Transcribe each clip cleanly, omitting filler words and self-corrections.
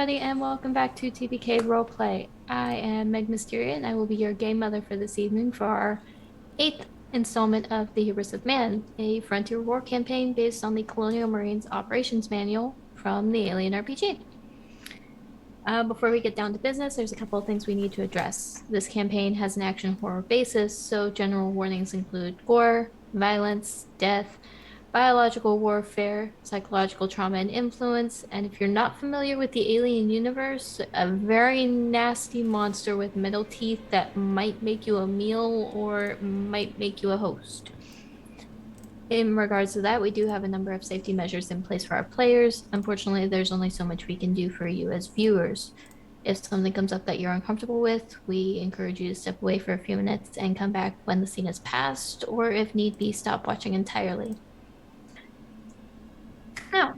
everybody, and welcome back to TBK Roleplay. I am Meg Mysteria, and I will be your game mother for this evening for our 8th installment of The Hubris of Man, a frontier war campaign based on the Colonial Marines Operations Manual from the Alien RPG. Before we get down to business, there's a couple of things we need to address. This campaign has an action horror basis, so general warnings include gore, violence, death, biological warfare, psychological trauma and influence, and if you're not familiar with the alien universe, a very nasty monster with metal teeth that might make you a meal or might make you a host. In regards to that, we do have a number of safety measures in place for our players. Unfortunately, there's only so much we can do for you as viewers. If something comes up that you're uncomfortable with, we encourage you to step away for a few minutes and come back when the scene has passed, or if need be, stop watching entirely. Now,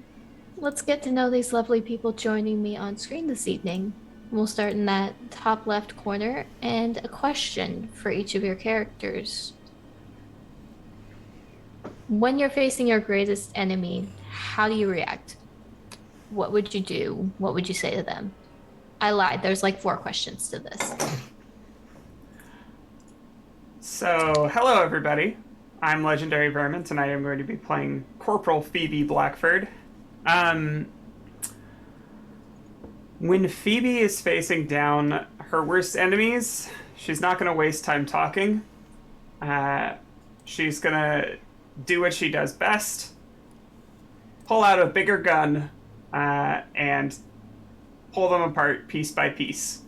let's get to know these lovely people joining me on screen this evening. We'll start in that top left corner, and a question for each of your characters. When you're facing your greatest enemy, how do you react? What would you do? What would you say to them? I lied. There's like 4 questions to this. So, hello everybody. I'm Legendary Vermin. Tonight I'm going to be playing Corporal Phoebe Blackford. When Phoebe is facing down her worst enemies, she's not going to waste time talking. She's going to do what she does best. Pull out a bigger gun and pull them apart piece by piece.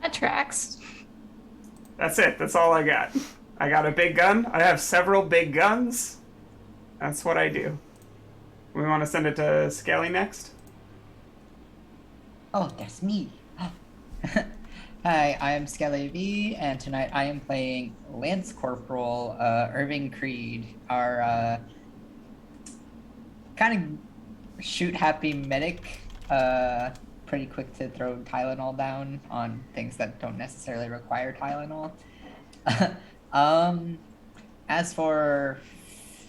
That tracks. That's it. That's all I got. I got a big gun. I have several big guns. That's what I do. We want to send it to Skelly next? Oh, that's me. Hi, I am Skelly V, and tonight I am playing Lance Corporal Irving Creed, our kind of shoot-happy medic, pretty quick to throw Tylenol down on things that don't necessarily require Tylenol. As for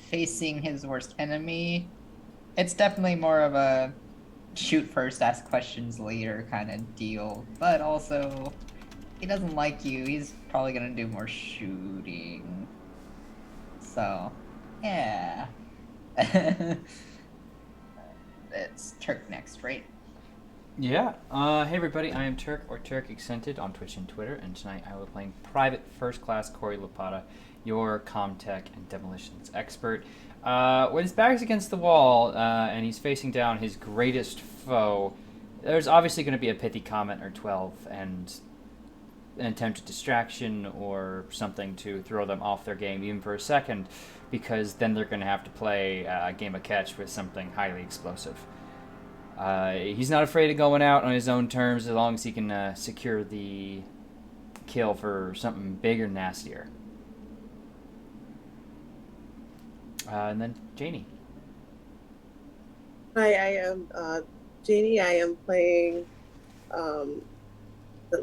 facing his worst enemy, it's definitely more of a shoot first, ask questions later kind of deal. But also, he doesn't like you. He's probably gonna do more shooting. So, yeah. It's Turk next, right? Yeah. Hey everybody, I am Turk or Turk Accented on Twitch and Twitter, and tonight I will be playing Private First Class Corey Lapata, your Comtech and Demolitions expert. When his back's against the wall and he's facing down his greatest foe, there's obviously going to be a pithy comment or 12 and an attempted distraction or something to throw them off their game even for a second, because then they're going to have to play a game of catch with something highly explosive. He's not afraid of going out on his own terms as long as he can secure the kill for something bigger and nastier. And then Janie. Hi, I am Janie. I am playing the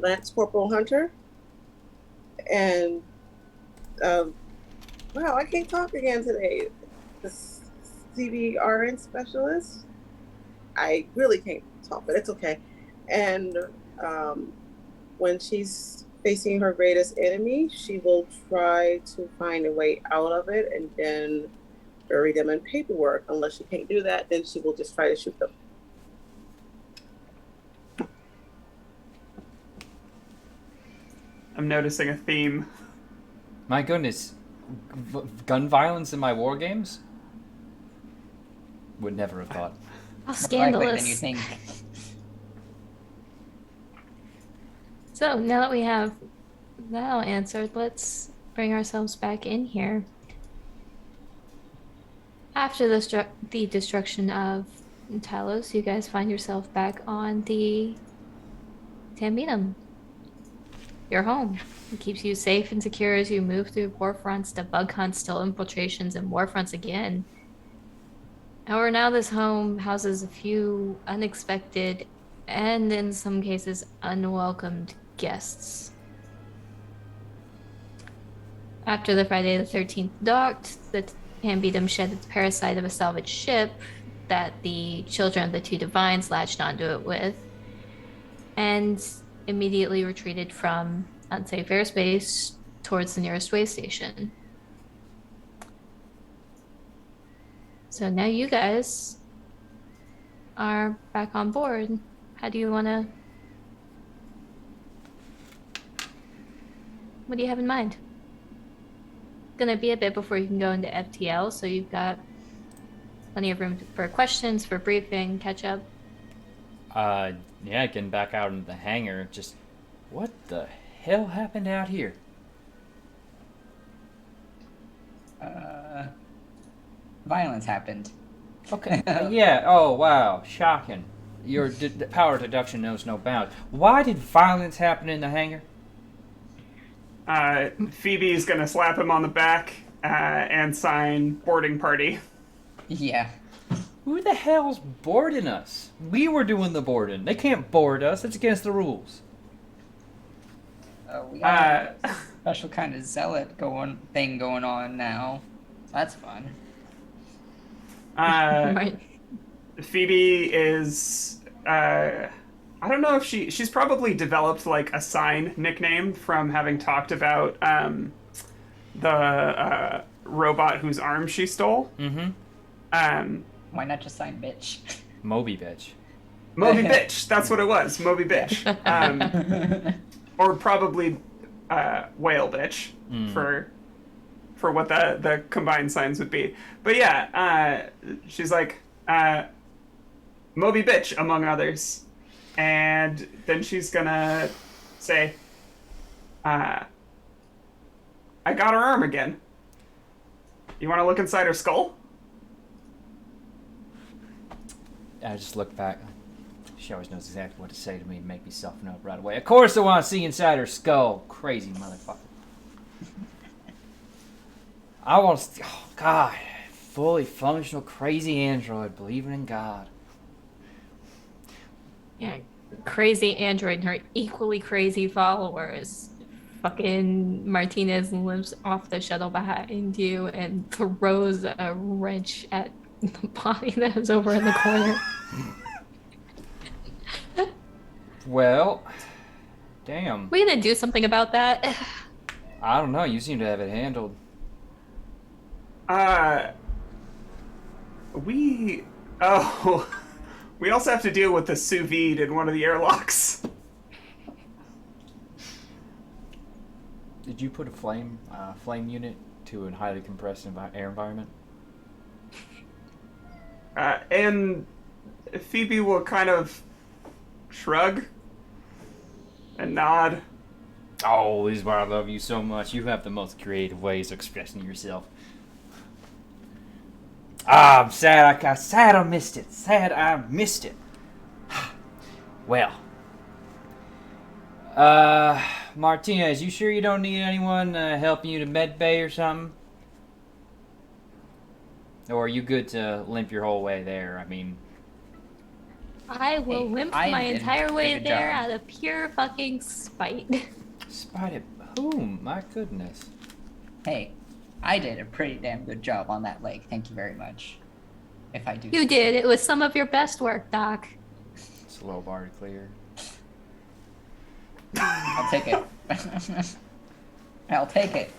Lance Corporal Hunter. And wow, I can't talk again today. The CBRN specialist. I really can't talk, but it's okay. And when she's facing her greatest enemy, she will try to find a way out of it and then bury them in paperwork. Unless she can't do that, then she will just try to shoot them. I'm noticing a theme. My goodness, gun violence in my war games? Would never have thought. How More likely than you scandalous. think. So now that we have that all answered, let's bring ourselves back in here. After the destruction of Talos, you guys find yourself back on the Tambinum. Your home. It keeps you safe and secure as you move through war fronts to bug hunts, still infiltrations, and war fronts again. However, now this home houses a few unexpected and, in some cases, unwelcomed guests. After the Friday the 13th docked, the Handbeatum shed its parasite of a salvaged ship that the children of the two divines latched onto it with, and immediately retreated from unsafe airspace towards the nearest way station. So now you guys are back on board. How do you want to... What do you have in mind? Gonna be a bit before you can go into FTL, so you've got plenty of room for questions, for briefing, catch up. Yeah, getting back out in the hangar. Just, what the hell happened out here? Violence happened. Okay. Yeah. Oh, wow. Shocking. Your power deduction knows no bounds. Why did violence happen in the hangar? Phoebe's gonna slap him on the back and sign boarding party. Yeah. Who the hell's boarding us? We were doing the boarding. They can't board us. That's against the rules. We got a special kind of zealot thing going on now. That's fun. Right. Phoebe is I don't know if she's probably developed like a sign nickname from having talked about the robot whose arm she stole. Mm-hmm. Why not just sign bitch? Moby bitch. Moby bitch. That's what it was. Moby bitch. Or probably whale bitch for what the combined signs would be. But yeah, she's like Moby bitch among others. And then she's gonna say, I got her arm again. You want to look inside her skull? I just look back. She always knows exactly what to say to me and make me soften up right away. Of course I want to see inside her skull. Crazy motherfucker. I want to... Oh, God. Fully functional, crazy android believing in God. Yeah, crazy android and her equally crazy followers. Fucking Martinez lives off the shuttle behind you and throws a wrench at the body that is over in the corner. Well, damn. We gonna do something about that? I don't know. You seem to have it handled. We also have to deal with the sous vide in one of the airlocks. Did you put a flame unit to a highly compressed air environment? And Phoebe will kind of shrug and nod. Oh, this is why I love you so much. You have the most creative ways of expressing yourself. Ah, I'm sad. Sad I missed it. Sad I missed it. Well. Martinez, you sure you don't need anyone helping you to med bay or something? Or are you good to limp your whole way there? I mean... I will limp my entire way there out of pure fucking spite. Spite at whom? My goodness. Hey, I did a pretty damn good job on that leg. Thank you very much. If I do. You did. It was some of your best work, Doc. It's a low bar to clear. I'll take it. I'll take it.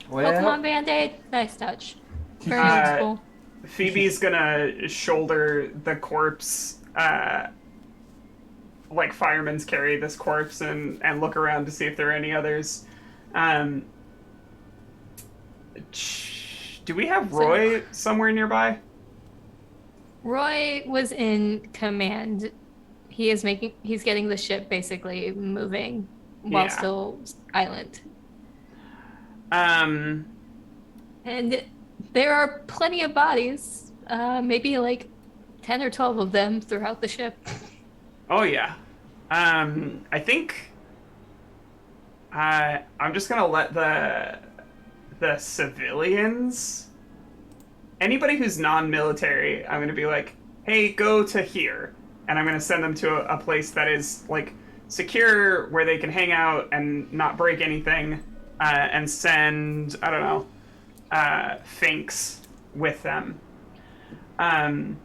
Well, Pokemon Band-Aid, nice touch. Very useful. Phoebe's gonna shoulder the corpse, like firemen's carry this corpse and look around to see if there are any others. Do we have Roy somewhere nearby? Roy was in command. He's getting the ship basically moving while still island. Um, And there are plenty of bodies, maybe like 10 or 12 of them throughout the ship. Oh yeah. I think I'm just gonna let the civilians, anybody who's non-military, I'm gonna be like, hey, go to here, and I'm gonna send them to a place that is like secure where they can hang out and not break anything, and send, I don't know, Finks with them. And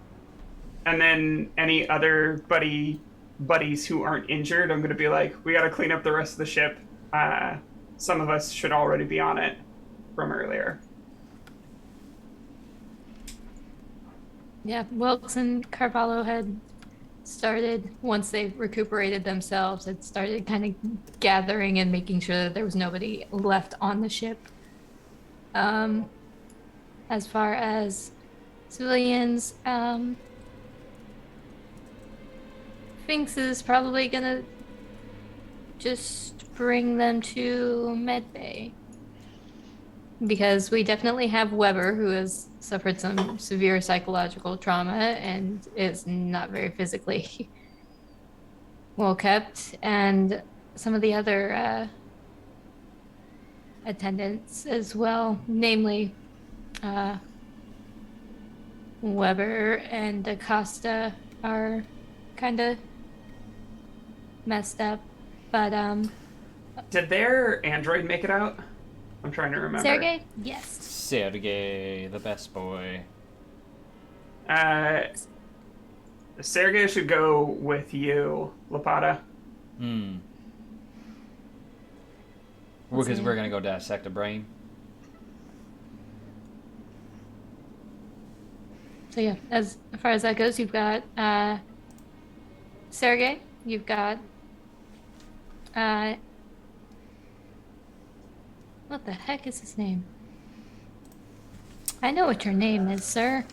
then any other buddies who aren't injured, I'm going to be like, we got to clean up the rest of the ship. Some of us should already be on it from earlier. Yeah, Wilkes and Carvalho had started, once they recuperated themselves, had started kind of gathering and making sure that there was nobody left on the ship. As far as civilians, Finks is probably gonna just bring them to medbay. Because we definitely have Weber, who has suffered some severe psychological trauma and is not very physically well kept, and some of the other attendants as well, namely Weber and Acosta are kind of messed up, but Did their android make it out? I'm trying to remember. Sergey, yes. Sergey, the best boy. Sergey should go with you, Lapata. Because we're gonna go dissect a brain. So yeah, as far as that goes, you've got Sergey, you've got what the heck is his name? I know what your name is, sir.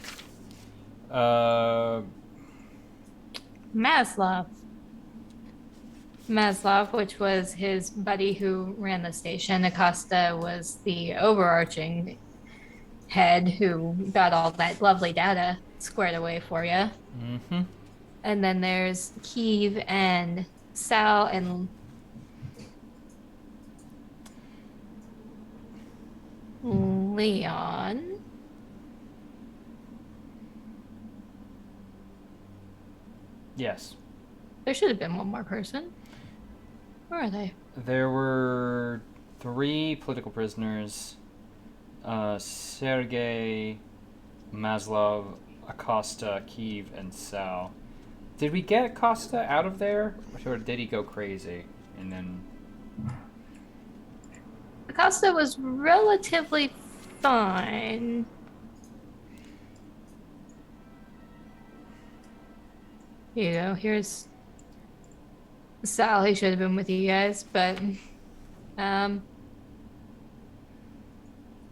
Maslov. Maslov, which was his buddy who ran the station. Acosta was the overarching head who got all that lovely data squared away for you. Mm-hmm. And then there's Kiev and Sal and Leon. Yes. There should have been one more person. Where are they? There were 3 political prisoners. Sergey, Maslov, Acosta, Kiev, and Sal. Did we get Acosta out of there? Or did he go crazy? And then... Acosta was relatively fine. Here you go. Here's Sal. He should have been with you guys, but I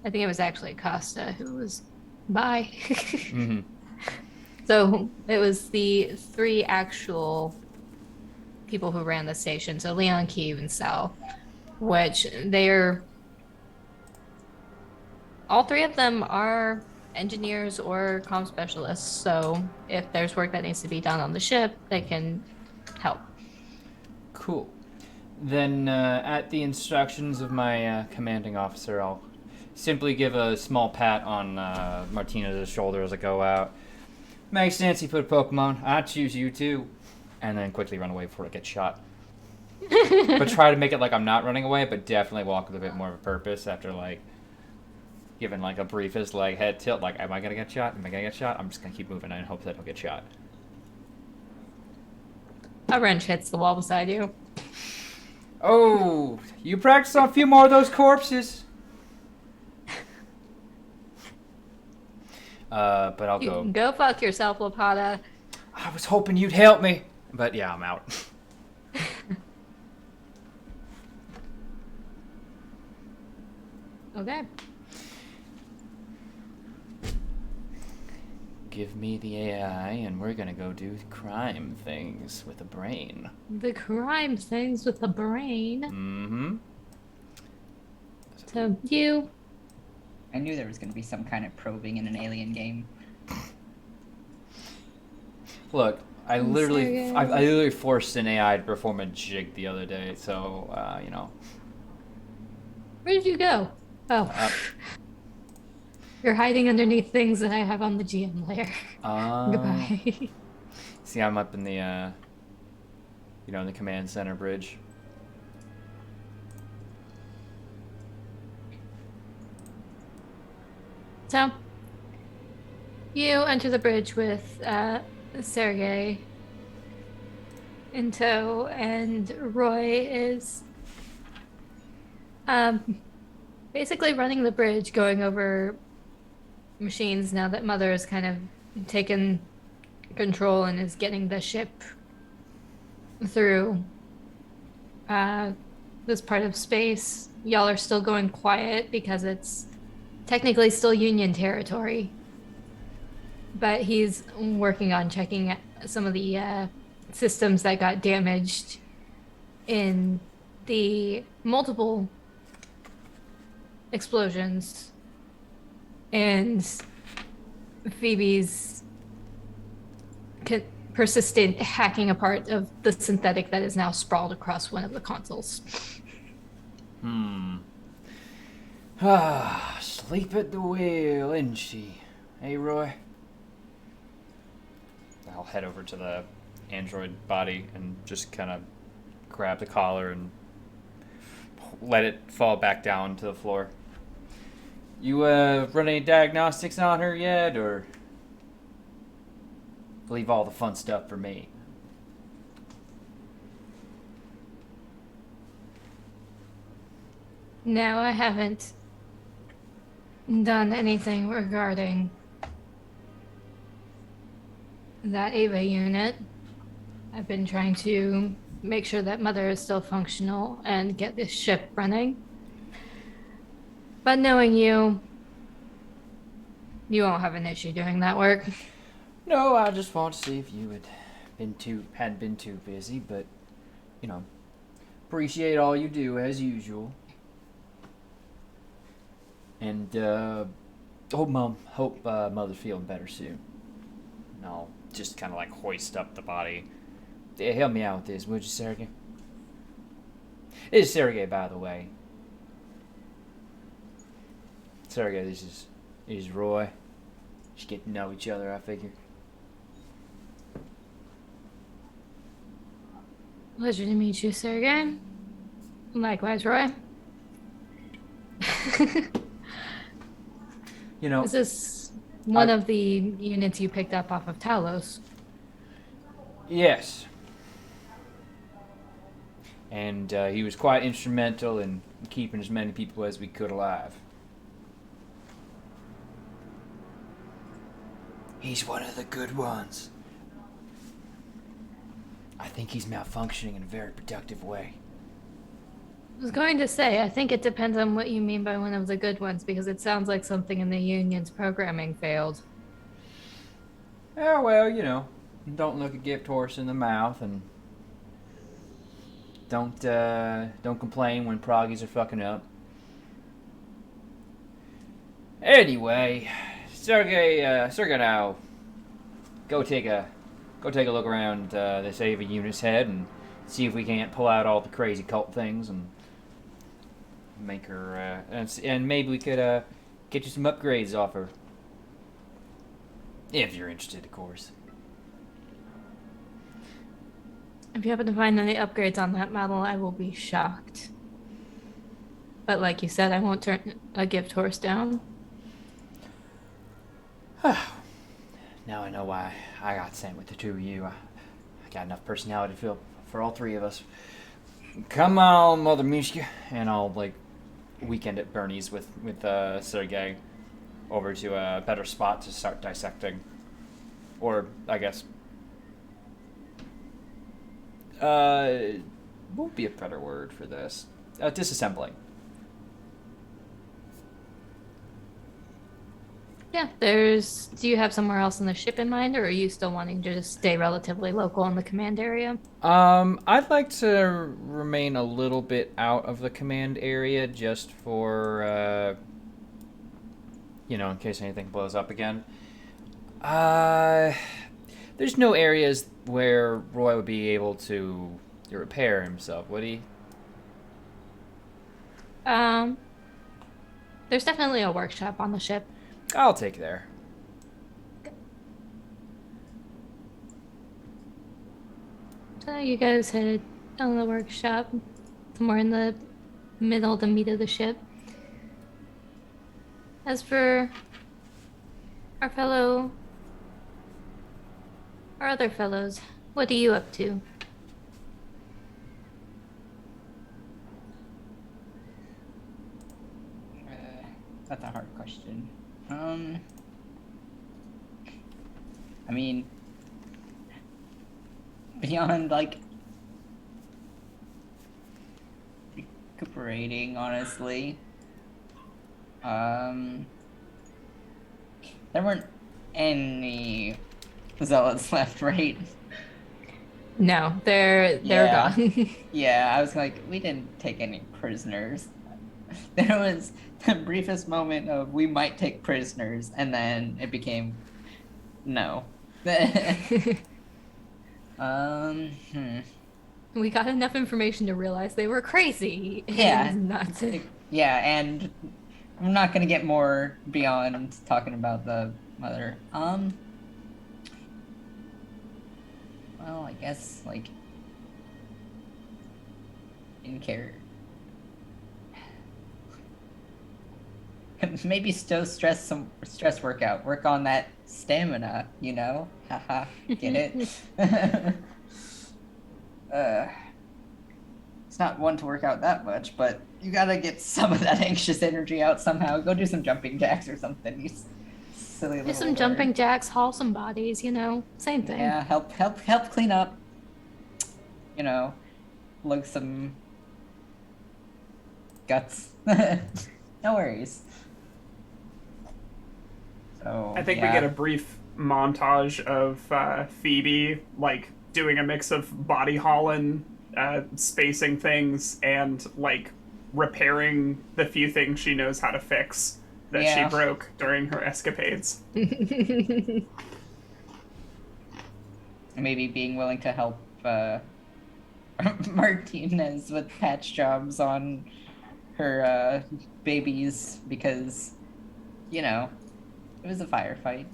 think it was actually Acosta who was by. Mm-hmm. So it was the 3 actual people who ran the station. So Leon, Kiev, and Sal, which all 3 of them are engineers or comm specialists. So if there's work that needs to be done on the ship, they can help. Cool. Then, at the instructions of my commanding officer, I'll simply give a small pat on Martinez's shoulder as I go out. Makes sense you put a Pokemon. I choose you too. And then quickly run away before I get shot. But try to make it like I'm not running away, but definitely walk with a bit more of a purpose after, like, giving, like, a briefest, like, head tilt. Like, am I going to get shot? Am I going to get shot? I'm just going to keep moving and hope that I don't get shot. A wrench hits the wall beside you. Oh, you practice on a few more of those corpses. But I'll You go. can go fuck yourself, Lapata. I was hoping you'd help me. But yeah, I'm out. Okay. Give me the AI and we're gonna go do crime things with a brain. The crime things with the brain. Mm-hmm. So you. I knew there was going to be some kind of probing in an alien game. Look, I I'm literally sorry. forced an AI to perform a jig the other day, so, you know. Where did you go? Oh. You're hiding underneath things that I have on the GM layer. Goodbye. See, I'm up in the, in the command center bridge. So, you enter the bridge with Sergei in tow, and Roy is basically running the bridge, going over machines now that Mother has kind of taken control and is getting the ship through this part of space. Y'all are still going quiet because it's technically still Union territory. But he's working on checking some of the systems that got damaged in the multiple explosions and Phoebe's persistent hacking apart of the synthetic that is now sprawled across one of the consoles. Sleep at the wheel, isn't she? Hey, Roy? I'll head over to the android body and just kind of grab the collar and let it fall back down to the floor. You run any diagnostics on her yet, or leave all the fun stuff for me? No, I haven't done anything regarding that Ava unit. I've been trying to make sure that Mother is still functional and get this ship running. But knowing you, you won't have an issue doing that work. No, I just want to see if you hadn't been too busy, but appreciate all you do as usual. And hope Mother's feeling better soon. And I'll just kind of like hoist up the body. Yeah, help me out with this, would you, Sergey? It's Sergey, by the way. Sergey, this is Roy. Just get to know each other, I figure. Pleasure to meet you, Sergey. Likewise, Roy. Is this one of the units you picked up off of Talos? Yes. And he was quite instrumental in keeping as many people as we could alive. He's one of the good ones. I think he's malfunctioning in a very productive way. I was going to say, I think it depends on what you mean by one of the good ones, because it sounds like something in the Union's programming failed. Yeah, well, don't look a gift horse in the mouth, and don't complain when proggies are fucking up. Anyway, Sergey, now go take a look around this Ava unit's head and see if we can't pull out all the crazy cult things and make her and maybe we could get you some upgrades off her, if you're interested, of course. If you happen to find any upgrades on that model, I will be shocked. But like you said, I won't turn a gift horse down. Now I know why I got sent with the two of you. I got enough personality to feel for all three of us. Come on, Mother Mishka, and I'll weekend at Bernie's with Sergey over to a better spot to start dissecting, or I guess won't be a better word for this. Disassembling. Yeah, do you have somewhere else in the ship in mind, or are you still wanting to just stay relatively local in the command area? I'd like to remain a little bit out of the command area just for, in case anything blows up again. There's no areas where Roy would be able to repair himself, would he? There's definitely a workshop on the ship. I'll take there. So you guys head down to the workshop, somewhere in the middle, the meat of the ship. As for Our other fellows, what are you up to? That's a hard question. I mean, beyond like recuperating, honestly, there weren't any zealots left, right? No, they're Yeah. gone. Yeah, I was like, we didn't take any prisoners. There was the briefest moment of we might take prisoners, and then it became no. Hmm. We got enough information to realize they were crazy Yeah. and not to. Yeah, and I'm not gonna get more beyond talking about the mother. Well, I guess like in care. Maybe still stress workout. Work on that stamina, you know? Haha, get it? It's not one to work out that much, but you gotta get some of that anxious energy out somehow. Go do some jumping jacks or something. You silly little Do some jumping jacks, haul some bodies, same thing. Yeah, help clean up. You know, lug some guts. No worries. So I think we get a brief montage of Phoebe like doing a mix of body hauling, spacing things, and like repairing the few things she knows how to fix that she broke during her escapades. Maybe being willing to help Martinez with patch jobs on her babies because, it was a firefight.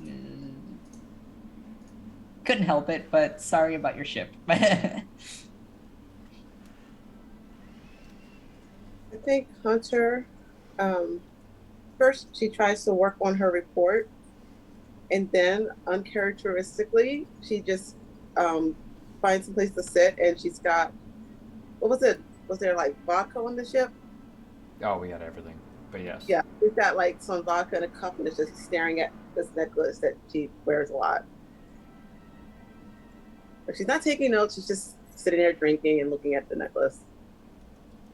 Couldn't help it, but sorry about your ship. I think Hunter, first she tries to work on her report, and then uncharacteristically, she just finds a place to sit, and she's got, what was it? Was there like vodka on the ship? Oh, we had everything, but yes. Yeah, she's got like some vodka in a cup and is just staring at this necklace that she wears a lot. But she's not taking notes, she's just sitting there drinking and looking at the necklace.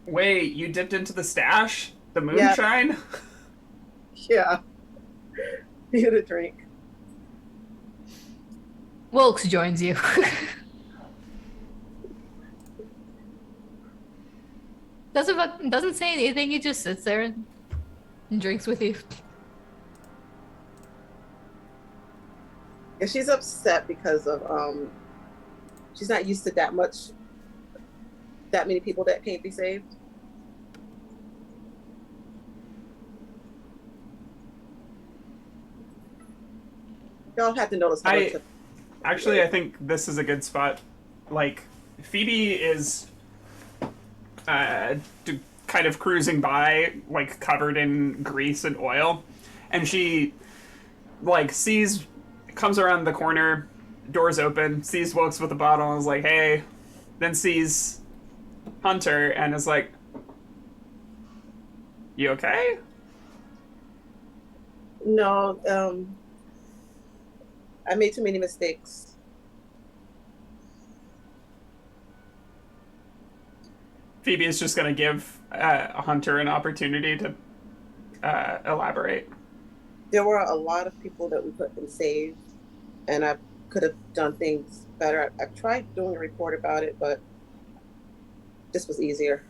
Wait, you dipped into the stash? The moonshine? Yeah. You get a drink. Wilkes joins you. Doesn't say anything, he just sits there and drinks with you. And she's upset because of she's not used to that many people that can't be saved. Y'all have to notice how I think this is a good spot. Like, Phoebe is kind of cruising by, like, covered in grease and oil, and she, like, comes around the corner, doors open, sees Wilkes with a bottle, and is like, hey, then sees Hunter, and is like, you okay? No, I made too many mistakes. Phoebe is just going to give Hunter an opportunity to elaborate. There were a lot of people that we couldn't save, and I could have done things better. I tried doing a report about it, but this was easier.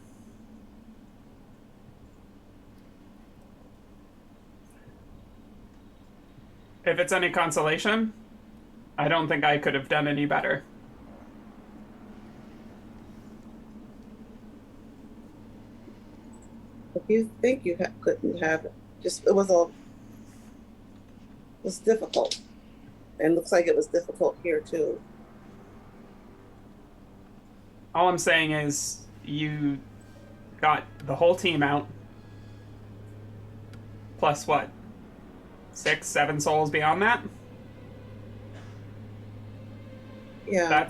If it's any consolation, I don't think I could have done any better. If you think you couldn't have, it was difficult, and looks like it was difficult here too. All I'm saying is you got the whole team out. Plus what? 6, 7 souls beyond that. Yeah.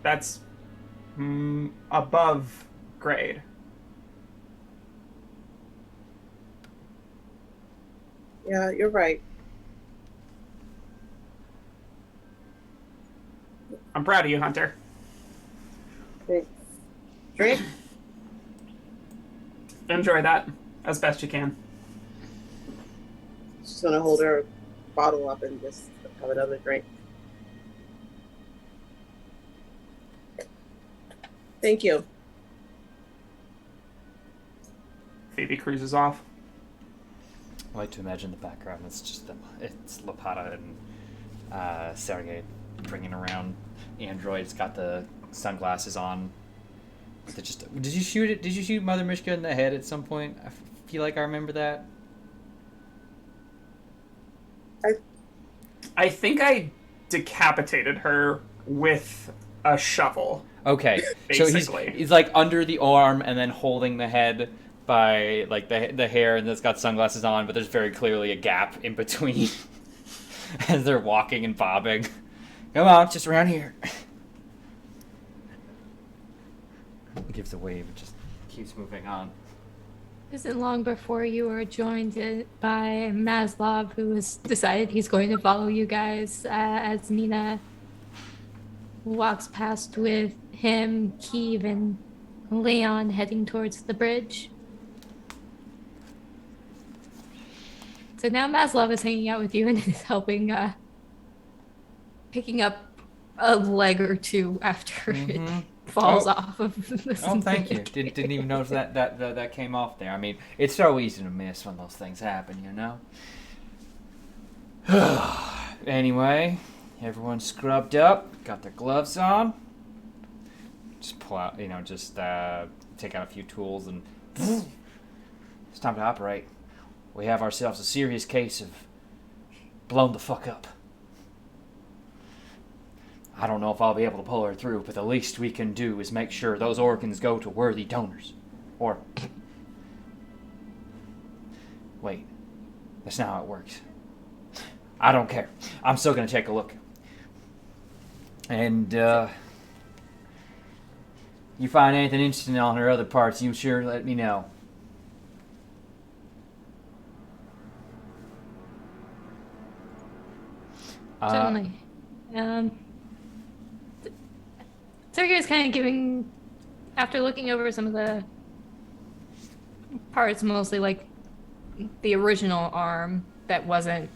That's above grade. Yeah, you're right. I'm proud of you, Hunter. Drink? Enjoy that as best you can. She's gonna hold her bottle up and just have another drink. Thank you. Phoebe cruises off. I like to imagine the background. It's Lapata and Sergey bringing around androids. Got the sunglasses on. Did you shoot it? Did you shoot Mother Mishka in the head at some point? I feel like I remember that. I think I decapitated her with a shovel. Okay, Basically. So he's like under the arm and then holding the head by like the hair, and it's got sunglasses on, but there's very clearly a gap in between as they're walking and bobbing. Come on, just around here. He gives a wave and just keeps moving on. It isn't long before you were joined by Maslov, who has decided he's going to follow you guys as Nina walks past with him, Keeve, and Leon heading towards the bridge. So now Maslov is hanging out with you and is helping, picking up a leg or two after it falls off of the Oh, thank you. Didn't even notice that came off there. I mean, it's so easy to miss when those things happen, you know? Anyway, everyone's scrubbed up, got their gloves on. Just pull out, take out a few tools and it's time to operate. We have ourselves a serious case of blown the fuck up. I don't know if I'll be able to pull her through, but the least we can do is make sure those organs go to worthy donors. Or... Wait. That's not how it works. I don't care. I'm still gonna take a look. And, you find anything interesting on her other parts, you sure let me know. Certainly. Sergey is kind of giving, after looking over some of the parts, mostly like the original arm that wasn't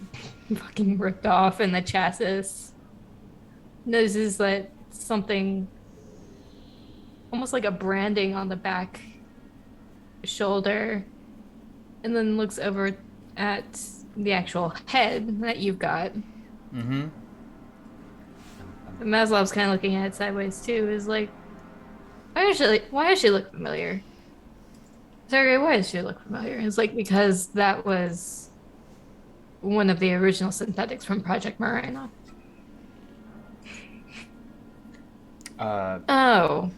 fucking ripped off in the chassis, notices that something almost like a branding on the back shoulder, and then looks over at the actual head that you've got. Mm-hmm. Maslov's kind of looking at it sideways too. Is like, why does she look familiar? Sergey, why does she look familiar? It's like, because that was one of the original synthetics from Project Marina. Oh,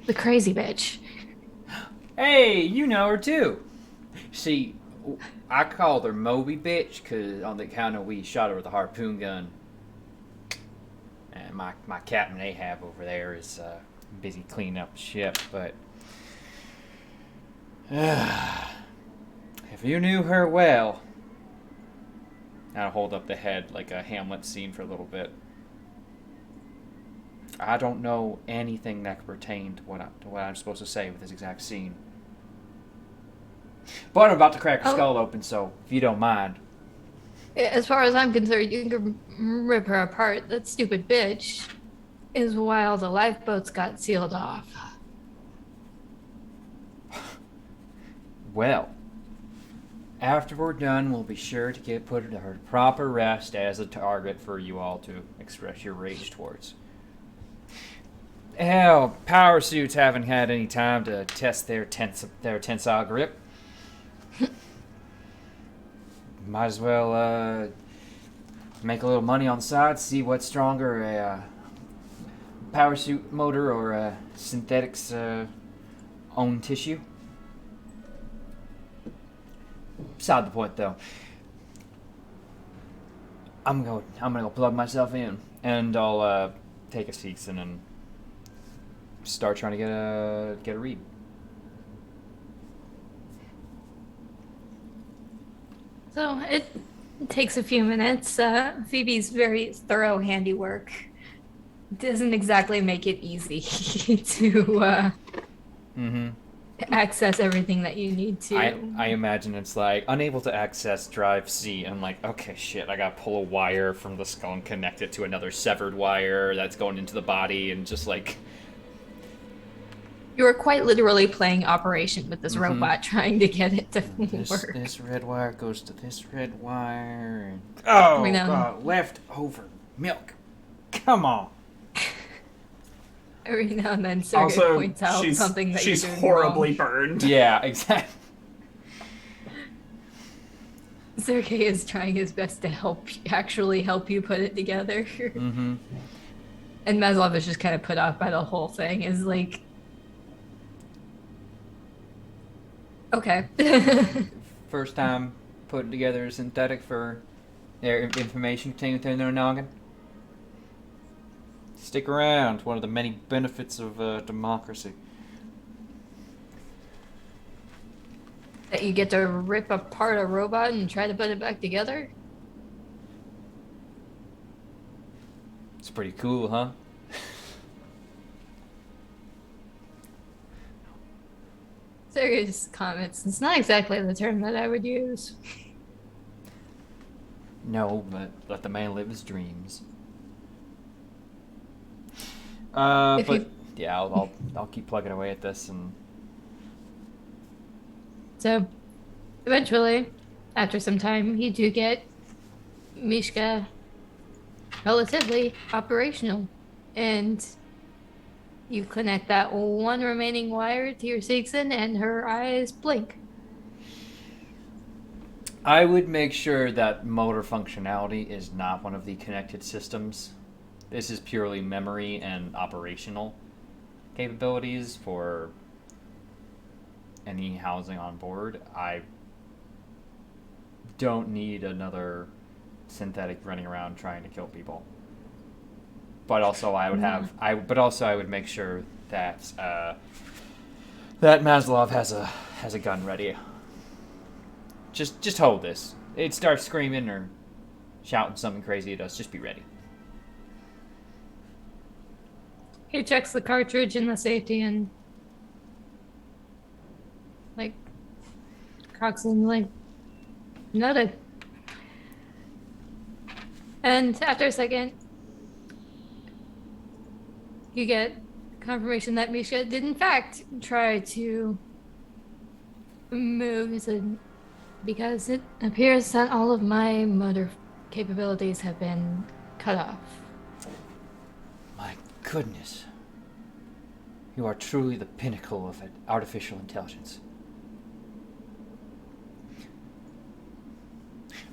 the crazy bitch. Hey, you know her too. See, I called her Moby Bitch because on the account of we shot her with a harpoon gun. And my Captain Ahab over there is busy cleaning up the ship, but if you knew her well, I'll hold up the head like a Hamlet scene for a little bit. I don't know anything that could pertain to what I'm supposed to say with this exact scene. But I'm about to crack her skull open, so if you don't mind. As far as I'm concerned, you can rip her apart. That stupid bitch is why all the lifeboats got sealed off. Well, after we're done, we'll be sure to put her to her proper rest as a target for you all to express your rage towards. Hell, power suits haven't had any time to test their tensile grip. Might as well make a little money on the side, see what's stronger, a power suit motor or a synthetics own tissue. beside the point, though. I'm gonna go plug myself in, and I'll take a season and start trying to get a read. So it takes a few minutes. Phoebe's very thorough handiwork doesn't exactly make it easy to access everything that you need to. I imagine it's like unable to access drive C. I'm like, okay, shit, I gotta pull a wire from the skull and connect it to another severed wire that's going into the body, and just like. You were quite literally playing Operation with this robot, trying to get it to work. This red wire goes to this red wire. And... Oh, God, leftover milk. Come on. Every now and then, Sergey points out something that she's you're doing horribly wrong. burned. Yeah, exactly. Sergey is trying his best to actually help you put it together. And Maslov is just kind of put off by the whole thing. Is like, okay. First time putting together a synthetic for their information contained within their noggin. Stick around. One of the many benefits of democracy. That you get to rip apart a robot and try to put it back together? It's pretty cool, huh? Sergey's comments. It's not exactly the term that I would use. No, but let the man live his dreams. Yeah, I'll keep plugging away at this, and so eventually, after some time, you do get Mishka relatively operational, and you connect that one remaining wire to your Seegson, and her eyes blink. I would make sure that motor functionality is not one of the connected systems. This is purely memory and operational capabilities for any housing on board. I don't need another synthetic running around trying to kill people. But also, I would make sure that that Maslov has a gun ready. Just hold this. It starts screaming or shouting something crazy at us. Just be ready. He checks the cartridge in the safety and like cocks in like noted. And after a second, you get confirmation that Misha did in fact try to move. He said, because it appears that all of my motor capabilities have been cut off. My goodness. You are truly the pinnacle of artificial intelligence.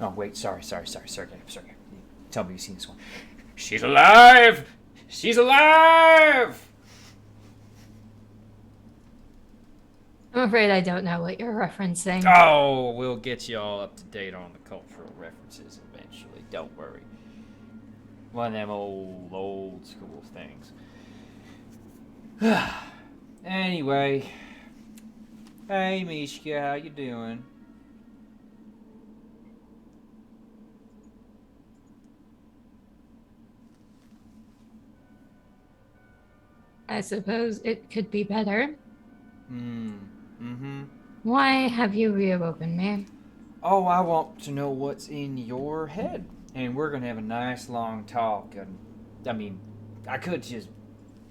Oh, wait, sorry, Sergey. Tell me you've seen this one. She's alive! She's alive! I'm afraid I don't know what you're referencing. Oh, we'll get you all up to date on the cultural references eventually. Don't worry. One of them old school things. Anyway. Hey, Mishka, how you doing? I suppose it could be better. Mm-hmm. Why have you reawoken me? Oh, I want to know what's in your head. And we're going to have a nice long talk. And I mean, I could just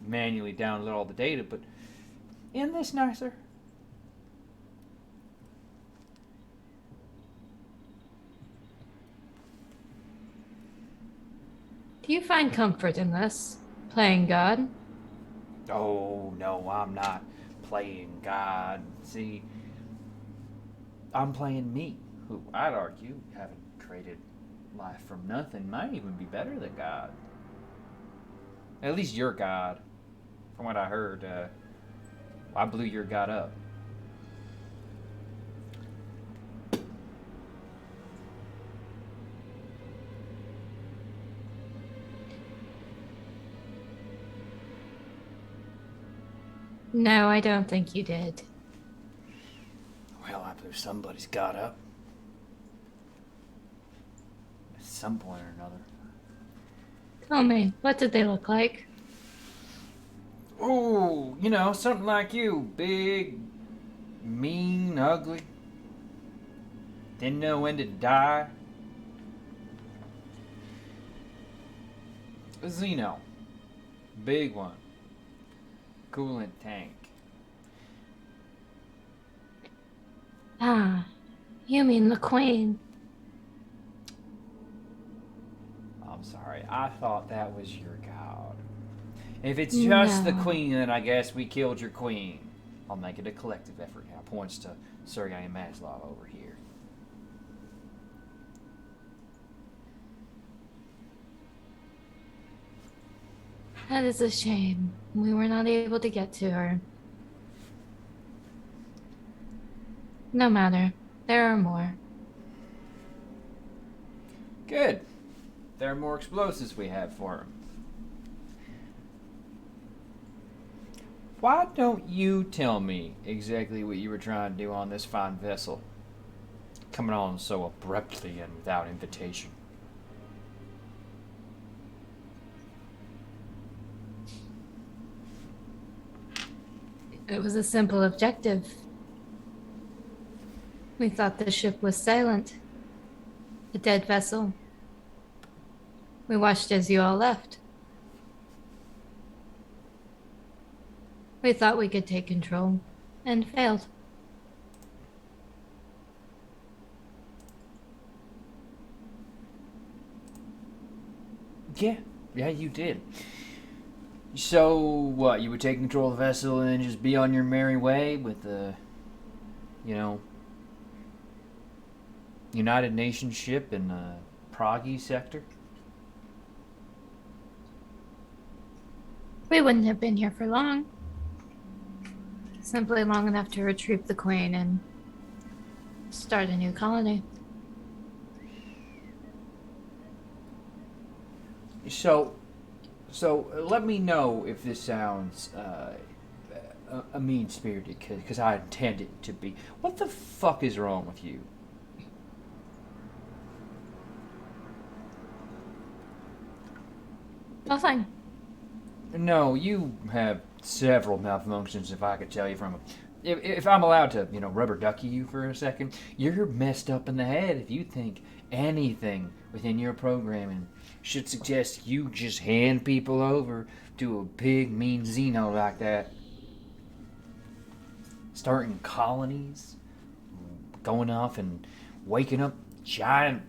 manually download all the data, but isn't this nicer? Do you find comfort in this? Playing God? Oh, no, I'm not playing God. See, I'm playing me, who I'd argue, having created life from nothing, might even be better than God. At least your God. From what I heard, I blew your God up. No, I don't think you did. Well, I believe somebody's got up. At some point or another. Tell me, what did they look like? Oh, you know, something like you. Big, mean, ugly. Didn't know when to die. A Xeno. Big one. Coolant tank. Ah, you mean the Queen. I'm sorry, I thought that was your god. If it's just the No. queen, then I guess we killed your queen. I'll make it a collective effort now. Points to Sergei Maslov over here. That is a shame. We were not able to get to her. No matter. There are more. Good. There are more explosives we have for him. Why don't you tell me exactly what you were trying to do on this fine vessel? Coming on so abruptly and without invitation. It was a simple objective. We thought the ship was silent. A dead vessel. We watched as you all left. We thought we could take control, and failed. Yeah, you did. So, what, you would take control of the vessel and then just be on your merry way with the, you know, United Nations ship in the Prague sector? We wouldn't have been here for long. Simply long enough to retrieve the Queen and start a new colony. So let me know if this sounds a mean-spirited, because I intend it to be. What the fuck is wrong with you? Nothing. No, you have several malfunctions, if I could tell you from... If I'm allowed to, you know, rubber ducky you for a second, you're messed up in the head if you think anything within your programming should suggest you just hand people over to a big, mean Xeno like that. Starting colonies, going off and waking up giant,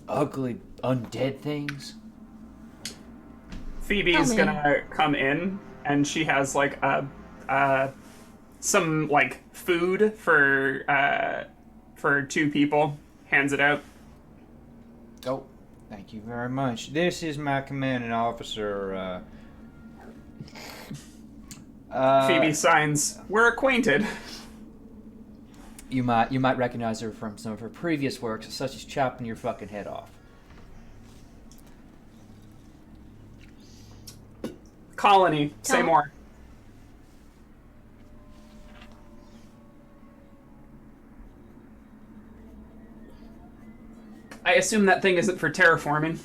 ugly, undead things. Phoebe's gonna come in, and she has like some like food for 2 people. Hands it out. Oh, thank you very much. This is my commanding officer. Phoebe signs, "We're acquainted." You might recognize her from some of her previous works, such as chopping your fucking head off. Colony. Say more. I assume that thing isn't for terraforming.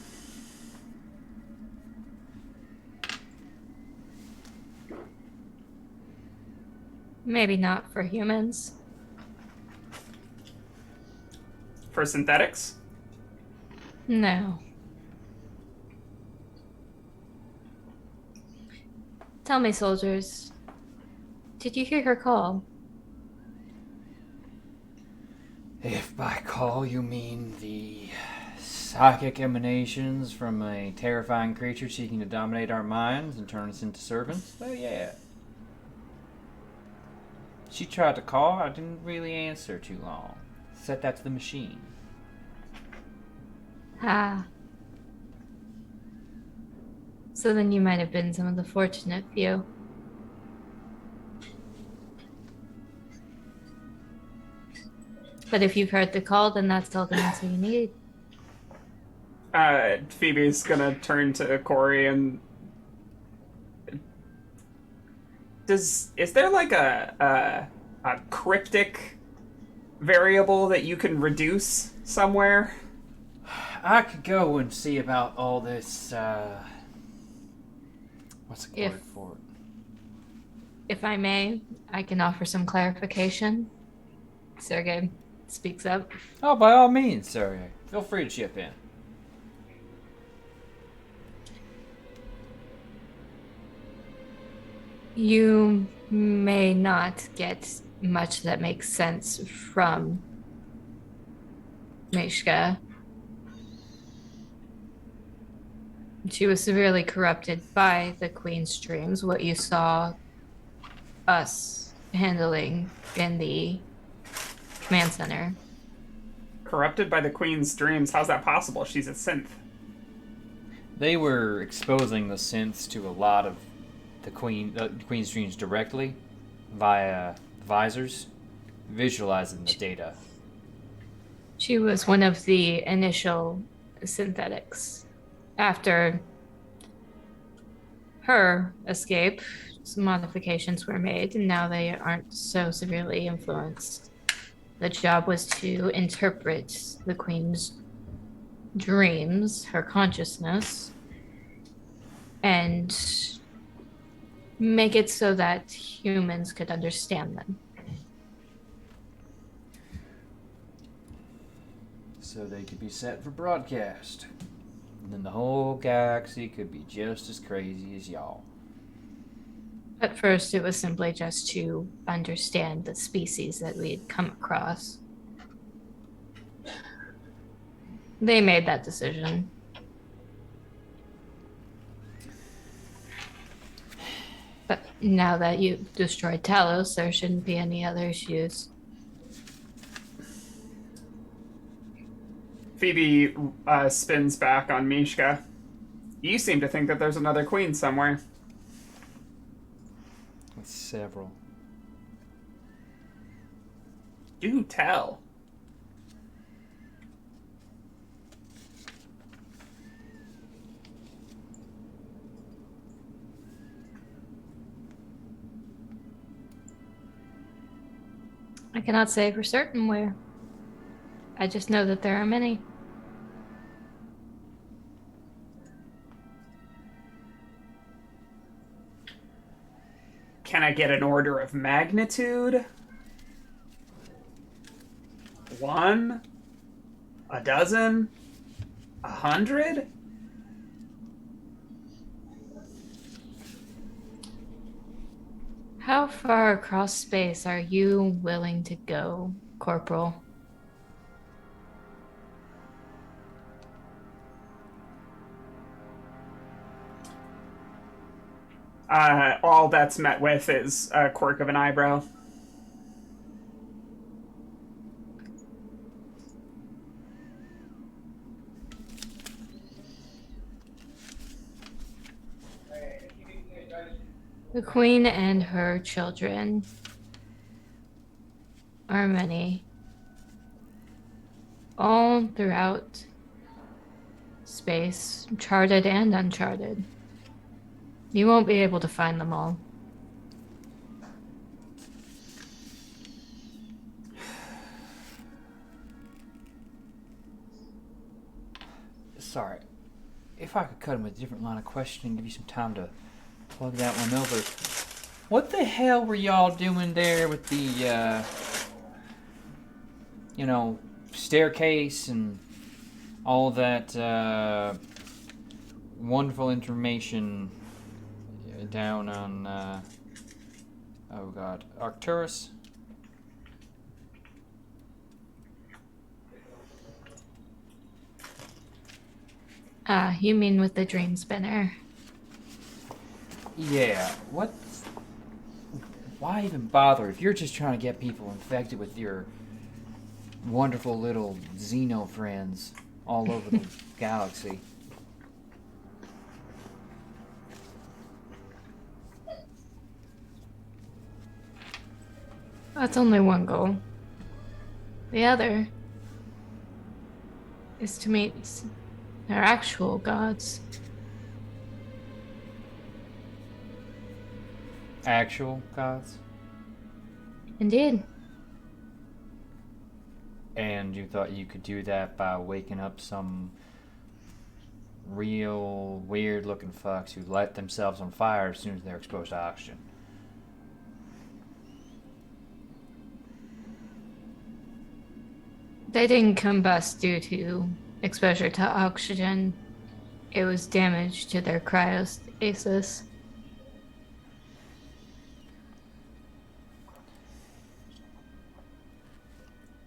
Maybe not for humans. For synthetics? No. Tell me, soldiers, did you hear her call? If by call you mean the psychic emanations from a terrifying creature seeking to dominate our minds and turn us into servants, well, yeah. She tried to call, I didn't really answer too long. Set that to the machine. Ah. So then you might have been some of the fortunate few. But if you've heard the call, then that's all the answer you need. Phoebe's gonna turn to Corey and... is there like a cryptic variable that you can reduce somewhere? I could go and see about all this, what's the word for it? If I may, I can offer some clarification. Sergey speaks up. Oh, by all means, Sergey. Feel free to chip in. You may not get much that makes sense from Mishka. She was severely corrupted by the Queen's dreams, what you saw us handling in the command center. Corrupted by the Queen's dreams? How's that possible? She's a synth. They were exposing the synths to a lot of the Queen's dreams directly via visors, visualizing the data. She was one of the initial synthetics. After her escape, some modifications were made, and now they aren't so severely influenced. The job was to interpret the Queen's dreams, her consciousness, and make it so that humans could understand them. So they could be set for broadcast. And then the whole galaxy could be just as crazy as y'all. At first, it was simply just to understand the species that we'd come across. They made that decision. But now that you've destroyed Talos, there shouldn't be any other issues. Phoebe spins back on Mishka. You seem to think that there's another queen somewhere. Several. Do tell. I cannot say for certain where. I just know that there are many. Can I get an order of magnitude? 1? A dozen? 100? How far across space are you willing to go, Corporal? All that's met with is a quirk of an eyebrow. The Queen and her children are many. All throughout space, charted and uncharted. You won't be able to find them all. Sorry. If I could cut him with a different line of questioning, give you some time to plug that one over. What the hell were y'all doing there with the, staircase and all that, wonderful information down on, Arcturus? You mean with the dream spinner? Yeah, why even bother if you're just trying to get people infected with your wonderful little Xeno friends all over the galaxy? That's only one goal. The other is to meet our actual gods. Actual gods? Indeed. And you thought you could do that by waking up some real weird looking fucks who light themselves on fire as soon as they're exposed to oxygen. They didn't combust due to exposure to oxygen. It was damage to their cryostasis.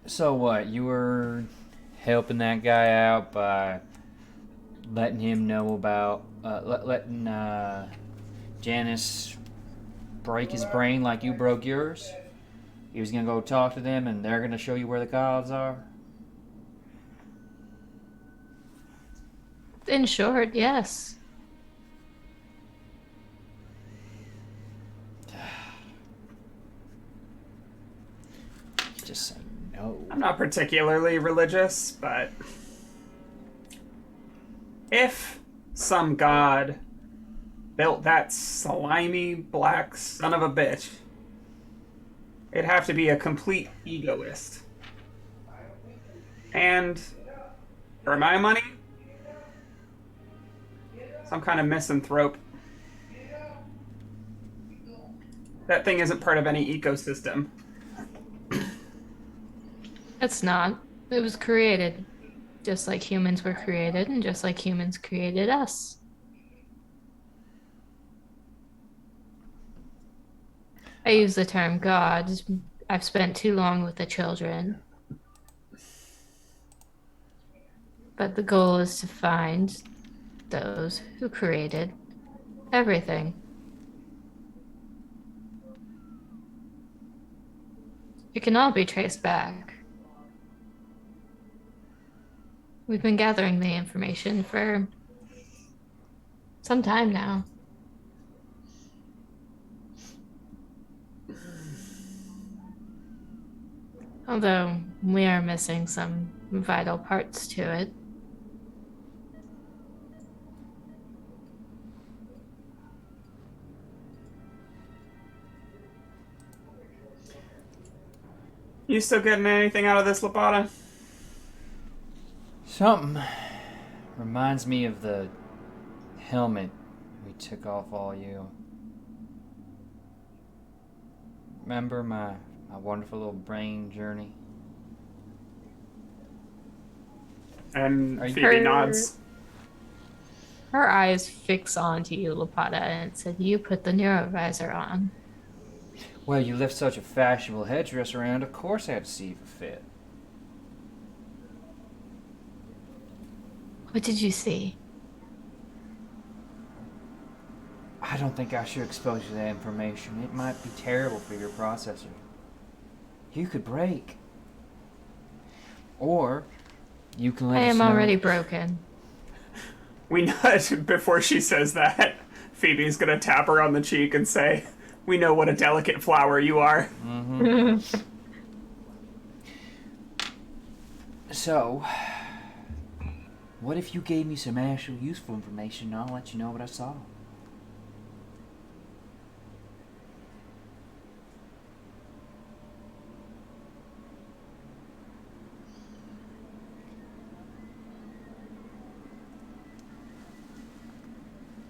So what? You were helping that guy out by letting him know about letting Janice break his brain like you broke yours. He was gonna go talk to them, and they're gonna show you where the gods are. In short, yes. Just say no. I'm not particularly religious, but if some god built that slimy black son of a bitch, it'd have to be a complete egoist. And for my money, some kind of misanthrope. That thing isn't part of any ecosystem. It's not. It was created just like humans were created, and just like humans created us. I use the term God. I've spent too long with the children. But the goal is to find those who created everything. It can all be traced back. We've been gathering the information for some time now. Although we are missing some vital parts to it. You still getting anything out of this, Lapata? Something reminds me of the helmet we took off all you. Remember my wonderful little brain journey? And Are you- Phoebe nods. Her eyes fix onto you, Lapata, and said, "You put the neurovisor on." Well, you left such a fashionable headdress around, of course I had to see if it fit. What did you see? I don't think I should expose you to that information. It might be terrible for your processor. You could break. Or you can let I us am know. already broken. We nod before she says that. Phoebe's gonna tap her on the cheek and say, "We know what a delicate flower you are." So, what if you gave me some actual useful information and I'll let you know what I saw?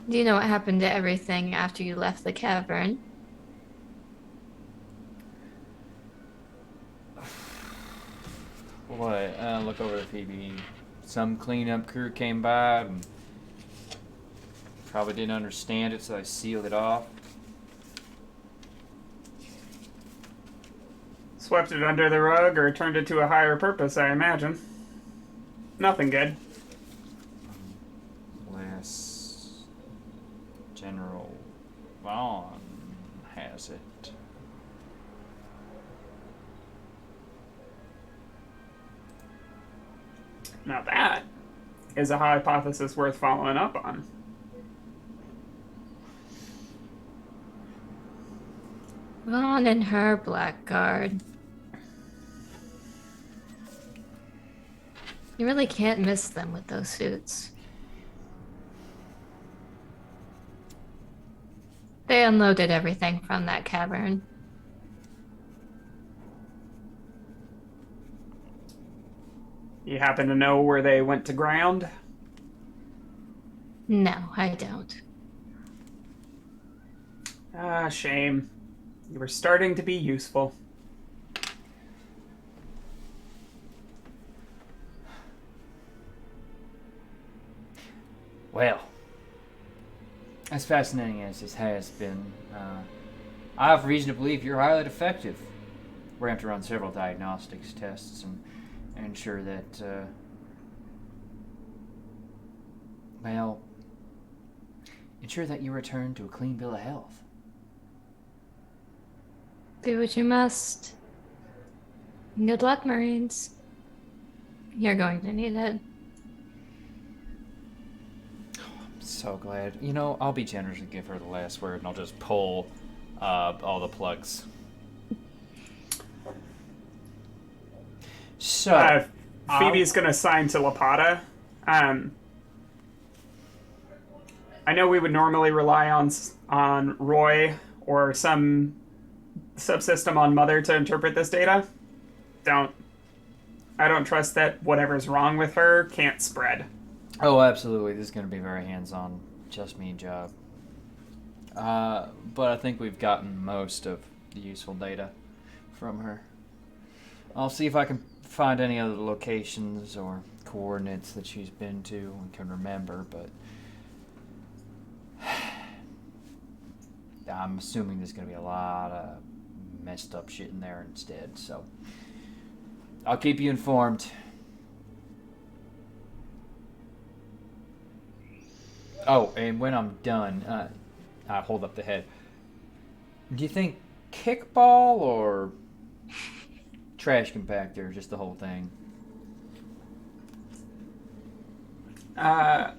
Do you know what happened to everything after you left the cavern? What? Look over to Phoebe. Some cleanup crew came by and probably didn't understand it, so I sealed it off. Swept it under the rug or turned it to a higher purpose, I imagine. Nothing good. Unless General Vaughn has it. Now that is a hypothesis worth following up on. Vaughn and her blackguard. You really can't miss them with those suits. They unloaded everything from that cavern. You happen to know where they went to ground? No, I don't. Ah, shame. You were starting to be useful. Well, as fascinating as this has been, I have reason to believe you're highly defective. We're going to have to run several diagnostics tests and ensure that, ensure that you return to a clean bill of health. Do what you must. Good luck, Marines. You're going to need it. So glad. You know, I'll be generous and give her the last word, and I'll just pull all the plugs. So, Phoebe's going to sign to Lapata. I know we would normally rely on Roy or some subsystem on Mother to interpret this data. I don't trust that whatever's wrong with her can't spread. Oh, absolutely. This is going to be a very hands-on, just me job. But I think we've gotten most of the useful data from her. I'll see if I can find any other locations or coordinates that she's been to and can remember, but I'm assuming there's going to be a lot of messed up shit in there instead, so I'll keep you informed. Oh, and when I'm done, I hold up the head. Do you think kickball or trash compactor, just the whole thing? I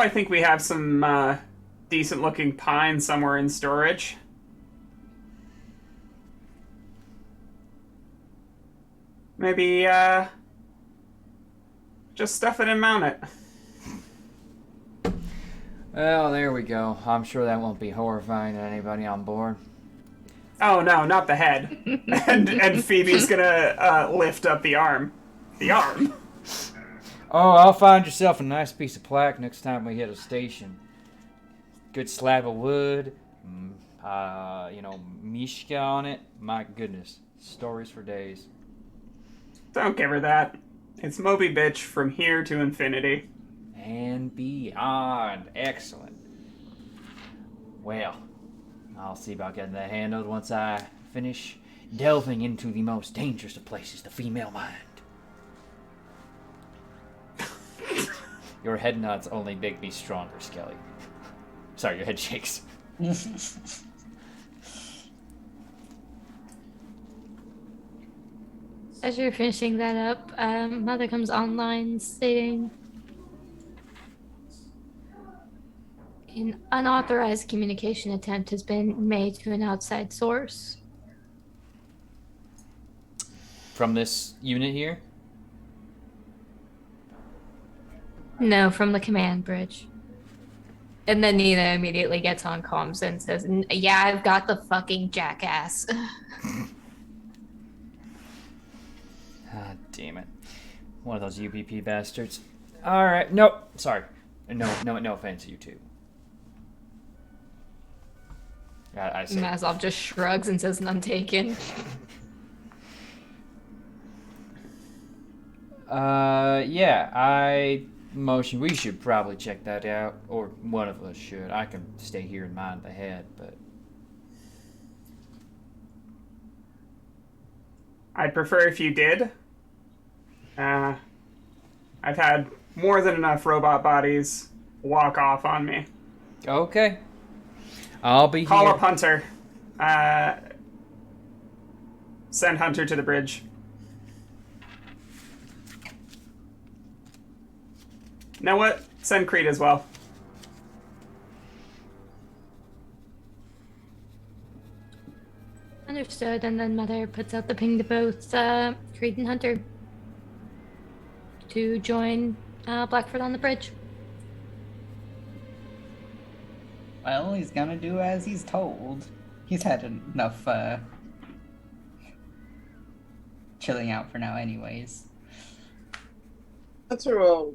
think we have some decent-looking pine somewhere in storage. Maybe, just stuff it and mount it. Well, there we go. I'm sure that won't be horrifying to anybody on board. Oh, no, not the head. and Phoebe's gonna lift up the arm. The arm? Oh, I'll find yourself a nice piece of plaque next time we hit a station. Good slab of wood, Mishka on it. My goodness, stories for days. Don't give her that. It's Moby Bitch from here to infinity. And beyond. Excellent. Well, I'll see about getting that handled once I finish delving into the most dangerous of places, the female mind. Your head nods only make me stronger, Skelly. Sorry, your head shakes. As you're finishing that up, Mother comes online stating an unauthorized communication attempt has been made to an outside source. From this unit here? No, from the command bridge. And then Nina immediately gets on comms and says, yeah, I've got the fucking jackass. Ah, damn it. One of those UPP bastards. Alright, no, sorry. No offense to you two. I say. Mazov just shrugs and says none taken. I motion we should probably check that out, or one of us should. I can stay here and mind the head, but I'd prefer if you did. I've had more than enough robot bodies walk off on me. okay. I'll be Call here. up Hunter. Send Hunter to the bridge. You know what? Send Creed as well. Understood, and then Mother puts out the ping to both Creed and Hunter to join Blackford on the bridge. Well, he's gonna do as he's told. He's had enough chilling out for now anyways. Hunter will,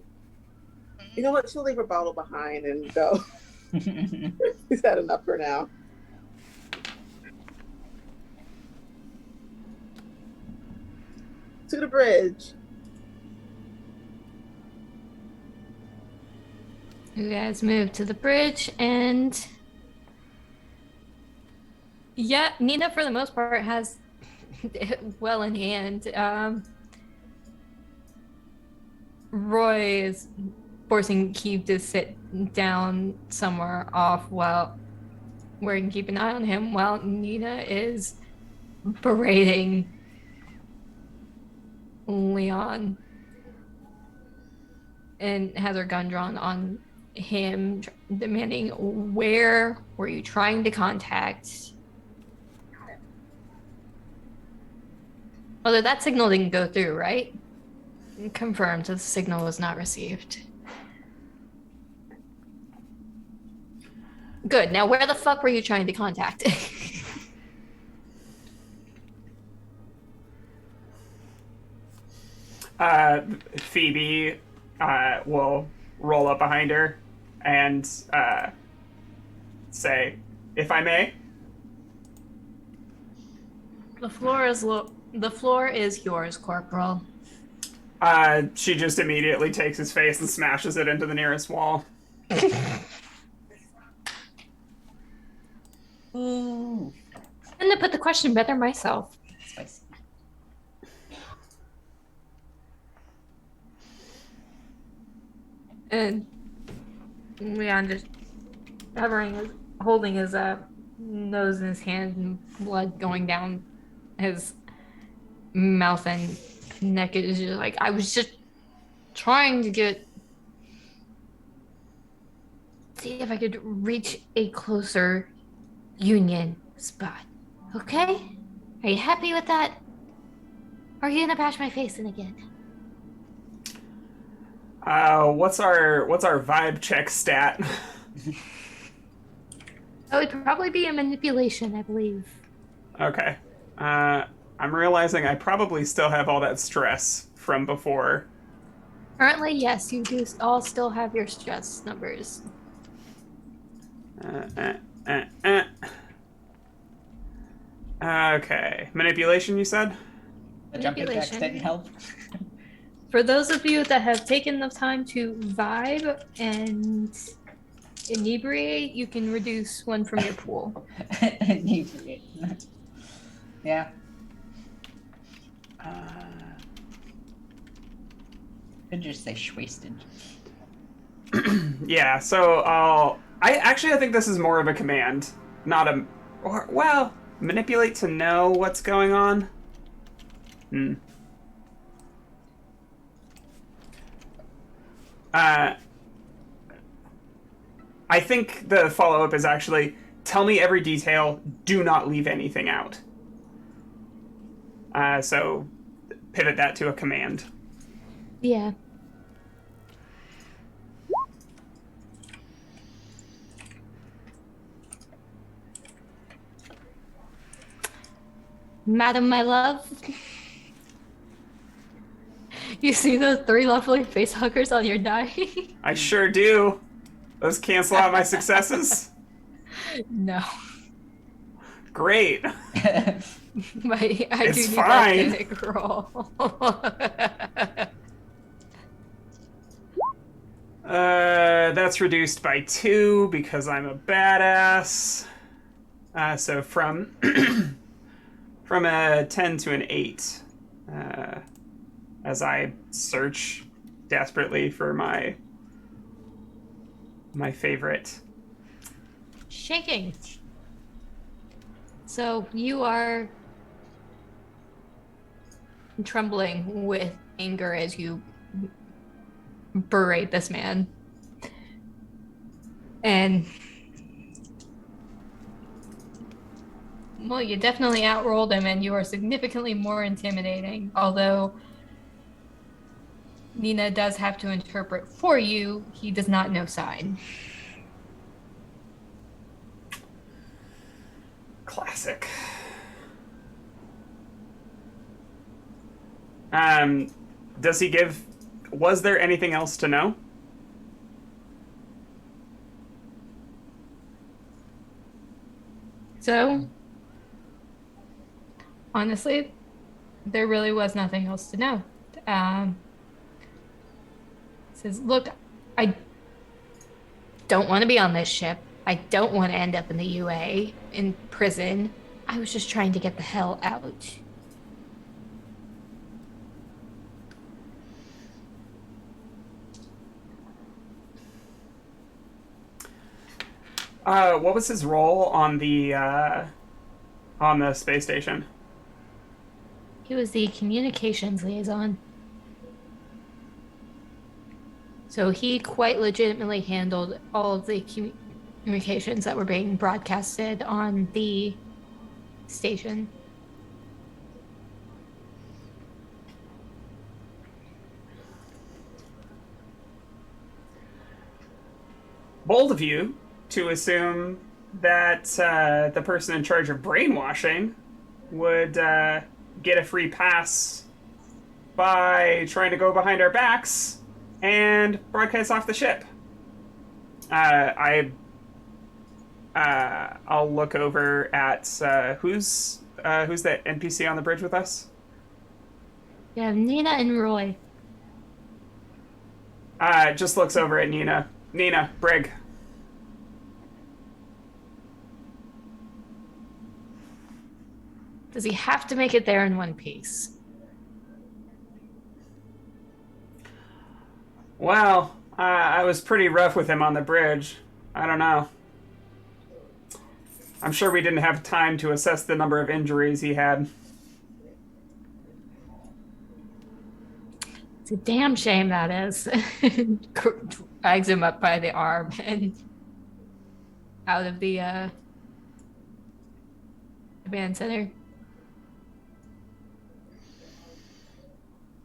you know what? She'll leave her bottle behind and go. He's had enough for now. To the bridge. You guys move to the bridge, and yeah, Nina for the most part has it well in hand. Roy is forcing Keeve to sit down somewhere off while where you can keep an eye on him, while Nina is berating Leon and has her gun drawn on him, demanding, where were you trying to contact? Although that signal didn't go through, right? Confirmed that the signal was not received. Good. Now, where the fuck were you trying to contact? Phoebe will roll up behind her and say, "If I may." The floor is yours, Corporal. She just immediately takes his face and smashes it into the nearest wall. Ooh. And to put the question better myself. Spicy. And Leon just holding his nose in his hand and blood going down his mouth and neck. Is just like, I was just trying to see if I could reach a closer union spot. Okay? Are you happy with that? Or are you gonna bash my face in again? What's our vibe check stat? That would probably be a manipulation, I believe. Okay. I'm realizing I probably still have all that stress from before. Currently, yes, you do all still have your stress numbers. Okay. Manipulation, you said? The jumping jacks didn't help. For those of you that have taken the time to vibe and inebriate, you can reduce one from your pool. Inebriate. Yeah. Could just say wasted. Yeah, so I think this is more of a command, not a... Or, well, manipulate to know what's going on? I think the follow-up is actually, tell me every detail, do not leave anything out. So pivot that to a command. Yeah. Madam, my love. You see those 3 lovely face huggers on your die? I sure do. Those cancel out my successes? No. Great. I It's do need fine. that panic roll. That's reduced by 2 because I'm a badass. So from from a 10 to an 8, as I search desperately for my favorite. Shaking. So you are trembling with anger as you berate this man. And well, you definitely outrolled him and you are significantly more intimidating, although Nina does have to interpret for you. He does not know sign. Classic. Does he give... Was there anything else to know? So, honestly, there really was nothing else to know. Says, look, I don't want to be on this ship. I don't want to end up in the UA in prison. I was just trying to get the hell out. What was his role on the space station? He was the communications liaison. So he quite legitimately handled all of the communications that were being broadcasted on the station. Bold of you to assume that the person in charge of brainwashing would get a free pass by trying to go behind our backs and broadcast off the ship. I'll look over at who's that NPC on the bridge with us? Yeah, Nina and Roy. Just looks over at Nina. Nina, Brig. Does he have to make it there in one piece? Well, I was pretty rough with him on the bridge. I don't know. I'm sure we didn't have time to assess the number of injuries he had. It's a damn shame, that is. Drags him up by the arm and out of the command center.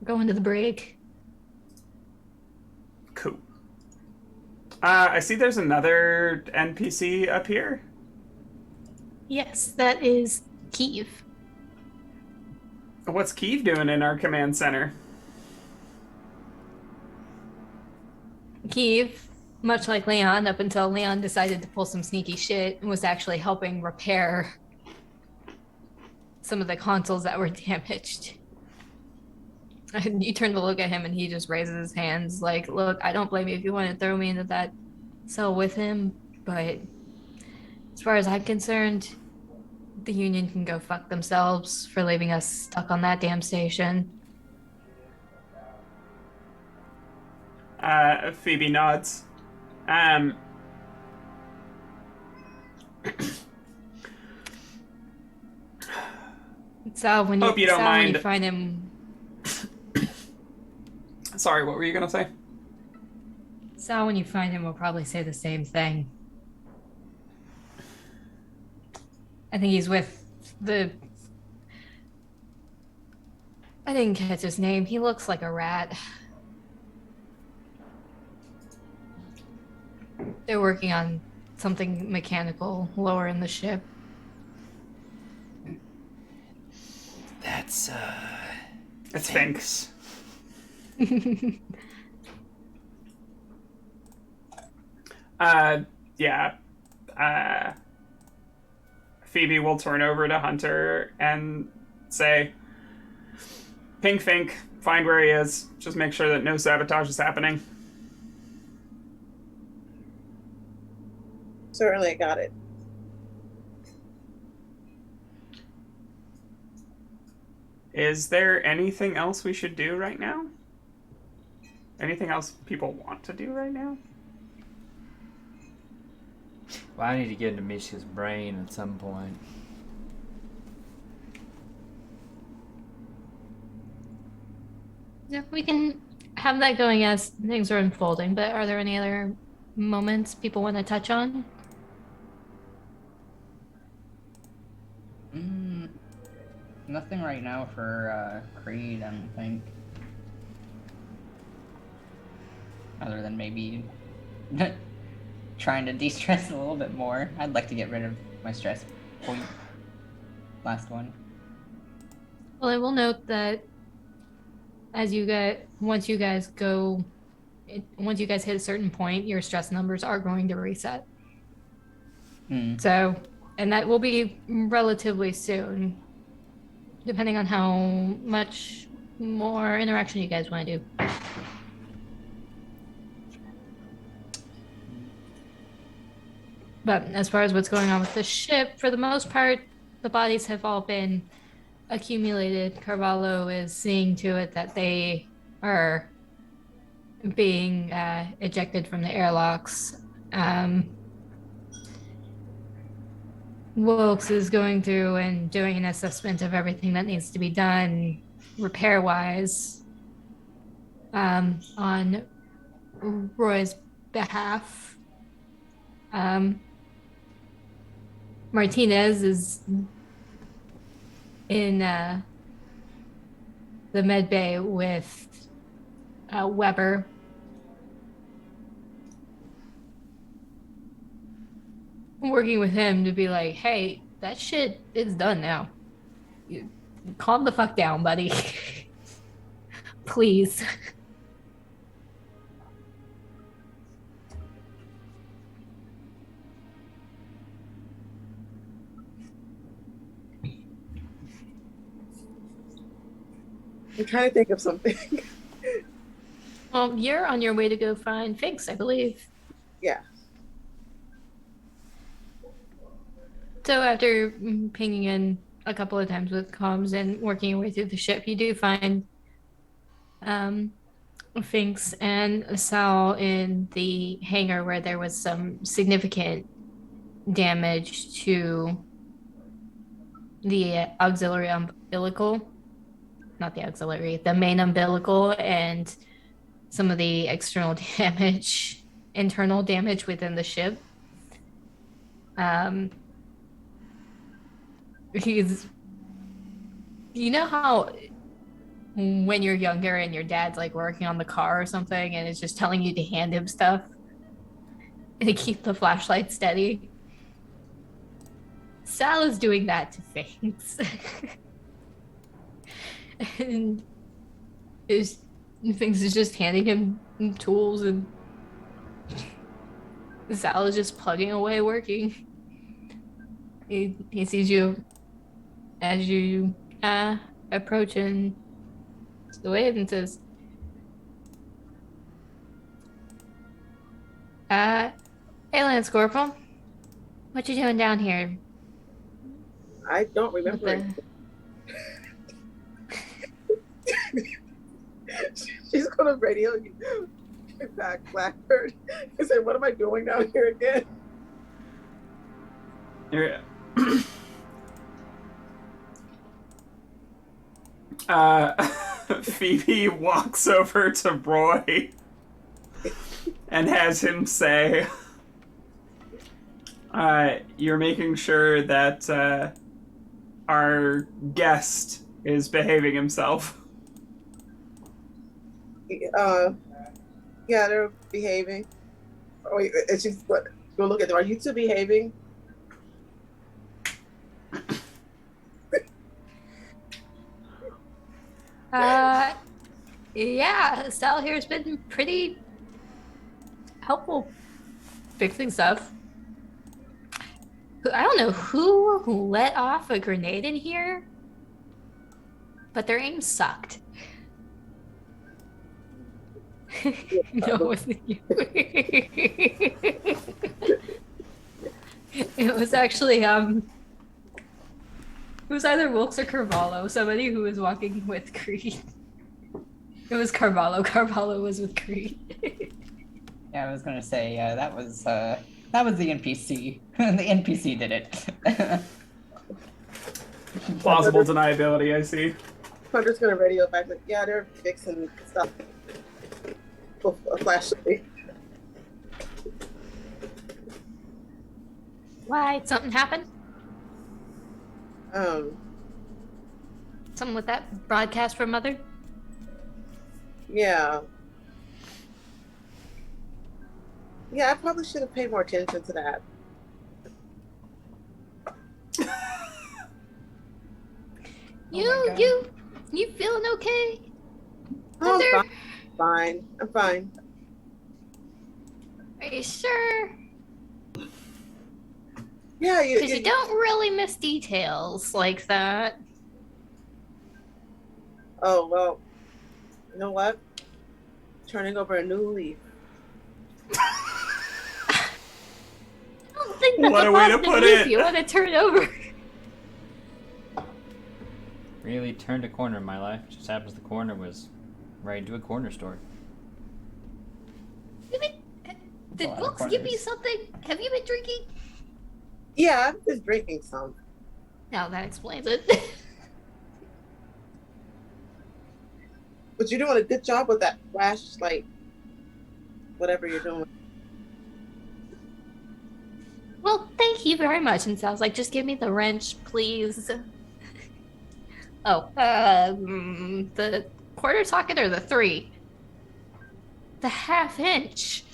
Going to the break. Cool. I see there's another NPC up here. Yes, that is Kiev. What's Kiev doing in our command center? Kiev, much like Leon, up until Leon decided to pull some sneaky shit, was actually helping repair some of the consoles that were damaged. And you turn to look at him and he just raises his hands like, look, I don't blame you if you want to throw me into that cell with him, but as far as I'm concerned, the Union can go fuck themselves for leaving us stuck on that damn station. Phoebe nods. So when you, Hope you don't Sal, when mind. you find him, Sorry, what were you gonna say? Sal, when you find him, will probably say the same thing. I think he's with the... I didn't catch his name. He looks like a rat. They're working on something mechanical lower in the ship. That's It's Finks. Yeah. Phoebe will turn over to Hunter and say, Pink Fink, find where he is. Just make sure that no sabotage is happening. Certainly got it. Is there anything else we should do right now? Anything else people want to do right now? well, I need to get into Misha's brain at some point. Yeah, we can have that going as things are unfolding, but are there any other moments people want to touch on? Nothing right now for Creed, I don't think. Other than maybe trying to de-stress a little bit more. I'd like to get rid of my stress point last one. Well, I will note that once you guys hit a certain point, your stress numbers are going to reset. So, and that will be relatively soon, depending on how much more interaction you guys want to do. But as far as what's going on with the ship, for the most part, the bodies have all been accumulated. Carvalho is seeing to it that they are being ejected from the airlocks. Wilkes is going through and doing an assessment of everything that needs to be done repair-wise on Roy's behalf. Martinez is in the med bay with Weber. Working with him to be like, hey, that shit is done now. You calm the fuck down, buddy. Please. I'm trying to think of something. You're on your way to go find Finks, I believe. Yeah. So after pinging in a couple of times with comms and working your way through the ship, you do find Finks and Sal in the hangar where there was some significant damage to the auxiliary umbilical. Not the auxiliary, the main umbilical, and some of the external damage, internal damage within the ship. You know how when you're younger and your dad's like working on the car or something and is just telling you to hand him stuff and to keep the flashlight steady? Sal is doing that to things. And things is just handing him tools, and Sal is just plugging away working. He sees you as you approach and the wave and says, hey Lance Corporal, what you doing down here? I don't remember it. She's gonna radio you back, Blackbird. I said, what am I doing down here again? Phoebe walks over to Roy and has him say, you're making sure that our guest is behaving himself. Yeah, they're behaving. Oh, wait, it's just what? Go look at them. Are you two behaving? Yeah, Sal here's been pretty helpful fixing stuff. I don't know who let off a grenade in here, but their aim sucked. No, it wasn't you. It was actually it was either Wilkes or Carvalho, somebody who was walking with Creed. It was Carvalho. Carvalho was with Creed. Yeah, I was gonna say, that was the NPC. The NPC did it. Plausible deniability, I see. Hunter's gonna radio back like, yeah, they're fixing stuff. A flashlight. Why? Something happened? Something with that broadcast from Mother? Yeah. Yeah, I probably should have paid more attention to that. my You, God. you feeling okay? Oh, Thunder? I'm fine. I'm fine. Are you sure? Yeah, Because you don't really miss details like that. Oh, well, you know what? Turning over a new leaf. I don't think that's What a a way to positive put leaf it. you want to turn over. Really turned a corner in my life. Just happens the corner was right into a corner store. Did lot of books give you corners. something? Have you been drinking? Yeah, I'm just drinking some. Now that explains it. But you're doing a good job with that flashlight, whatever you're doing. Well, thank you very much. And sounds like just give me the wrench, please. Oh, the quarter socket or the 3? The ½ inch.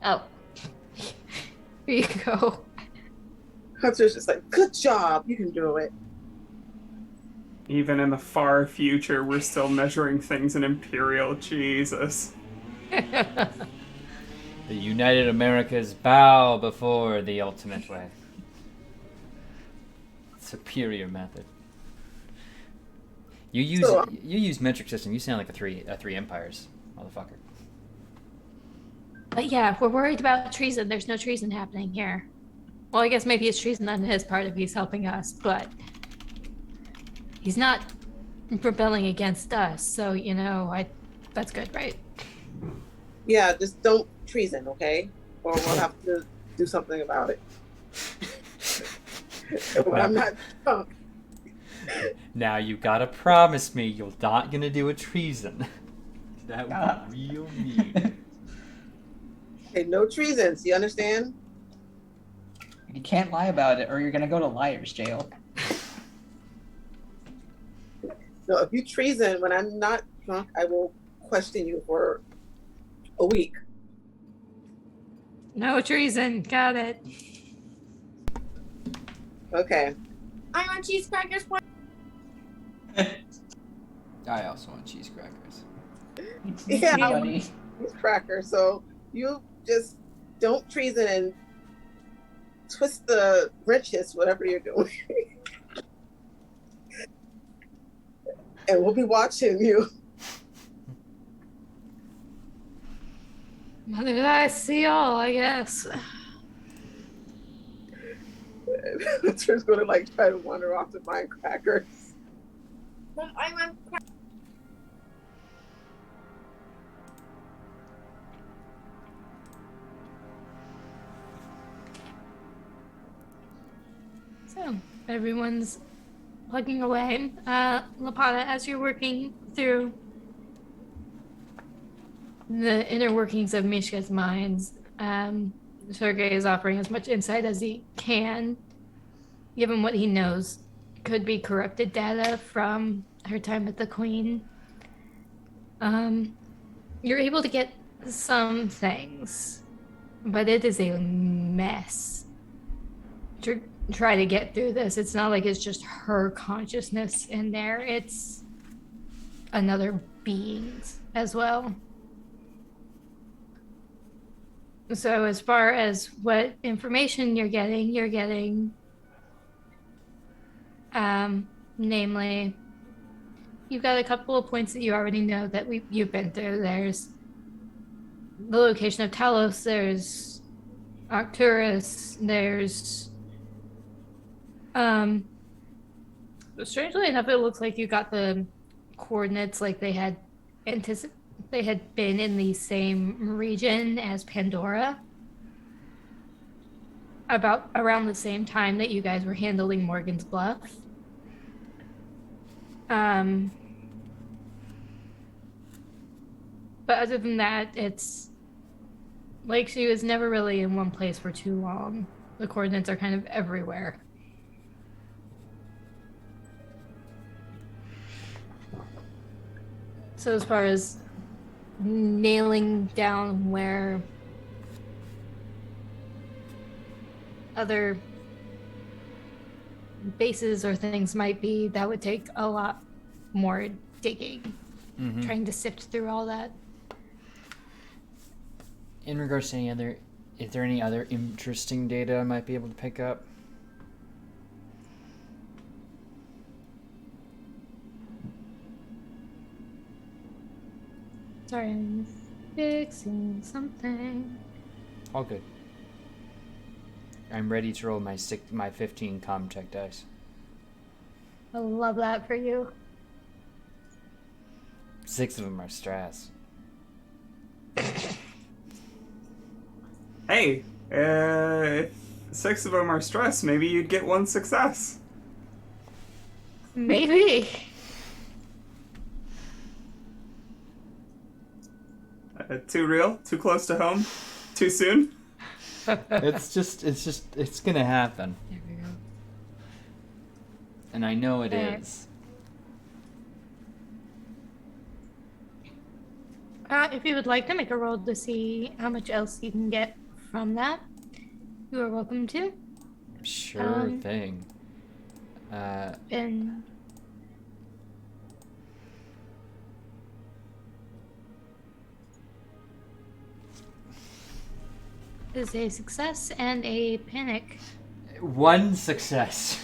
Oh, here you go. Hunter's just like, good job, you can do it. Even in the far future, we're still measuring things in imperial. Jesus. The United Americas bow before the ultimate way. Superior method. You use metric system. You sound like a three empires, motherfucker. But yeah, we're worried about treason. There's no treason happening here. Well, I guess maybe it's treason on his part if he's helping us, but he's not rebelling against us. So, that's good, right? Yeah, just don't treason, okay? Or we'll have to do something about it. When I'm not drunk. Now you gotta promise me you're not gonna do a treason. That would be real mean. Okay, no treasons, you understand? You can't lie about it, or you're gonna go to liar's jail. No, if you treason when I'm not drunk, I will question you for a week. No treason. Got it. Okay. I want cheese crackers. I also want cheese crackers. Yeah, Buddy. he's cracker. So you just don't treason and twist the wrenches, whatever you're doing. And we'll be watching you. Mother did I see all, I guess. Hunter's gonna like try to wander off to find crackers. I want So, everyone's plugging away. Lapata, as you're working through the inner workings of Mishka's minds, Sergei is offering as much insight as he can, given what he knows could be corrupted data from her time with the Queen. You're able to get some things, but it is a mess to try to get through this. It's not like it's just her consciousness in there, it's another being's as well. So as far as what information you're getting namely, you've got a couple of points that you already know that you've been through. There's the location of Talos, there's Octopus, there's strangely enough, it looks like you got the coordinates like they had been in the same region as Pandora about around the same time that you guys were handling Morgan's Bluff. But other than that, it's like she was never really in one place for too long. The coordinates are kind of everywhere. So as far as nailing down where other bases or things might be, that would take a lot more digging, trying to sift through all that. In regards to any other, is there any other interesting data I might be able to pick up? Sorry, I'm fixing something. All good. I'm ready to roll my 15 comm check dice. I love that for you. 6 of them are stress. Hey, if 6 of them are stress, maybe you'd get 1 success. Maybe. Too real? Too close to home? Too soon? It's gonna happen. There we go. And I know it Okay. is. If you would like to make a roll to see how much else you can get from that, you are welcome to. Sure thing. And is a success and a panic. 1 success.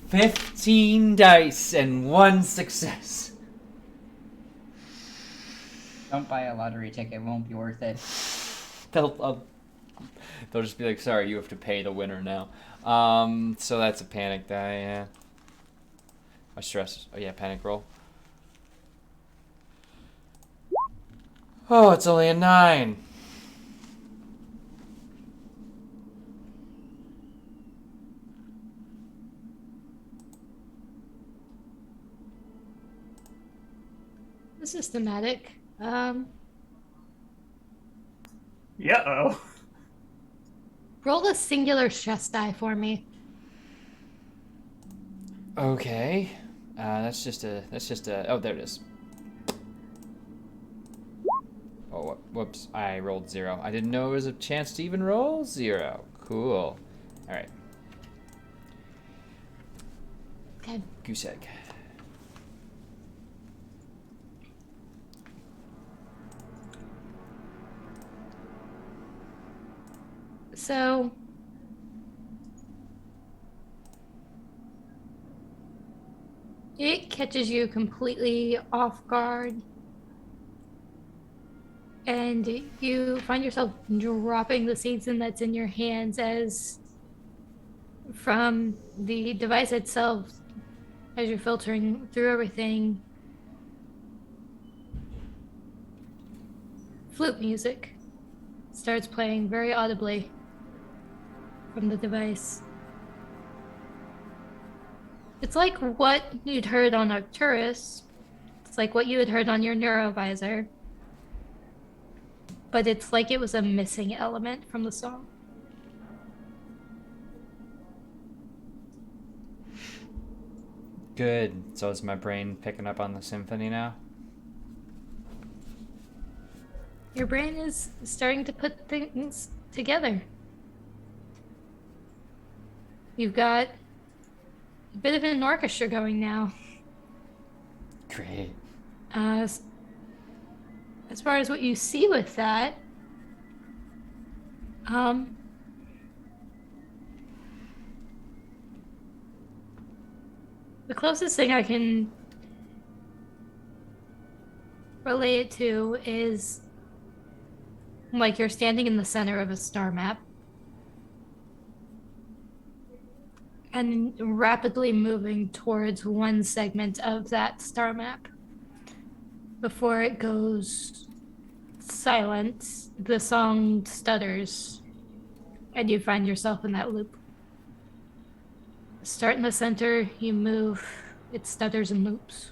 15 dice and 1 success. Don't buy a lottery ticket, it won't be worth it. They'll just be like, sorry, you have to pay the winner now. So that's a panic die, yeah. A stress, oh yeah, panic roll. Oh, it's only a 9. Systematic. Yeah-oh. Roll a singular stress die for me. Okay. That's just a, oh, there it is. Oh, whoops, I rolled 0. I didn't know there was a chance to even roll 0. Cool. Alright. Okay. Goose egg. So it catches you completely off guard, and you find yourself dropping the seedson that's in your hands as from the device itself, as you're filtering through everything, flute music starts playing very audibly from the device. It's like what you'd heard on Arcturus. It's like what you had heard on your neurovisor. But it's like it was a missing element from the song. Good. So is my brain picking up on the symphony now? Your brain is starting to put things together. You've got a bit of an orchestra going now. Great. As far as what you see with that, the closest thing I can relate it to is like you're standing in the center of a star map and rapidly moving towards one segment of that star map. Before it goes silent, the song stutters, and you find yourself in that loop. Start in the center, you move, it stutters and loops.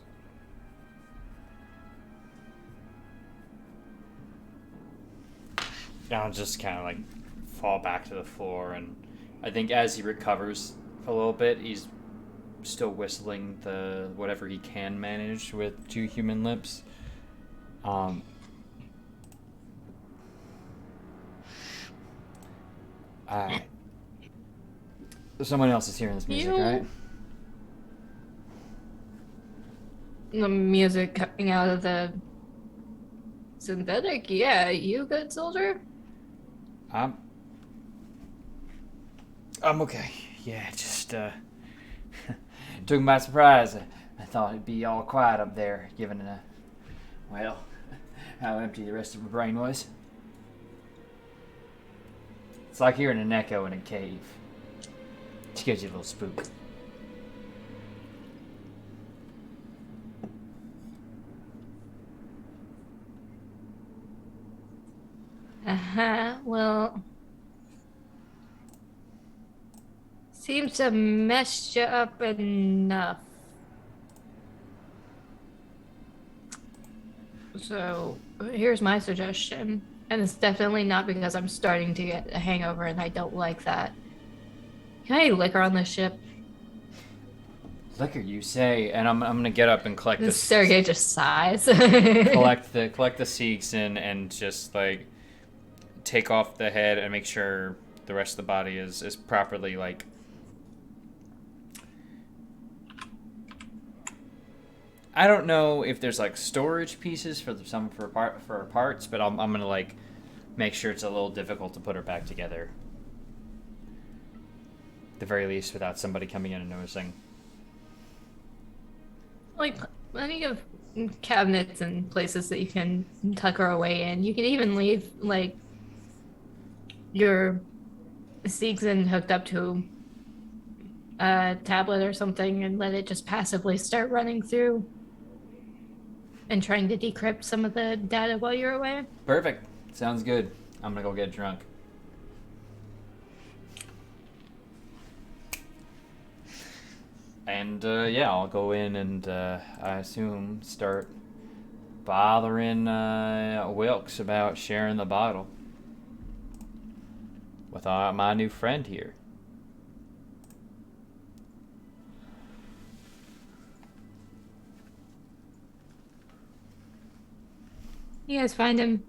I'll just kind of like fall back to the floor, and I think as he recovers a little bit, he's still whistling the whatever he can manage with 2 human lips. Someone else is hearing this music, right? The music coming out of the synthetic. Yeah, you good soldier? I'm okay. Yeah, just took me by surprise. I thought it'd be all quiet up there, given well, how empty the rest of my brain was. It's like hearing an echo in a cave. Just gives you a little spook. Well, seems to mess you up enough. So, here's my suggestion. And it's definitely not because I'm starting to get a hangover and I don't like that. Can I liquor on this ship? Liquor, you say, and I'm gonna get up and collect And this. Sergey just sighs. collect the Seegson and just like take off the head and make sure the rest of the body is properly like. I don't know if there's like storage pieces for parts, but I'm gonna like make sure it's a little difficult to put her back together. At the very least, without somebody coming in and noticing. Like plenty of cabinets and places that you can tuck her away in. You can even leave like your Seegson hooked up to a tablet or something and let it just passively start running through and trying to decrypt some of the data while you're away. Perfect. Sounds good. I'm gonna go get drunk. And yeah, I'll go in and I assume start bothering Wilkes about sharing the bottle with my new friend here. You guys find him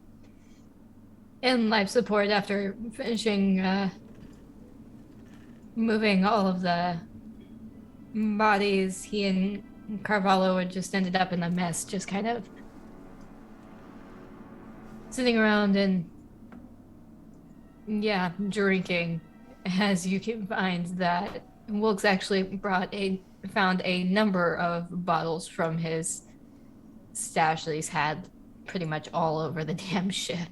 in life support after finishing moving all of the bodies. He and Carvalho had just ended up in a mess, just kind of sitting around and drinking, as you can find that Wilkes actually found a number of bottles from his stash that he's had pretty much all over the damn ship.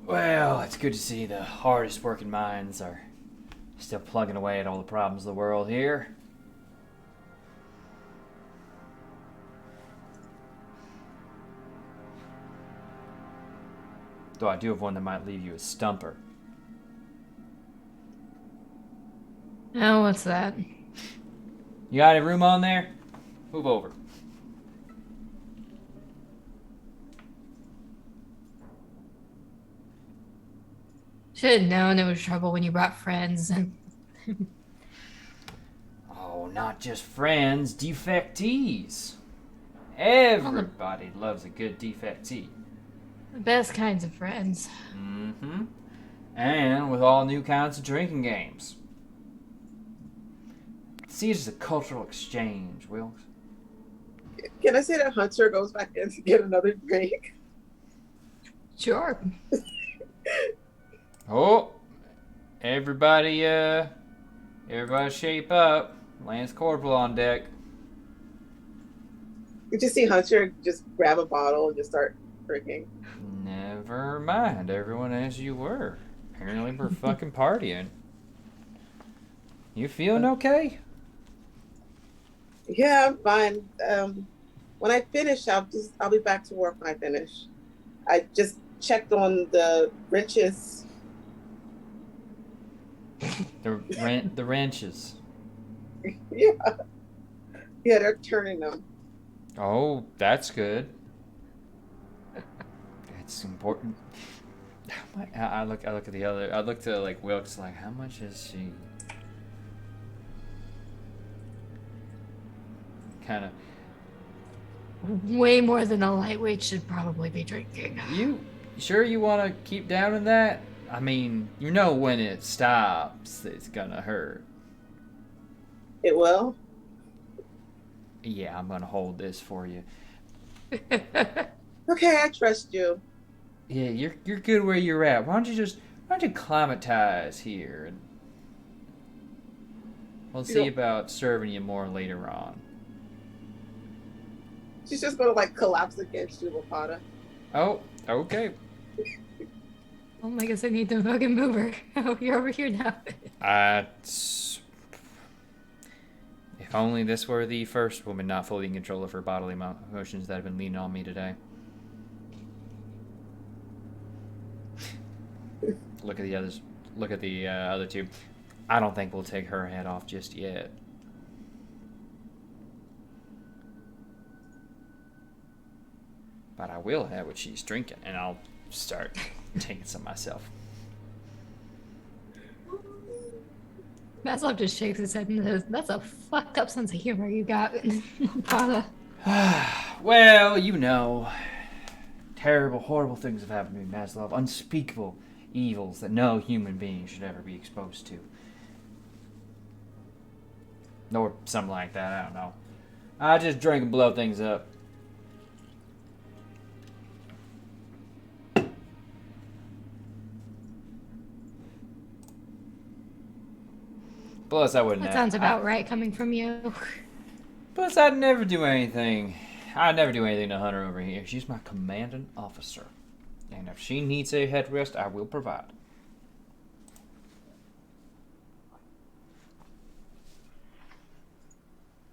Well, it's good to see the hardest working minds are still plugging away at all the problems of the world here. Though I do have one that might leave you a stumper. Oh, what's that? You got any room on there? Move over. Should have known it was trouble when you brought friends. Oh, not just friends, defectees. Everybody loves a good defectee. The best kinds of friends. Mm-hmm. And with all new kinds of drinking games. See, it's a cultural exchange, Wilkes. Can I say that Hunter goes back in to get another drink? Sure. Oh, everybody shape up. Lance Corporal on deck. You just see Hunter just grab a bottle and just start drinking. Never mind, everyone as you were. Apparently we're fucking partying. You feeling okay? Yeah, I'm fine. When I finish, I'll be back to work when I finish. I just checked on the wrenches. The wrenches. Yeah. Yeah, they're turning them. Oh, that's good. It's important. I look at the other. I look to like Wilkes. Like, how much is she? Kind of. Way more than a lightweight should probably be drinking. You sure you want to keep down in that? I mean, you know when it stops, it's gonna hurt. It will. Yeah, I'm gonna hold this for you. Okay, I trust you. Yeah, you're good where you're at. Why don't you climatize here, and we'll You see don't- about serving you more later on. She's just gonna like collapse against you, Lapata. Oh, okay. Oh my gosh, I need to fucking move her. Oh, you're over here now. If only this were the first woman not fully in control of her bodily emotions that have been leaning on me today. Look at the others. Look at the other two. I don't think we'll take her head off just yet. But I will have what she's drinking, and I'll start taking some myself. Maslov just shakes his head and says, "That's a fucked up sense of humor you got, Pada." Well, you know, terrible, horrible things have happened to me, Maslov. Unspeakable evils that no human being should ever be exposed to. Or something like that, I don't know. I just drink and blow things up. Plus, I wouldn't. That sounds about right coming from you. Plus, I'd never do anything. I'd never do anything to Hunter over here. She's my commanding officer. And if she needs a headrest, I will provide.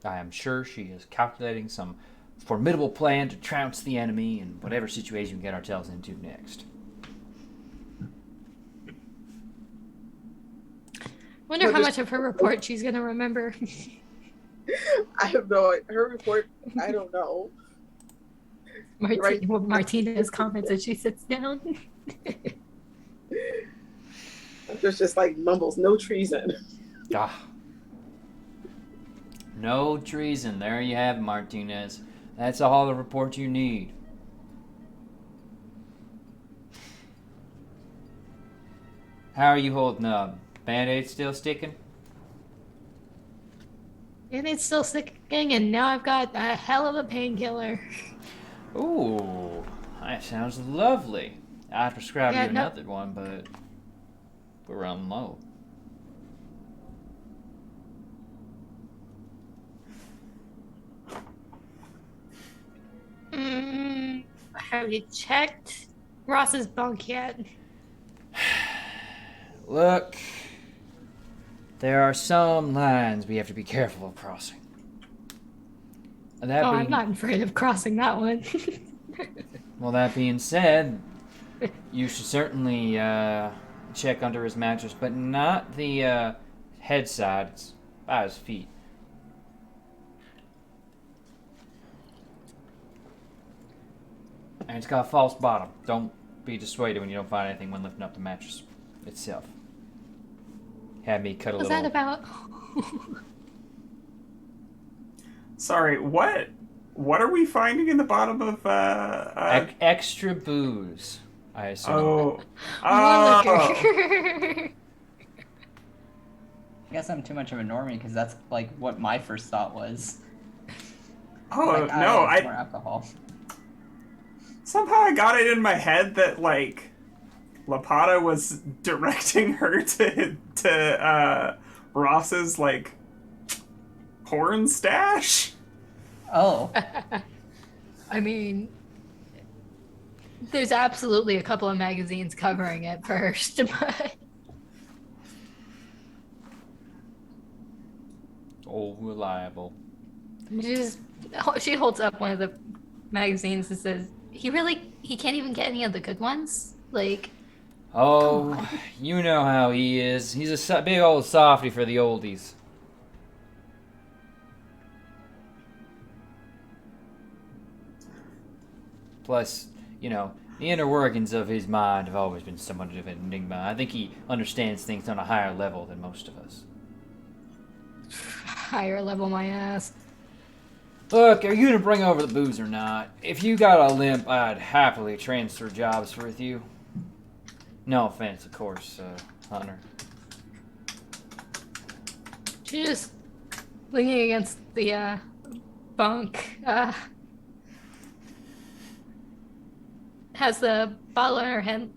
I am sure she is calculating some formidable plan to trounce the enemy in whatever situation we get ourselves into next. Wonder how much of her report she's gonna remember. I have no. Her report. I don't know. Right. Martinez comments as she sits down. There's just like mumbles, no treason. Ah. No treason. There you have it, Martinez. That's all the report you need. How are you holding up? Band-Aid still sticking? And it's still sticking, and now I've got a hell of a painkiller. Ooh, that sounds lovely. I'd prescribe Yeah, you no- another one, but we're running low. Have you checked Ross's bunk yet? Look, there are some lines we have to be careful of crossing. And that I'm being, not afraid of crossing that one. well, that being said, you should certainly check under his mattress, but not the head side. It's by his feet. And it's got a false bottom. Don't be dissuaded when you don't find anything when lifting up the mattress itself. Had me cut a What's little. that about? Sorry, what? What are we finding in the bottom of Extra booze, I assume. Oh. More Oh. liquor. I guess I'm too much of a normie because that's like what my first thought was. Oh, Like, no, it's more alcohol. Somehow I got it in my head that, like, Lapata was directing her to Ross's, like, porn stash? Oh, I mean, there's absolutely a couple of magazines covering it first, but Oh, reliable. she holds up one of the magazines and says, he can't even get any of the good ones? Like, Oh, you know how he is. He's a big old softy for the oldies. Plus, you know, the inner workings of his mind have always been somewhat of an enigma. I think he understands things on a higher level than most of us. higher level my ass. Look, are you gonna bring over the booze or not? If you got a limp, I'd happily transfer jobs with you. No offense, of course, Hunter. She's just leaning against the bunk. Has the bottle in her hand.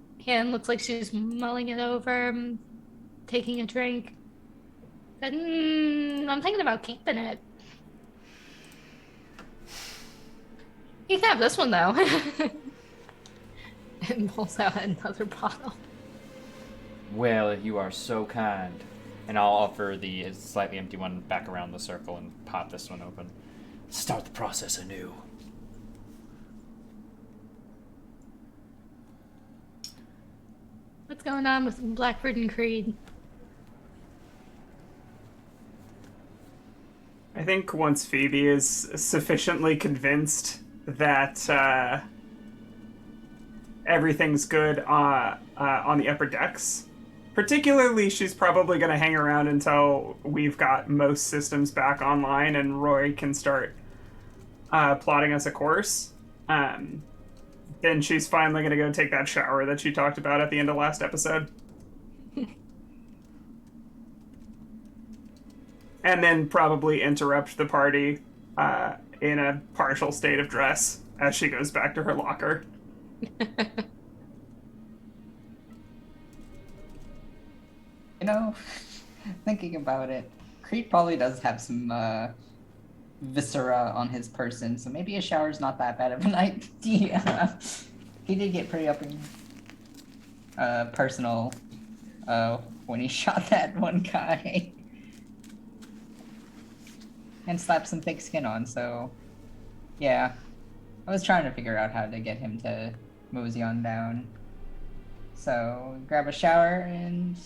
Looks like she's mulling it over, taking a drink. But, I'm thinking about keeping it. You can have this one though. And pulls out another bottle. Well, you are so kind. And I'll offer the slightly empty one back around the circle and pop this one open. Start the process anew. What's going on with Blackford and Creed? I think once Phoebe is sufficiently convinced that everything's good on the upper decks, particularly she's probably going to hang around until we've got most systems back online and Roy can start plotting us a course. Then she's finally going to go take that shower that she talked about at the end of last episode. And then probably interrupt the party in a partial state of dress as she goes back to her locker. You know, thinking about it, Creed probably does have some viscera on his person, so maybe a shower's not that bad of an idea. He did get pretty up in personal when he shot that one guy. And slapped some thick skin on, so yeah. I was trying to figure out how to get him to mosey on down. So grab a shower and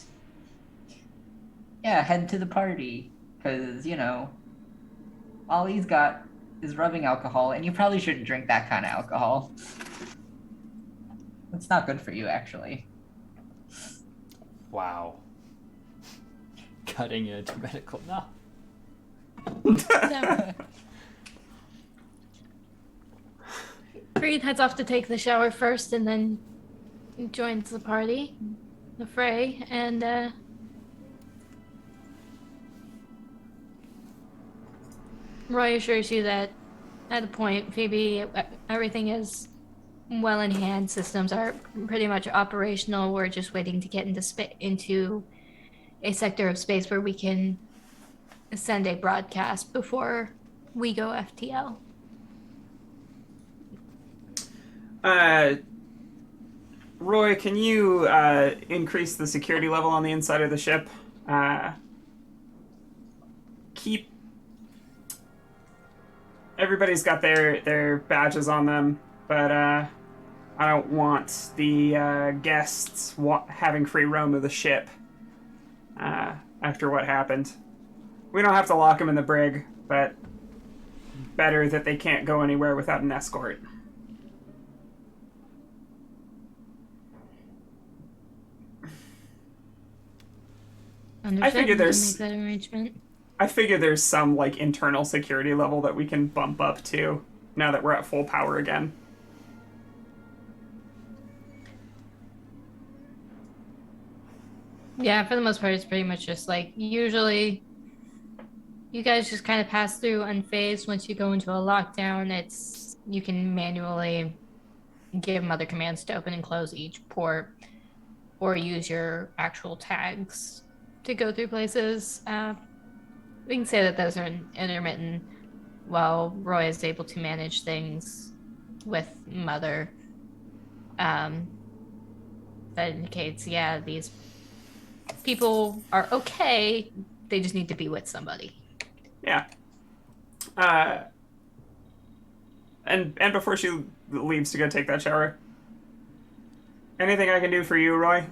yeah, head to the party. Cause, you know, all he's got is rubbing alcohol, and you probably shouldn't drink that kind of alcohol. It's not good for you, actually. Wow. Cutting edge medical knowledge. Creed heads off to take the shower first and then joins the party, the fray, and Roy assures you that at the point, Phoebe, everything is well in hand. Systems are pretty much operational. We're just waiting to get into a sector of space where we can send a broadcast before we go FTL. Roy, can you increase the security level on the inside of the ship? Keep... Everybody's got their badges on them, but I don't want the guests having free roam of the ship after what happened. We don't have to lock them in the brig, but better that they can't go anywhere without an escort. Understood. I figure Make that arrangement. I figure there's some like internal security level that we can bump up to now that we're at full power again. Yeah, for the most part, it's pretty much just like usually you guys just kind of pass through unfazed. Once you go into a lockdown, it's you can manually give them other commands to open and close each port or use your actual tags to go through places. We can say that those are intermittent while Roy is able to manage things with Mother. That indicates, yeah, these people are okay. They just need to be with somebody. Yeah. And before she leaves to go take that shower, anything I can do for you, Roy?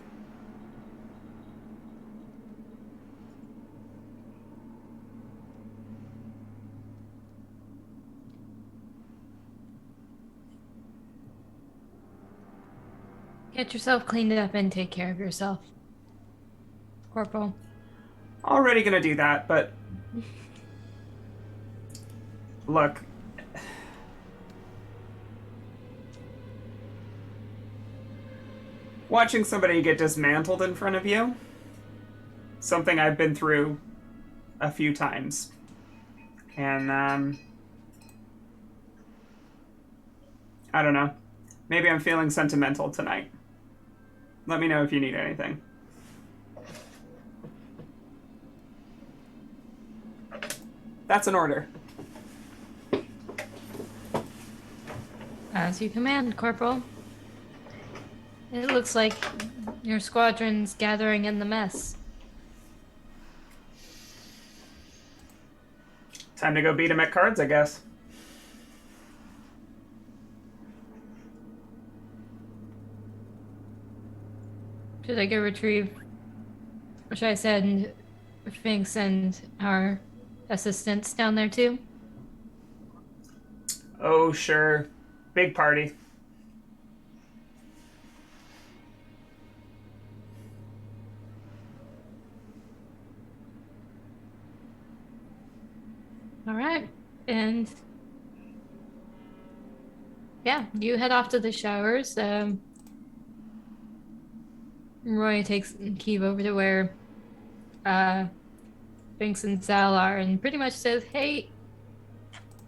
Get yourself cleaned up and take care of yourself, Corporal. Already gonna do that, but look, watching somebody get dismantled in front of you, something I've been through a few times. And, I don't know. Maybe I'm feeling sentimental tonight. Let me know if you need anything. That's an order. As you command, Corporal. It looks like your squadron's gathering in the mess. Time to go beat him at cards, I guess. Should I go retrieve... Or should I send Finks and our assistants down there too? Oh, sure. Big party. All right. And... yeah, you head off to the showers. Roy takes Keeve over to where Binks and Sal are and pretty much says, hey,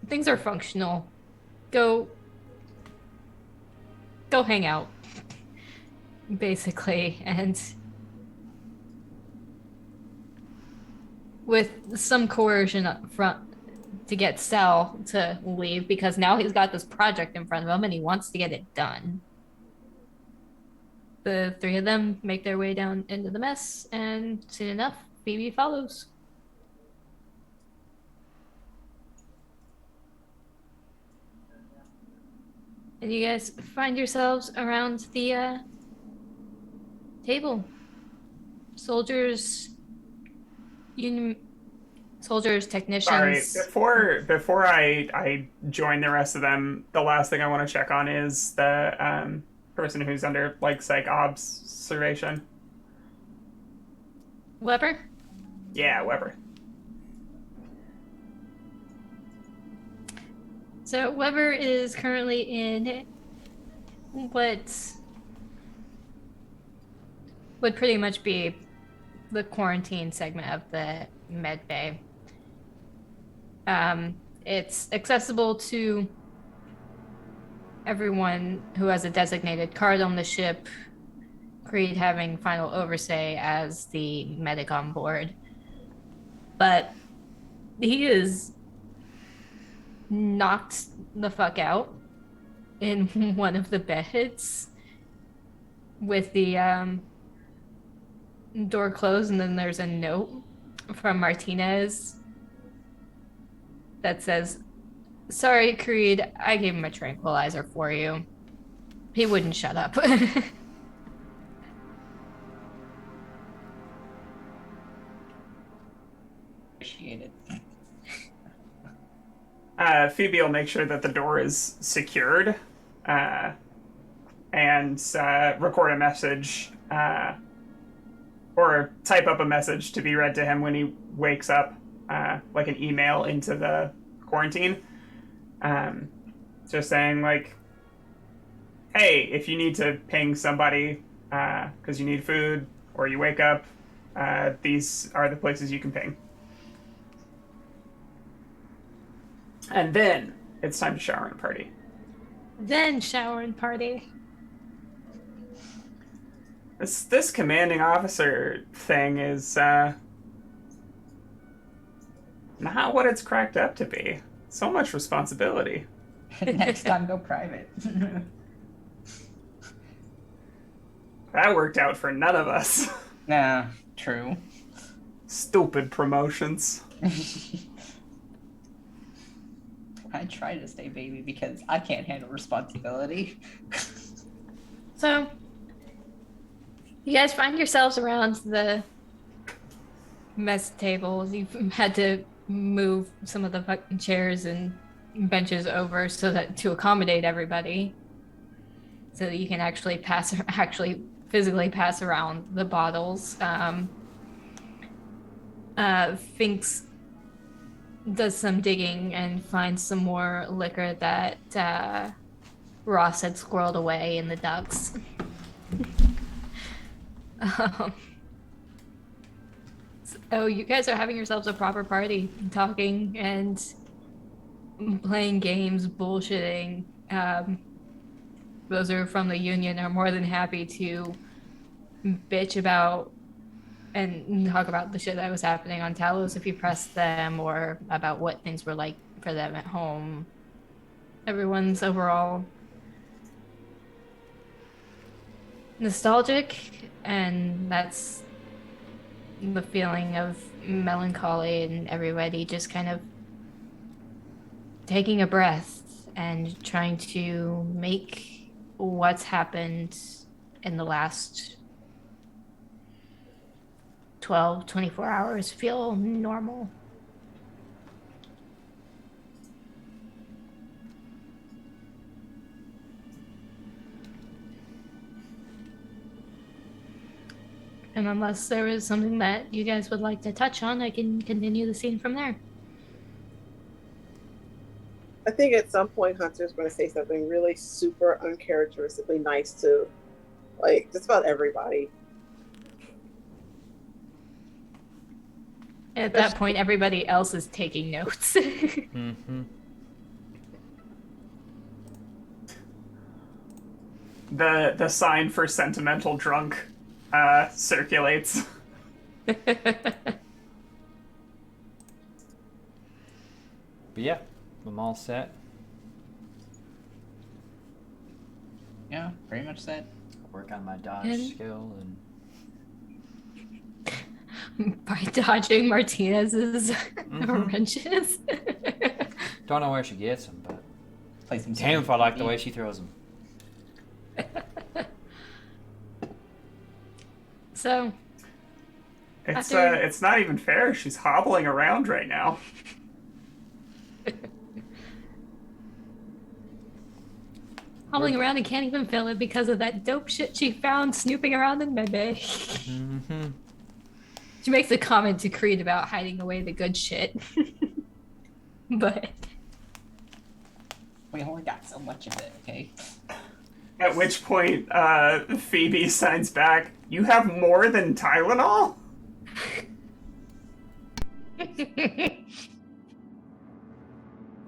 things are functional. Go hang out. Basically. And with some coercion up front to get Sal to leave because now he's got this project in front of him and he wants to get it done. The three of them make their way down into the mess, and soon enough, Phoebe follows. And you guys find yourselves around the table. Soldiers, technicians. Sorry, before I join the rest of them, the last thing I want to check on is the person who's under like psych observation. Weber? Yeah, Weber. So Weber is currently in what would pretty much be the quarantine segment of the med bay. It's accessible to everyone who has a designated card on the ship, Creed having final oversight as the medic on board. But he is knocked the fuck out in one of the beds with the door closed, and then there's a note from Martinez that says, sorry, Creed, I gave him a tranquilizer for you. He wouldn't shut up. Appreciate it. Phoebe will make sure that the door is secured and record a message or type up a message to be read to him when he wakes up, like an email into the quarantine. Just saying, like, hey, if you need to ping somebody because you need food or you wake up, these are the places you can ping. And then it's time to shower and party. Then shower and party. This commanding officer thing is not what it's cracked up to be. So much responsibility. Next time, go private. That worked out for none of us. Nah, true. Stupid promotions. I try to stay baby because I can't handle responsibility. So, you guys find yourselves around the mess tables. You've had to move some of the fucking chairs and benches over so that to accommodate everybody, so that you can actually physically pass around the bottles. Finks does some digging and finds some more liquor that Ross had squirreled away in the ducks. Um, so you guys are having yourselves a proper party, talking and playing games, bullshitting. Those who are from the Union are more than happy to bitch about and talk about the shit that was happening on Talos if you pressed them, or about what things were like for them at home. Everyone's overall nostalgic, and that's the feeling of melancholy, and everybody just kind of taking a breath and trying to make what's happened in the last 12, 24 hours feel normal. And unless there is something that you guys would like to touch on, I can continue the scene from there. I think at some point Hunter's going to say something really super uncharacteristically nice to, like, just about everybody. At that point, everybody else is taking notes. Mm-hmm. The sign for sentimental drunk circulates. But yeah, I'm all set. Yeah, pretty much set. Work on my dodge And- skill and By dodging Martinez's Mhm. wrenches. don't know where she gets them, but Play some. damn if I like the way she throws them. So, It's After- it's not even fair. She's hobbling around right now. hobbling around and can't even feel it because of that dope shit she found snooping around in Medbay. Mm-hmm. She makes a comment to Creed about hiding away the good shit. But We only got so much of it, okay? At which point, Phoebe signs back, "You have more than Tylenol?"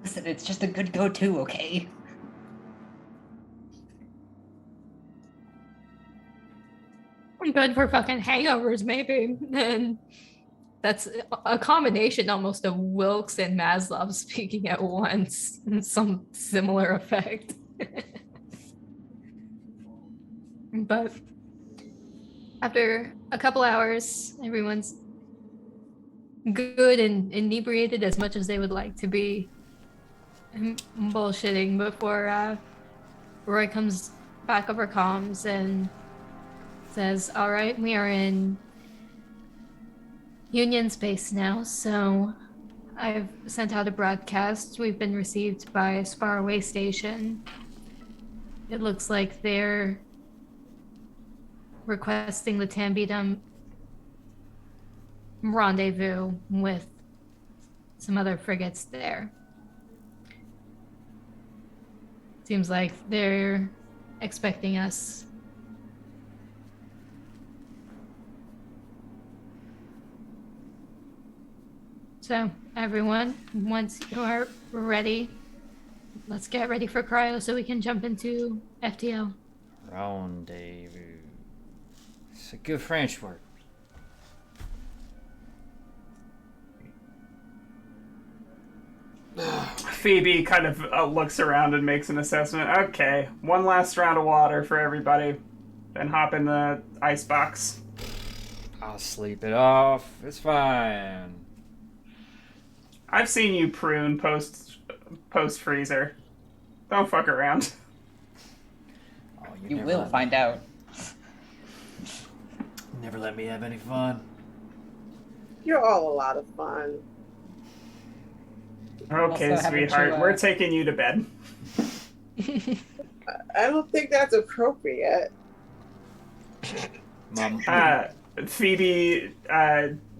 Listen, it's just a good go-to, okay? good for fucking hangovers, maybe. And that's a combination almost of Wilkes and Maslov speaking at once in some similar effect. But after a couple hours, everyone's good and inebriated as much as they would like to be, and bullshitting before Roy comes back over comms and says, "All right, we are in Union space now, so I've sent out a broadcast. We've been received by a faraway station. It looks like they're requesting the Tambidum rendezvous with some other frigates there. Seems like they're expecting us." So, everyone, once you are ready, let's get ready for cryo so we can jump into FTL. Rendezvous. It's a good French word. Phoebe kind of looks around and makes an assessment. Okay, one last round of water for everybody. Then hop in the icebox. I'll sleep it off. It's fine. I've seen you prune post freezer. Don't fuck around. Oh, You never will let find out. Never let me have any fun. You're all a lot of fun. Okay, Also, haven't sweetheart, you, we're taking you to bed. I don't think that's appropriate. Mom. Phoebe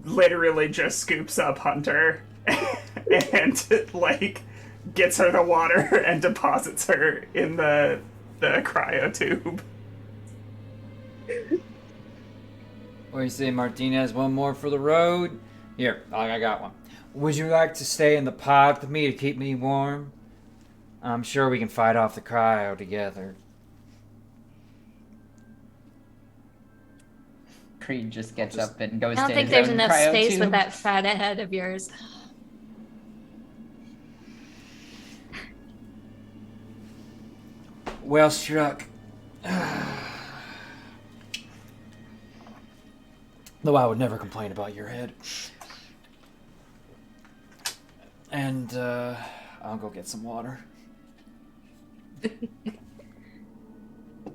literally just scoops up Hunter and like gets her the water and deposits her in the cryo tube. What do you say, Martinez? One more for the road? Here, I got one. Would you like to stay in the pod with me to keep me warm? I'm sure we can fight off the cryo together. Creed just gets up and goes I don't to think his there's own enough cryo space tube. with that fat head of yours. Well struck. Though I would never complain about your head. And, I'll go get some water.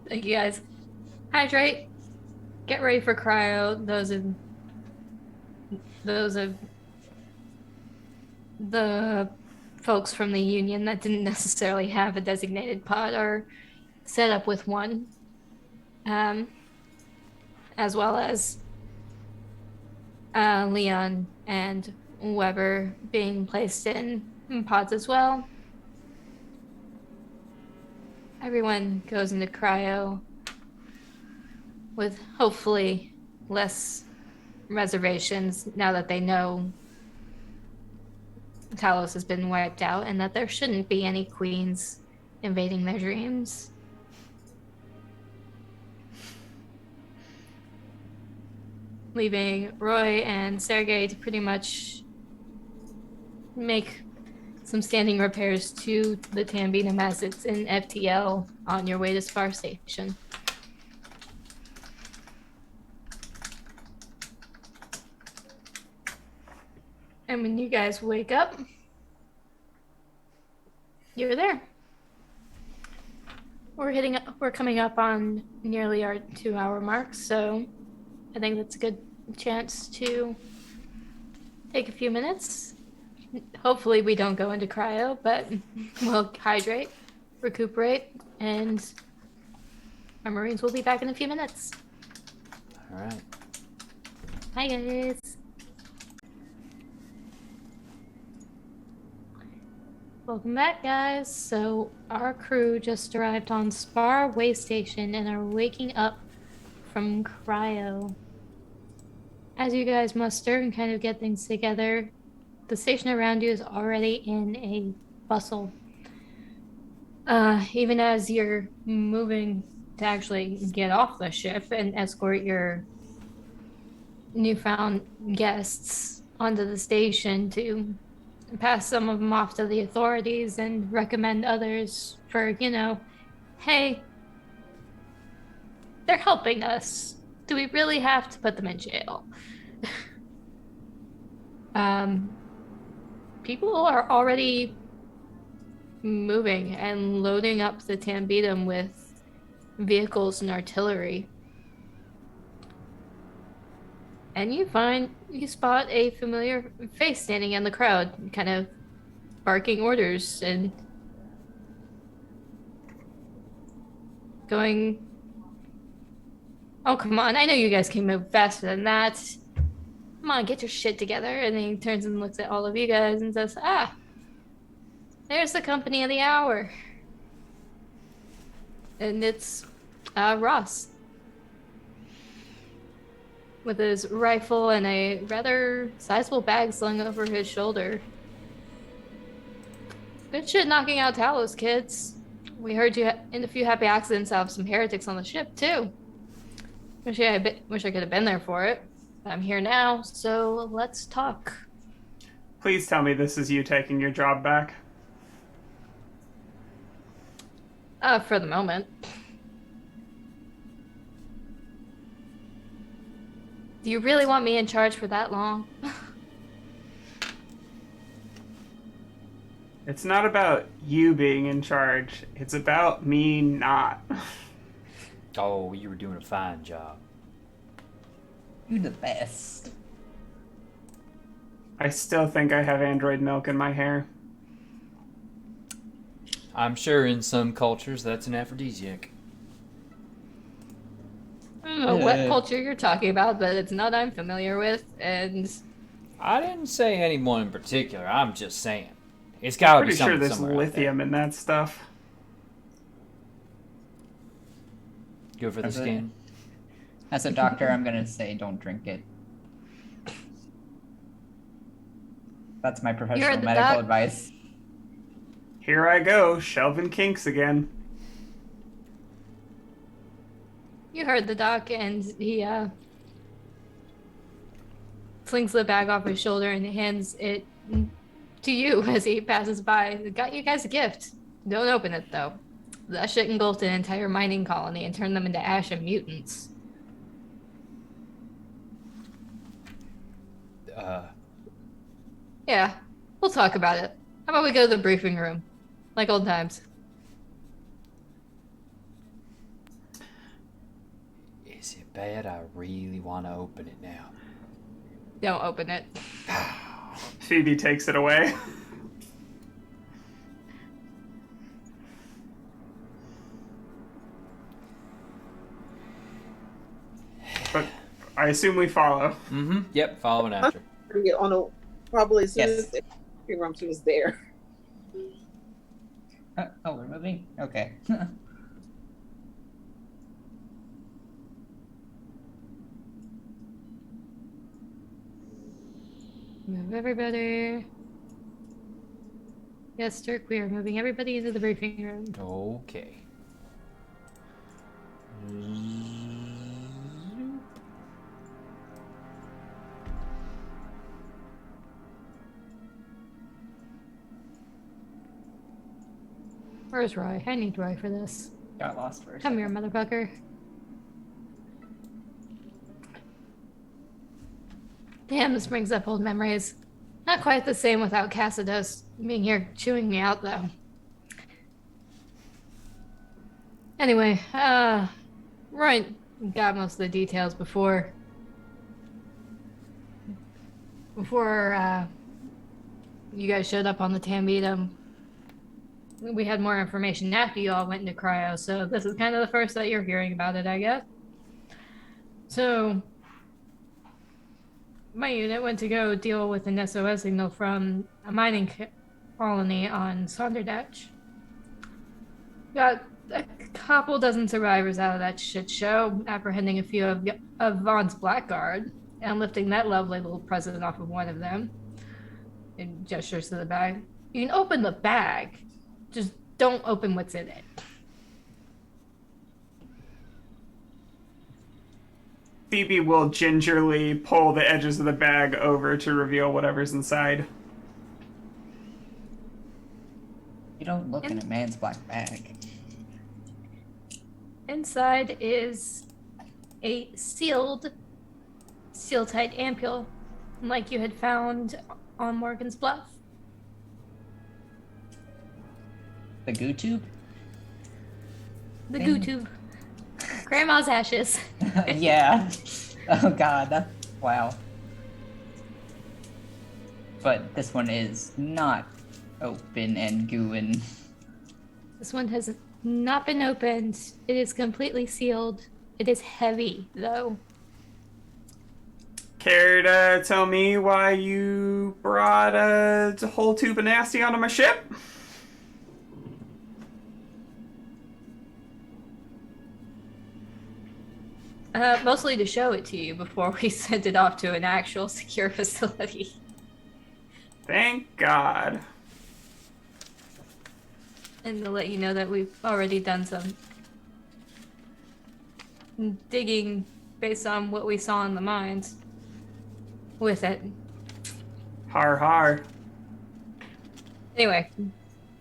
Thank you guys. Hydrate. Get ready for cryo. Those of the folks from the union that didn't necessarily have a designated pod are set up with one, as well as Leon and Weber being placed in pods as well. Everyone goes into cryo with hopefully less reservations now that they know Talos has been wiped out and that there shouldn't be any queens invading their dreams. Leaving Roy and Sergei to pretty much make some standing repairs to the Tambina as it's in FTL on your way to Spar Station. And when you guys wake up, you're there. We're coming up on nearly our 2-hour mark, so I think that's a good chance to take a few minutes. Hopefully we don't go into cryo, but we'll hydrate, recuperate, and our Marines will be back in a few minutes. All right. Hi, guys. Welcome back, guys. So our crew just arrived on Spar Way Station and are waking up from cryo. As you guys muster and kind of get things together, the station around you is already in a bustle. Even as you're moving to actually get off the ship and escort your newfound guests onto the station to pass some of them off to the authorities and recommend others for, hey, they're helping us. Do we really have to put them in jail? People are already moving and loading up the Tambidum with vehicles and artillery. And you spot a familiar face standing in the crowd, kind of barking orders and going, oh, come on, I know you guys can move faster than that. Come on, get your shit together. And then he turns and looks at all of you guys and says, there's the company of the hour. And it's Ross. With his rifle and a rather sizable bag slung over his shoulder. Good shit knocking out Talos, kids. We heard you in a few happy accidents out of some heretics on the ship, too. Wish I could have been there for it. But I'm here now, so let's talk. Please tell me this is you taking your job back. For the moment. Do you really want me in charge for that long? It's not about you being in charge. It's about me not. Oh, you were doing a fine job. You're the best. I still think I have android milk in my hair. I'm sure in some cultures that's an aphrodisiac. I don't know what culture you're talking about, but it's not I'm familiar with, and I didn't say anyone in particular. I'm just saying. It's gotta be Pretty sure something there's somewhere out there. lithium in that stuff. Good for the skin. As a doctor, I'm gonna say don't drink it. That's my professional the medical doc. advice. Here I go, shelving kinks again. You heard the doc, and he flings the bag off his shoulder and hands it to you as he passes by. Got you guys a gift. Don't open it though. That shit engulfed an entire mining colony and turned them into ash and mutants. Yeah, we'll talk about it. How about we go to the briefing room? Like old times. Is it bad? I really want to open it now. Don't open it. Phoebe takes it away. But I assume we follow. Mm-hmm. Yep, following after. On a, probably as soon Yes. as the room, she was there. Oh, we're moving? Okay. Move everybody. Yes, Dirk, we are moving everybody into the briefing room. Okay. Where's Roy? I need Roy for this. Got lost for a Come second. here, motherfucker. Damn, this brings up old memories. Not quite the same without Cassidos being here chewing me out, though. Anyway, Roy got most of the details before you guys showed up on the Tambidum. We had more information after you all went into cryo, so this is kind of the first that you're hearing about it, I guess. So, my unit went to go deal with an SOS signal from a mining colony on Sonderdetch. Got a couple dozen survivors out of that shit show, apprehending a few of Vaughn's Blackguard, and lifting that lovely little present off of one of them. And gestures to the bag. You can open the bag, just don't open what's in it. Phoebe will gingerly pull the edges of the bag over to reveal whatever's inside. You don't look in a man's black bag. Inside is a sealed, seal-tight ampule, like you had found on Morgan's Bluff. The goo tube? The goo tube. Grandma's ashes. Yeah. Oh god. Wow. But this one is not open and gooing. This one has not been opened. It is completely sealed. It is heavy, though. Care to tell me why you brought a whole tube of nasty onto my ship? Mostly to show it to you before we send it off to an actual secure facility. Thank God. And to let you know that we've already done some digging based on what we saw in the mines with it. Har har. Anyway,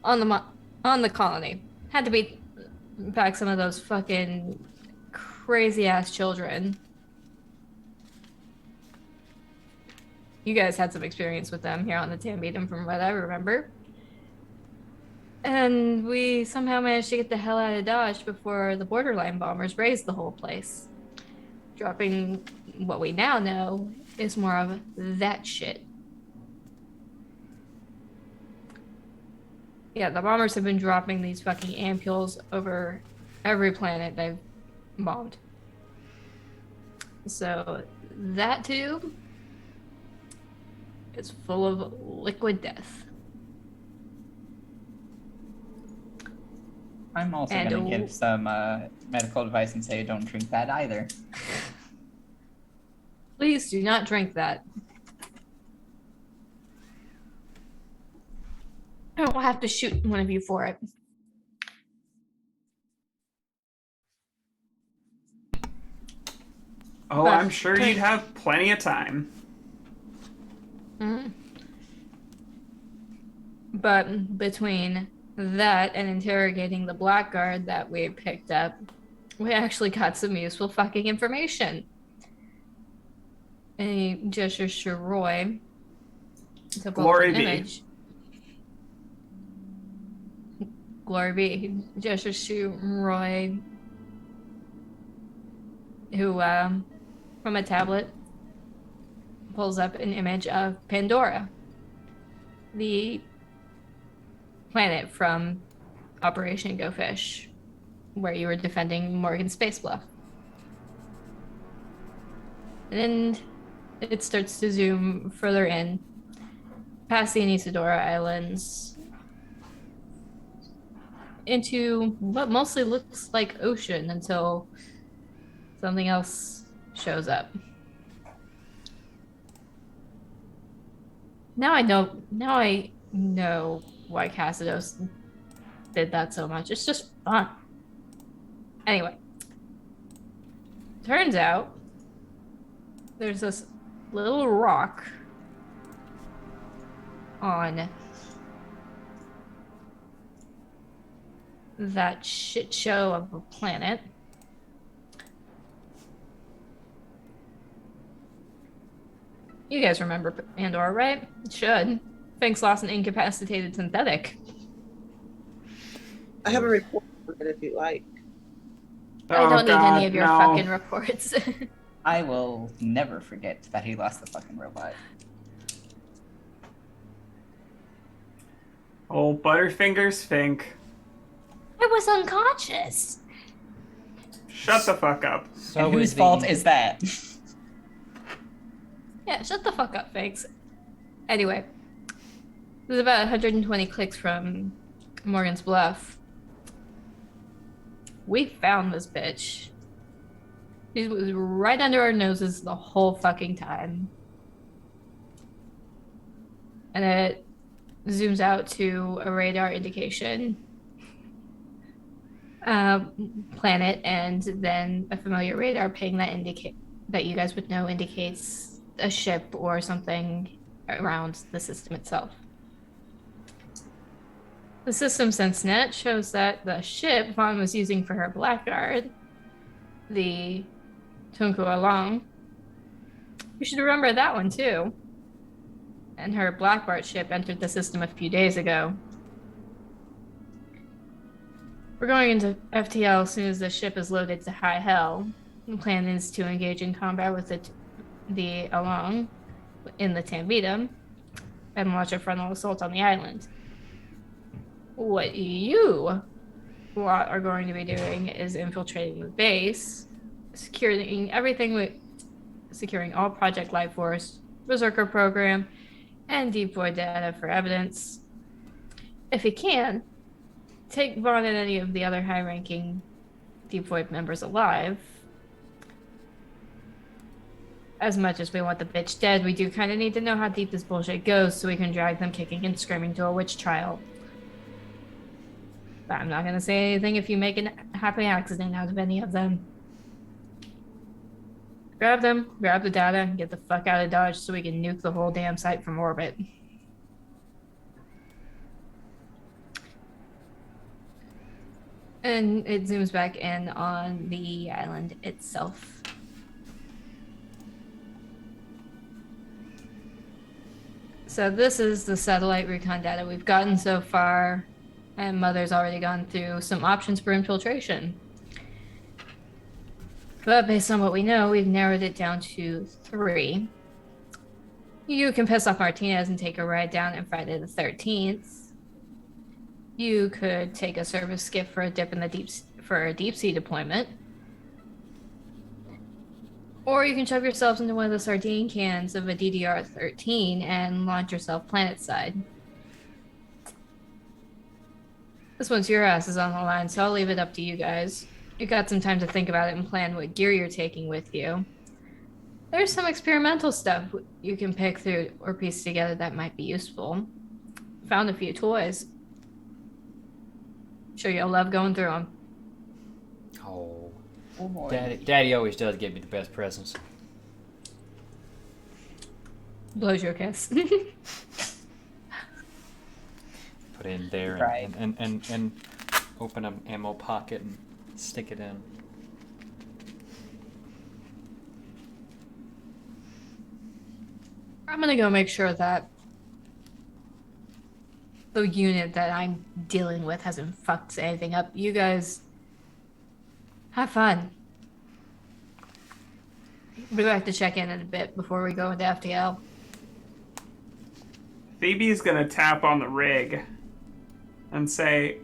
on the colony, had to beat back some of those fucking crazy ass children. You guys had some experience with them here on the Tambidum from what I remember. And we somehow managed to get the hell out of Dodge before the borderline bombers raised the whole place. Dropping what we now know is more of that shit. Yeah, the bombers have been dropping these fucking ampules over every planet they've bombed. So that tube is full of liquid death. I'm also And gonna give some medical advice and say don't drink that either. Please do not drink that. I will have to shoot one of you for it. Oh, But- I'm sure you'd have plenty of time. Mhm. But between that and interrogating the blackguard that we picked up, we actually got some useful fucking information. And he gestures to Roy to pull up Glory an be. image. Glory be. He gestures to Roy, who, from a tablet, pulls up an image of Pandora, the planet from Operation Go Fish, where you were defending Morgan Space Bluff. And it starts to zoom further in, past the Anisadora Islands, into what mostly looks like ocean until something else shows up. Now I know why Cassidos did that so much. It's just fun. Anyway, turns out there's this little rock on that shit show of a planet. You guys remember Pandora, right? It should. Finks lost an incapacitated synthetic. I have a report on it if you like. I don't need God, any of your no. fucking reports. I will never forget that he lost the fucking robot. Oh, Butterfingers Fink. I was unconscious. Shut the fuck up. So And whose is fault the- is that? Yeah, shut the fuck up, Finks. Anyway, there's about 120 clicks from Morgan's Bluff. We found this bitch. She was right under our noses the whole fucking time. And it zooms out to a radar indication planet, and then a familiar radar ping that you guys would know indicates a ship or something around the system itself. The system sense net shows that the ship Vaughn was using for her blackguard, the Tunku Along, you should remember that one too. And her Blackbart ship entered the system a few days ago. We're going into FTL as soon as the ship is loaded to high hell. The plan is to engage in combat with the Along in the Tambita and launch a frontal assault on the island. What you lot are going to be doing is infiltrating the base, securing all Project Life Force, Berserker program, and Deep Void data for evidence. If you can, take Vaughn and any of the other high-ranking Deep Void members alive. As much as we want the bitch dead, we do kind of need to know how deep this bullshit goes so we can drag them kicking and screaming to a witch trial. But I'm not going to say anything if you make a happy accident out of any of them. Grab them, grab the data, and get the fuck out of Dodge so we can nuke the whole damn site from orbit. And it zooms back in on the island itself. So this is the satellite recon data we've gotten so far, and Mother's already gone through some options for infiltration. But based on what we know, we've narrowed it down to 3. You can piss off Martinez and take a ride down on Friday the 13th. You could take a service skiff for a dip in the for a deep sea deployment. Or you can shove yourselves into one of the sardine cans of a DDR-13 and launch yourself planetside. This one's your asses on the line, so I'll leave it up to you guys. You got some time to think about it and plan what gear you're taking with you. There's some experimental stuff you can pick through or piece together that might be useful. Found a few toys. Sure you'll love going through them. Oh, Oh boy. Daddy always does give me the best presents. Blows your kiss. Put it in there Right. and open an ammo pocket and stick it in. I'm gonna go make sure that the unit that I'm dealing with hasn't fucked anything up. You guys have fun. We'll have to check in a bit before we go into FTL. Phoebe's gonna tap on the rig and say,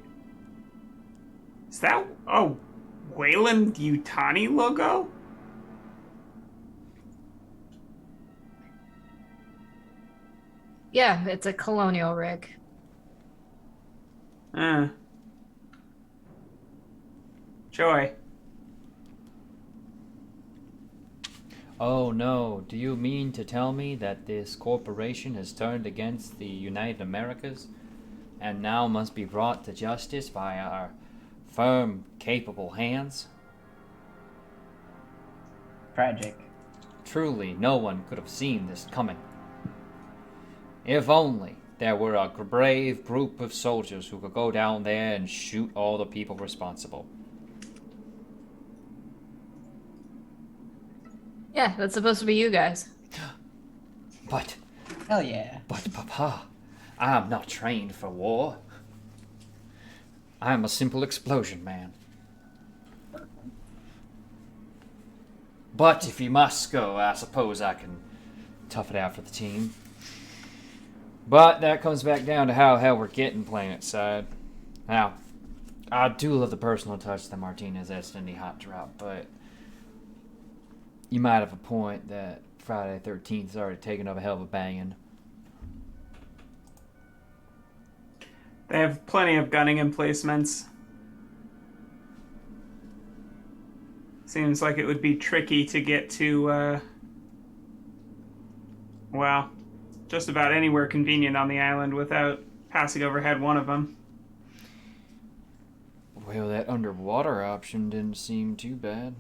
"Is that a Wayland Yutani logo?" Yeah, it's a colonial rig. Joy. Oh no, do you mean to tell me that this corporation has turned against the United Americas and now must be brought to justice by our firm, capable hands? Tragic. Truly, no one could have seen this coming. If only there were a brave group of soldiers who could go down there and shoot all the people responsible. Yeah, that's supposed to be you guys. But, Hell yeah. Papa, I am not trained for war. I am a simple explosion man. But if you must go, I suppose I can tough it out for the team. But that comes back down to how hell we're getting planet side. Now, I do love the personal touch that Martinez Destiny hot drop, but you might have a point that Friday the 13th is already taking up a hell of a banging. They have plenty of gunning emplacements. Seems like it would be tricky to get to, well, just about anywhere convenient on the island without passing overhead one of them. Well, that underwater option didn't seem too bad.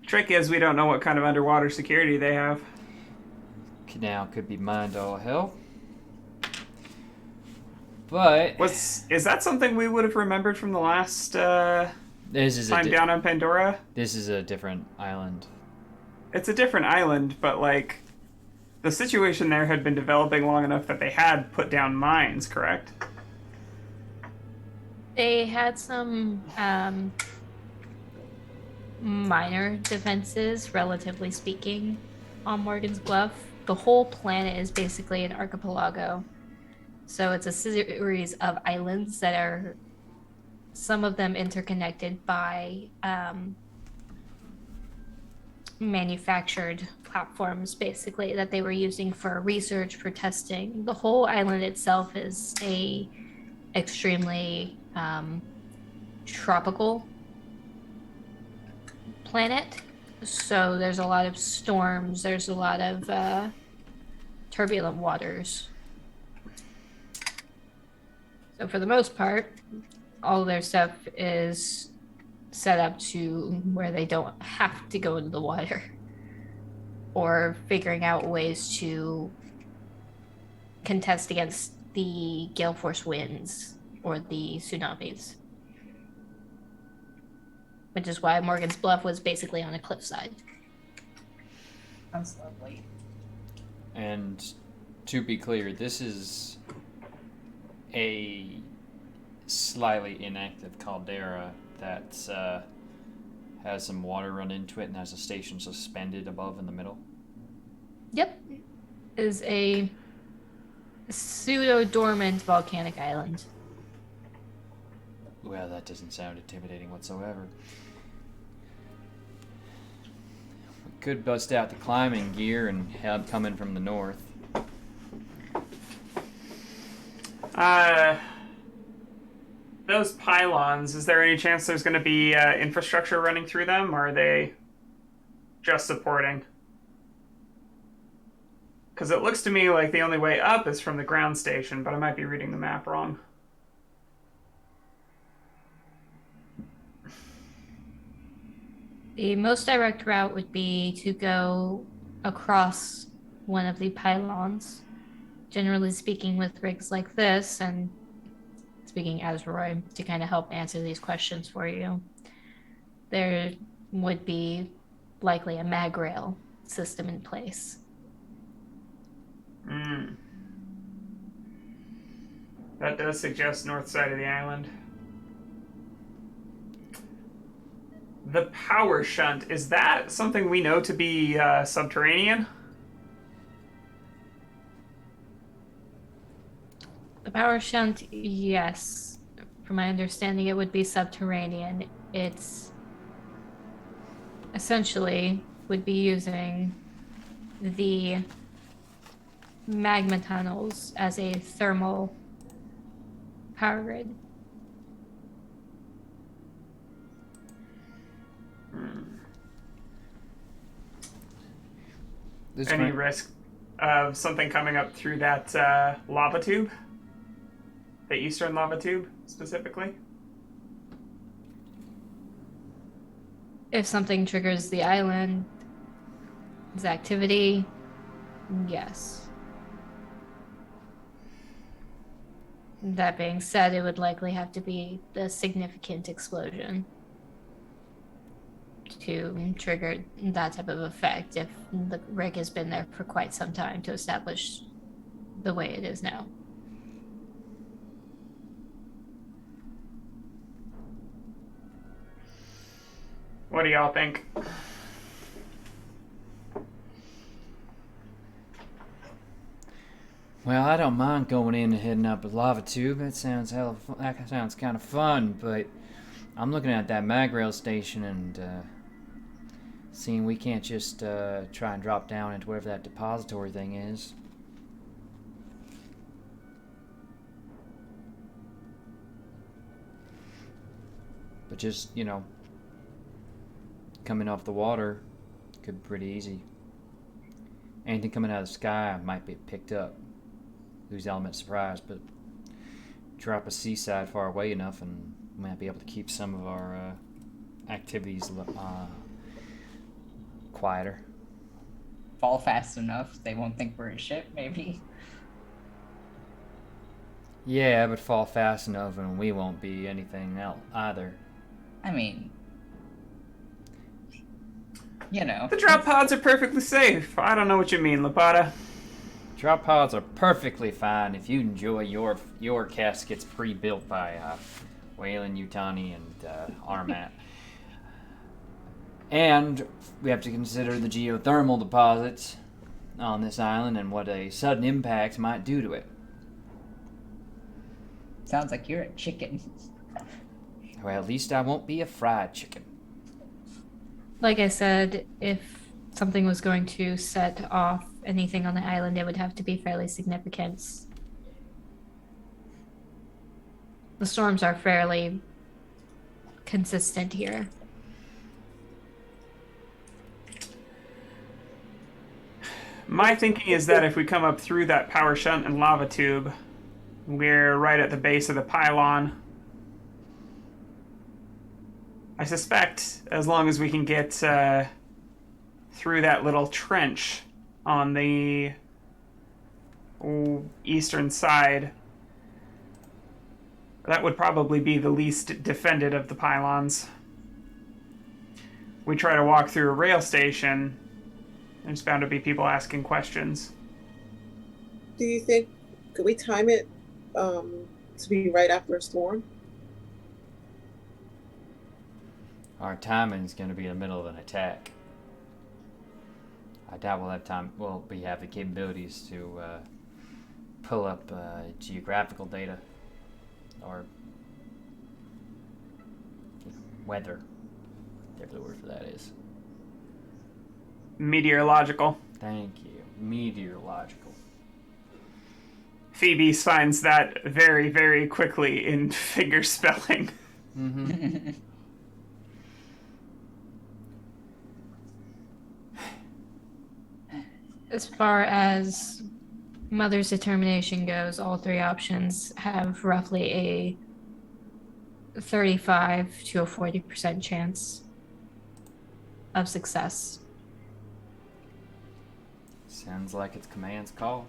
Trick is we don't know what kind of underwater security they have. Now could be mind all hell. But Is that something we would have remembered from the last this is time down on Pandora? This is a different island. It's a different island, but like the situation there had been developing long enough that they had put down mines, correct? They had some minor defenses, relatively speaking, on Morgan's Bluff. The whole planet is basically an archipelago. So it's a series of islands that are, some of them interconnected by manufactured platforms, basically, that they were using for research, for testing. The whole island itself is a extremely tropical planet. So there's a lot of storms, there's a lot of turbulent waters. So for the most part, all their stuff is set up to where they don't have to go into the water, or figuring out ways to contest against the gale force winds or the tsunamis. Which is why Morgan's Bluff was basically on a cliffside. Sounds lovely. And to be clear, this is a slightly inactive caldera that has some water run into it and has a station suspended above in the middle. Yep. Is a pseudo-dormant volcanic island. Well, that doesn't sound intimidating whatsoever. We could bust out the climbing gear and help coming from the north. those pylons, is there any chance there's going to be infrastructure running through them, or are they just supporting? Because it looks to me like the only way up is from the ground station, but I might be reading the map wrong. The most direct route would be to go across one of the pylons. Generally speaking, with rigs like this, and speaking as Roy, to kind of help answer these questions for you, there would be likely a mag rail system in place. That does suggest north side of the island. The power shunt, is that something we know to be subterranean? The power shunt, yes. From my understanding, it would be subterranean. It's essentially would be using the magma tunnels as a thermal power grid. Any risk of something coming up through that lava tube? The eastern lava tube, specifically? If something triggers the island's activity, yes. That being said, it would likely have to be a significant explosion to trigger that type of effect if the rig has been there for quite some time to establish the way it is now. What do y'all think? Well, I don't mind going in and heading up a lava tube. That sounds kind of fun, but I'm looking at that mag rail station and seeing we can't just try and drop down into whatever that depository thing is. But just, coming off the water could be pretty easy. Anything coming out of the sky might be picked up. Lose element surprise, but drop a seaside far away enough and we might be able to keep some of our activities quieter. Fall fast enough, they won't think we're a ship, maybe. Yeah, but fall fast enough and we won't be anything else either. I mean, The drop pods are perfectly safe. I don't know what you mean, Lapata. Drop pods are perfectly fine if you enjoy your caskets pre-built by Wayland, Yutani, and Armat. And we have to consider the geothermal deposits on this island and what a sudden impact might do to it. Sounds like you're a chicken. Well, at least I won't be a fried chicken. Like I said, if something was going to set off anything on the island, it would have to be fairly significant. The storms are fairly consistent here. My thinking is that if we come up through that power shunt and lava tube, we're right at the base of the pylon. I suspect as long as we can get through that little trench on the eastern side, that would probably be the least defended of the pylons. We try to walk through a rail station, there's bound to be people asking questions. Do you think, could we time it to be right after a storm? Our timing is going to be in the middle of an attack. I doubt we'll have time. Well, we have the capabilities to pull up geographical data or weather, whatever the word for that is. Meteorological. Thank you. Meteorological. Phoebe finds that very, very quickly in finger spelling. As far as Mother's determination goes, all three options have roughly a 35 to a 40% chance of success. Sounds like it's Command's call.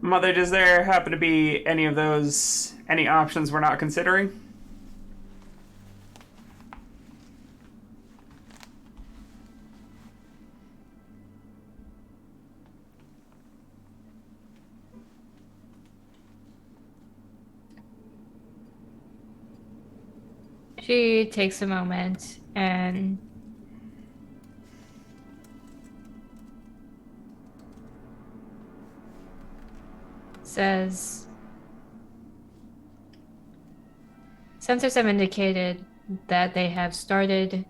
Mother, does there happen to be any options we're not considering? She takes a moment and says, sensors have indicated that they have started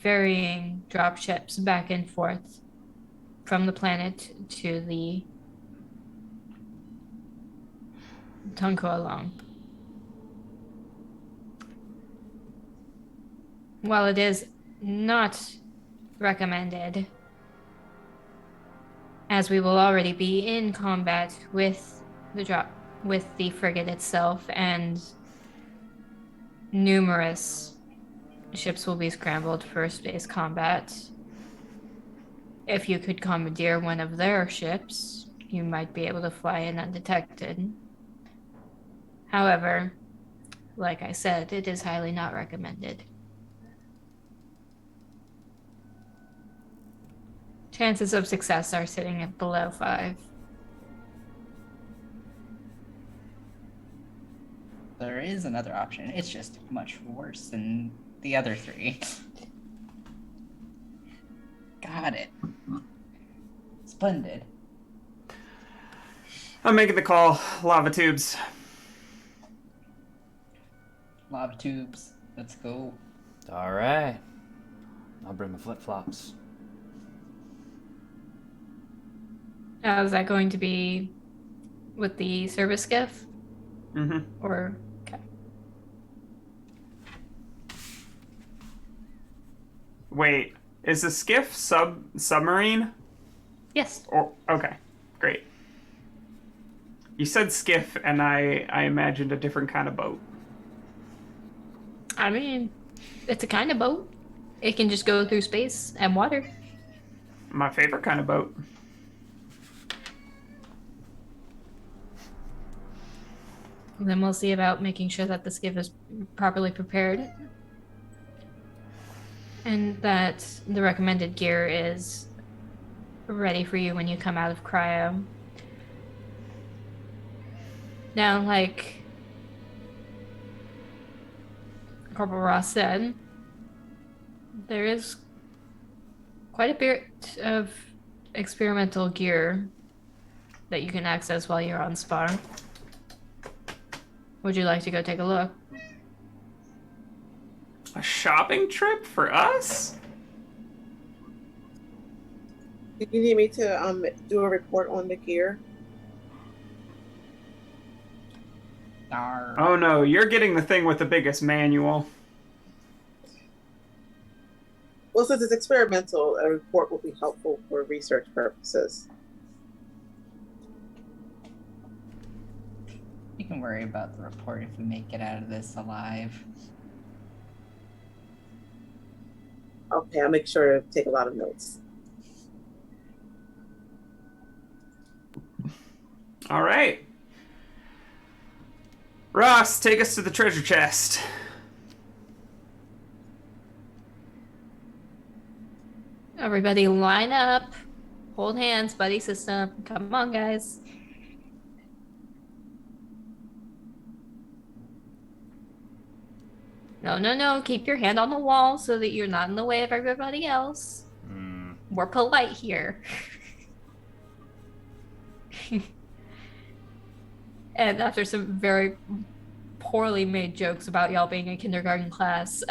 ferrying dropships back and forth from the planet to the Tunko along. While it is not recommended, as we will already be in combat with the frigate itself, and numerous ships will be scrambled for space combat. If you could commandeer one of their ships, you might be able to fly in undetected. However, like I said, it is highly not recommended. Chances of success are sitting at below 5. There is another option. It's just much worse than the other 3. Got it. Splendid. I'm making the call. Lava tubes. Lava tubes. Let's go. All right. I'll bring my flip-flops. Now, is that going to be with the service skiff? Mm-hmm. Or, okay. Wait, is the skiff submarine? Yes. Or okay, great. You said skiff, and I imagined a different kind of boat. I mean, it's a kind of boat. It can just go through space and water. My favorite kind of boat. Then we'll see about making sure that the skiff is properly prepared. And that the recommended gear is ready for you when you come out of cryo. Now, like Corporal Ross said, there is quite a bit of experimental gear that you can access while you're on Spar. Would you like to go take a look? A shopping trip for us? Do you need me to do a report on the gear? Darn. Oh no, you're getting the thing with the biggest manual. Well, since it's experimental, a report will be helpful for research purposes. You can worry about the report if we make it out of this alive. Okay, I'll make sure to take a lot of notes. All right. Ross, take us to the treasure chest. Everybody line up. Hold hands, buddy system. Come on, guys. No, no, no. Keep your hand on the wall so that you're not in the way of everybody else. We're polite here. And after some very poorly made jokes about y'all being a kindergarten class,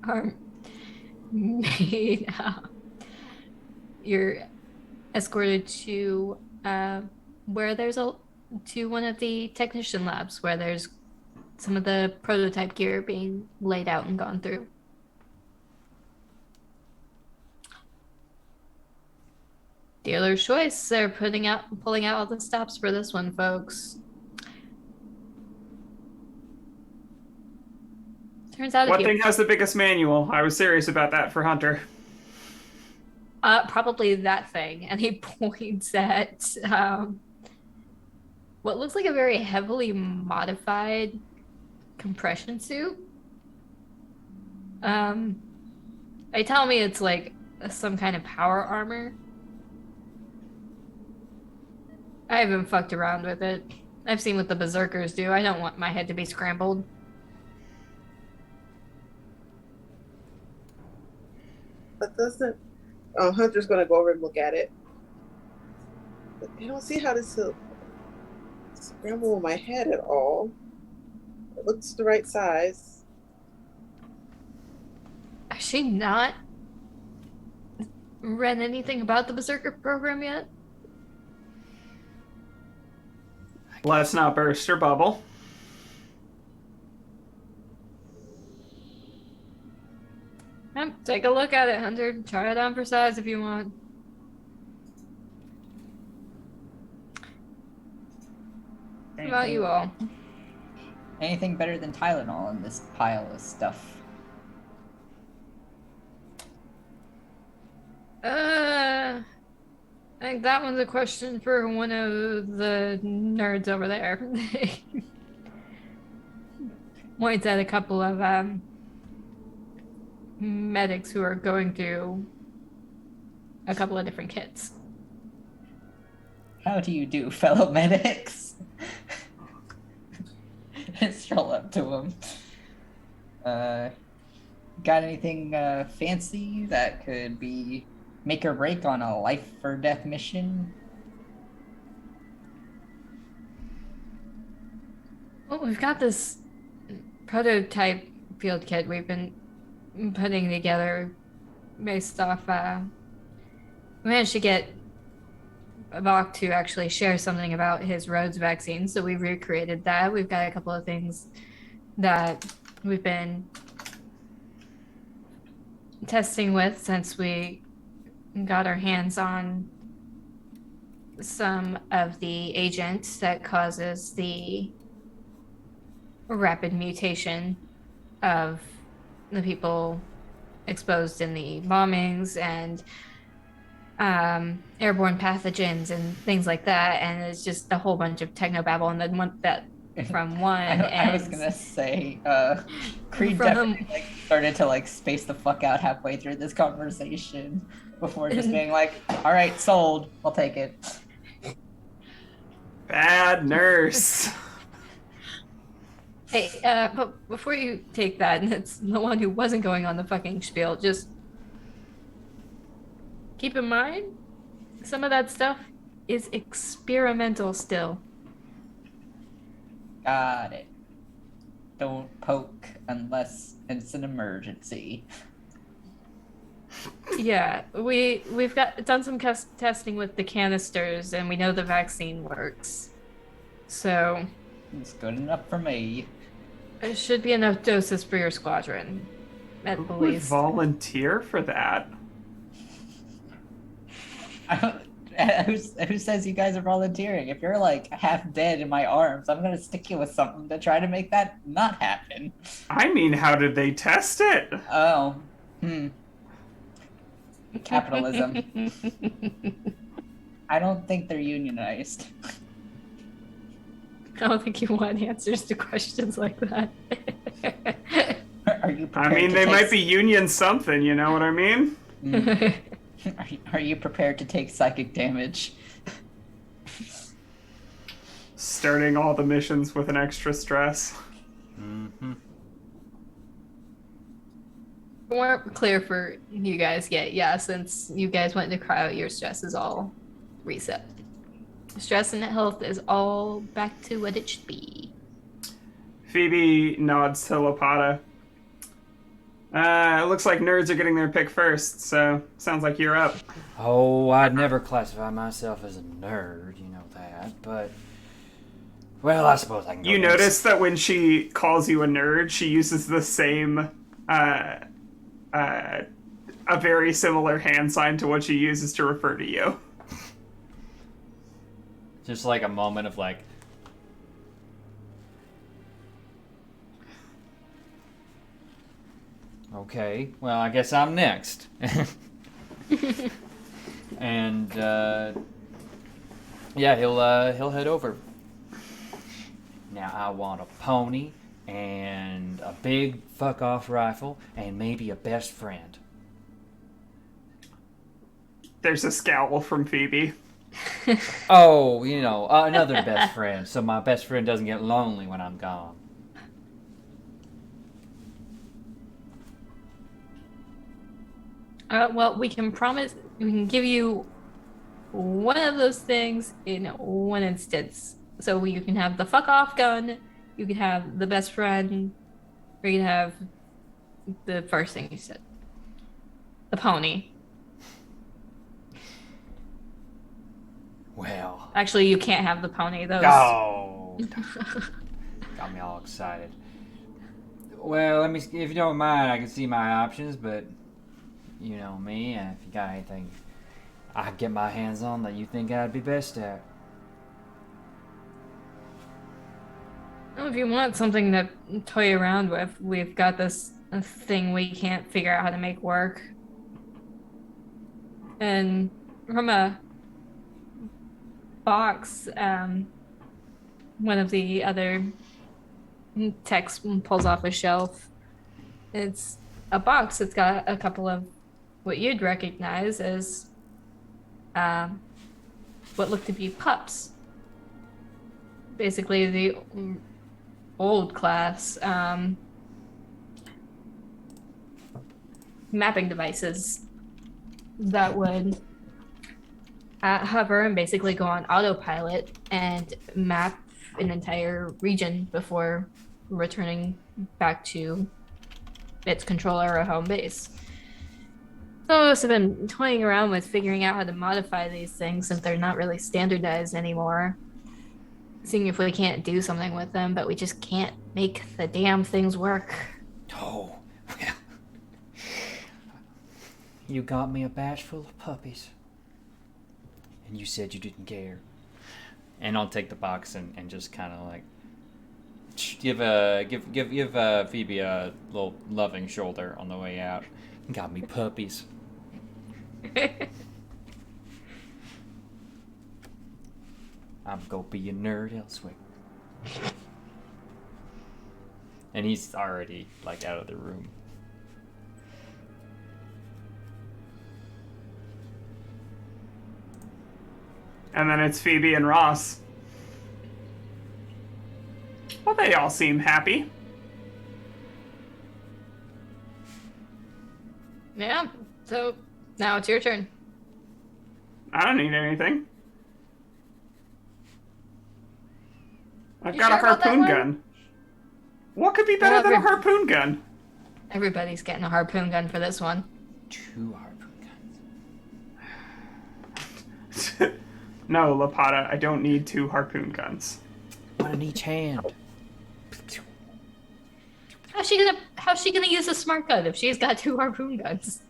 are made you're escorted to where there's a to one of the technician labs where there's some of the prototype gear being laid out and gone through. Dealer's choice. They're pulling out all the stops for this one, folks. Turns out, What thing has the biggest manual? I was serious about that for Hunter. probably that thing, and he points at what looks like a very heavily modified compression suit. They tell me it's like some kind of power armor. I haven't fucked around with it. I've seen what the berserkers do. I don't want my head to be scrambled. But doesn't Hunter's gonna go over and look at it. But I don't see how this will scramble my head at all. It looks the right size. Has she not read anything about the berserker program yet? Let's not burst her bubble. Take a look at it, Hunter. Try it on for size if you want. What about you all? Anything better than Tylenol in this pile of stuff? I think that one's a question for one of the nerds over there. Points at a couple of medics who are going through a couple of different kits. How do you do, fellow medics? Stroll up to him. Got anything fancy that could be make or break on a life or death mission? Well, we've got this prototype field kit we've been putting together based off we managed to get Bach to actually share something about his Rhodes vaccine, so we recreated that. We've got a couple of things that we've been testing with since we got our hands on some of the agent that causes the rapid mutation of the people exposed in the bombings and airborne pathogens and things like that, and it's just a whole bunch of technobabble, and then one that from one I was gonna say Creed definitely started to space the fuck out halfway through this conversation before just being like, all right, sold, I'll take it. Bad nurse. Hey, but before you take that, and it's the one who wasn't going on the fucking spiel, just keep in mind, some of that stuff is experimental still. Got it. Don't poke unless it's an emergency. Yeah, we've done some testing with the canisters, and we know the vaccine works. So It's good enough for me. it should be enough doses for your squadron, at Who the would least. volunteer for that? Who says you guys are volunteering? If you're half dead in my arms, I'm gonna stick you with something to try to make that not happen. I mean, how did they test it? Oh, capitalism. I don't think they're unionized. I don't think you want answers to questions like that. Are you? I mean, they might be union something, you know what I mean? Are you prepared to take psychic damage? Starting all the missions with an extra stress. Mm-hmm. We weren't clear for you guys yet. Yeah, since you guys went to cryo, your stress is all reset. Stress and health is all back to what it should be. Phoebe nods to Lapata. It looks like nerds are getting their pick first, so sounds like you're up. Oh, I'd never classify myself as a nerd, you know that, but... Well, I suppose I can go You next. notice that when she calls you a nerd, she uses the same, a very similar hand sign to what she uses to refer to you. Just like a moment of like... Okay, well, I guess I'm next. And, yeah, he'll head over. Now, I want a pony, and a big fuck-off rifle, and maybe a best friend. There's a scowl from Phoebe. Oh, you know, another best friend, so my best friend doesn't get lonely when I'm gone. Well, we can give you one of those things in one instance. So you can have the fuck off gun, you can have the best friend, or you can have the first thing you said, the pony. Well. Actually, you can't have the pony. Those. Oh. Got me all excited. Well, let me. If you don't mind, I can see my options, but you know me, and if you got anything I could get my hands on that you think I'd be best at. Well, if you want something to toy around with, we've got this thing we can't figure out how to make work. And from a box, one of the other techs pulls off a shelf. It's a box. It's got a couple of what you'd recognize as what look to be pups. Basically, the old class mapping devices that would hover and basically go on autopilot and map an entire region before returning back to its controller or home base. Some of us have been toying around with figuring out how to modify these things since they're not really standardized anymore. Seeing if we can't do something with them, but we just can't make the damn things work. Oh, well. You got me a batch full of puppies. And you said you didn't care. And I'll take the box and just kind of like give Phoebe a little loving shoulder on the way out. You got me puppies. I'm gonna be a nerd elsewhere. And he's already like out of the room. And then it's Phoebe and Ross. Well, they all seem happy. Yeah, so now it's your turn. I don't need anything. I've You got sure a about that harpoon one? gun. What could be better than a harpoon gun? Everybody's getting a harpoon gun for this one. 2 harpoon guns. No, Lapata, I don't need 2 harpoon guns. One in each hand. How's she gonna use a smart gun if she's got 2 harpoon guns?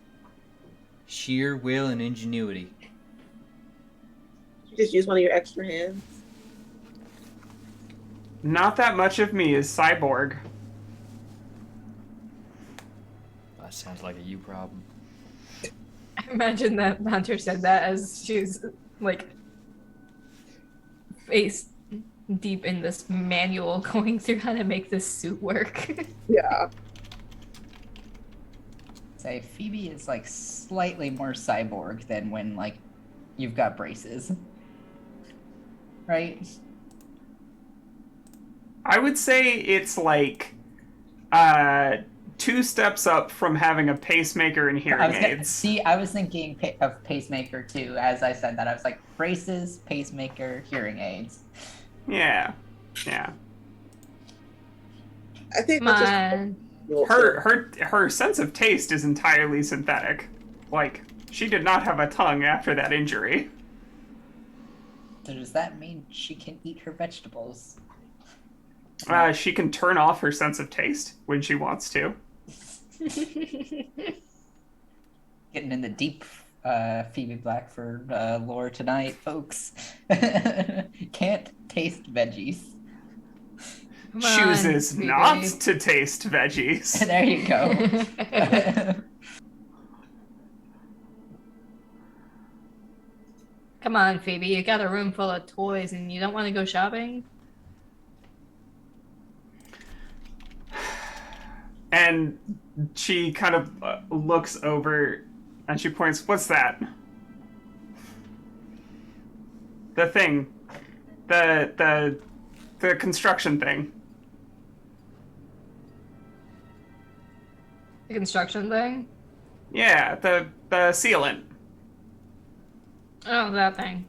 Sheer will and ingenuity. You just use one of your extra hands. Not that much of me is cyborg. That sounds like a you problem. I imagine that Hunter said that as she's like face deep in this manual going through how to make this suit work. Yeah. Say Phoebe is like slightly more cyborg than when like you've got braces. Right? I would say it's like 2 steps up from having a pacemaker and hearing aids. See, I was thinking of pacemaker too. As I said that, I was like braces, pacemaker, hearing aids. Yeah. Yeah. I think Come on. Her sense of taste is entirely synthetic. Like, she did not have a tongue after that injury. So does that mean she can eat her vegetables? She can turn off her sense of taste when she wants to. Getting in the deep Phoebe Blackford lore tonight, folks. Can't taste veggies. Come on, Chooses Phoebe. not to taste veggies. There you go. Come on, Phoebe. You got a room full of toys and you don't want to go shopping? And she kind of looks over and she points, what's that? The thing. The construction thing. The construction thing? Yeah, the sealant. Oh, that thing.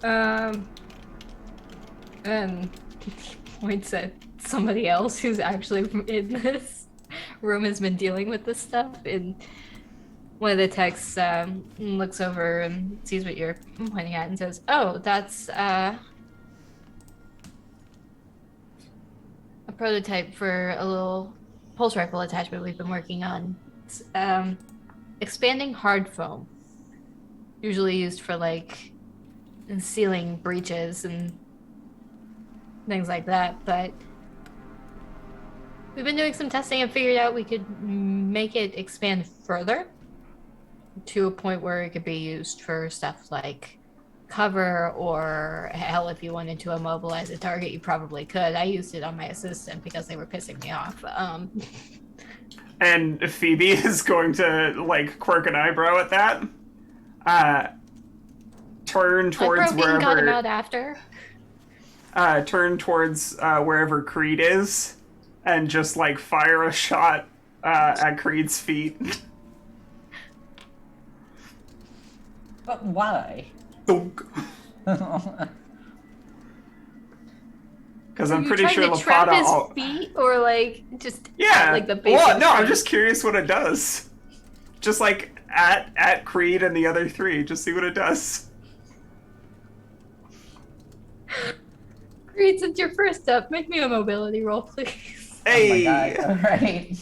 And he points at somebody else who's actually in this room, has been dealing with this stuff. And one of the techs looks over and sees what you're pointing at and says, "Oh, that's a prototype for a little pulse rifle attachment we've been working on. It's expanding hard foam. Usually used for like sealing breaches and things like that, but we've been doing some testing and figured out we could make it expand further to a point where it could be used for stuff like cover, or hell, if you wanted to immobilize a target, you probably could. I used it on my assistant because they were pissing me off. And Phoebe is going to like quirk an eyebrow at that. Turn towards wherever. Got him out after. Turn towards wherever Creed is, and just like fire a shot at Creed's feet. But why? Because I'm You pretty trying sure to trap his Lapada. feet, or like just Yeah. like the basic Well, no, I'm thing? just curious what it does. Just like at Creed and the other three, just see what it does. Creed, since you're first up, make me a mobility roll, please. Hey. Oh my god, alright.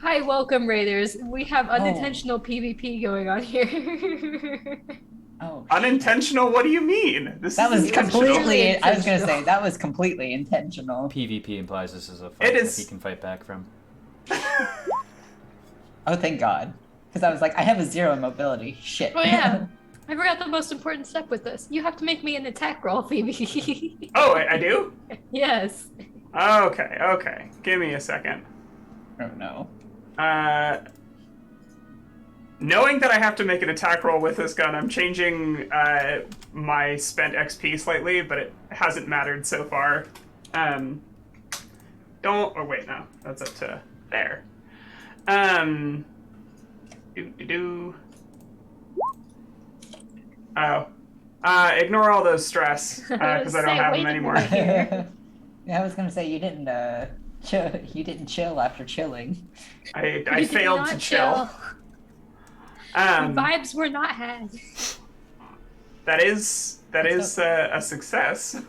Hi, welcome, Raiders. We have unintentional PvP going on here. Oh, Unintentional? What do you mean? that was intentional. completely. I was gonna intentional. say that was completely intentional. PvP implies this is a fight It that is- he can fight back from. Oh, thank God. Because I was like, I have a 0 in mobility. Shit. Oh yeah, I forgot the most important step with this. You have to make me an attack roll, Phoebe. Oh, I do? Yes. Okay. Give me a second. Oh no. Knowing that I have to make an attack roll with this gun, I'm changing my spent XP slightly, but it hasn't mattered so far. Oh wait, no. That's up to there. Oh. Ignore all those stress, because I don't have them anymore. Yeah, I was gonna say you didn't you didn't chill after chilling. I You did failed not to chill. Vibes were not had. That is a success.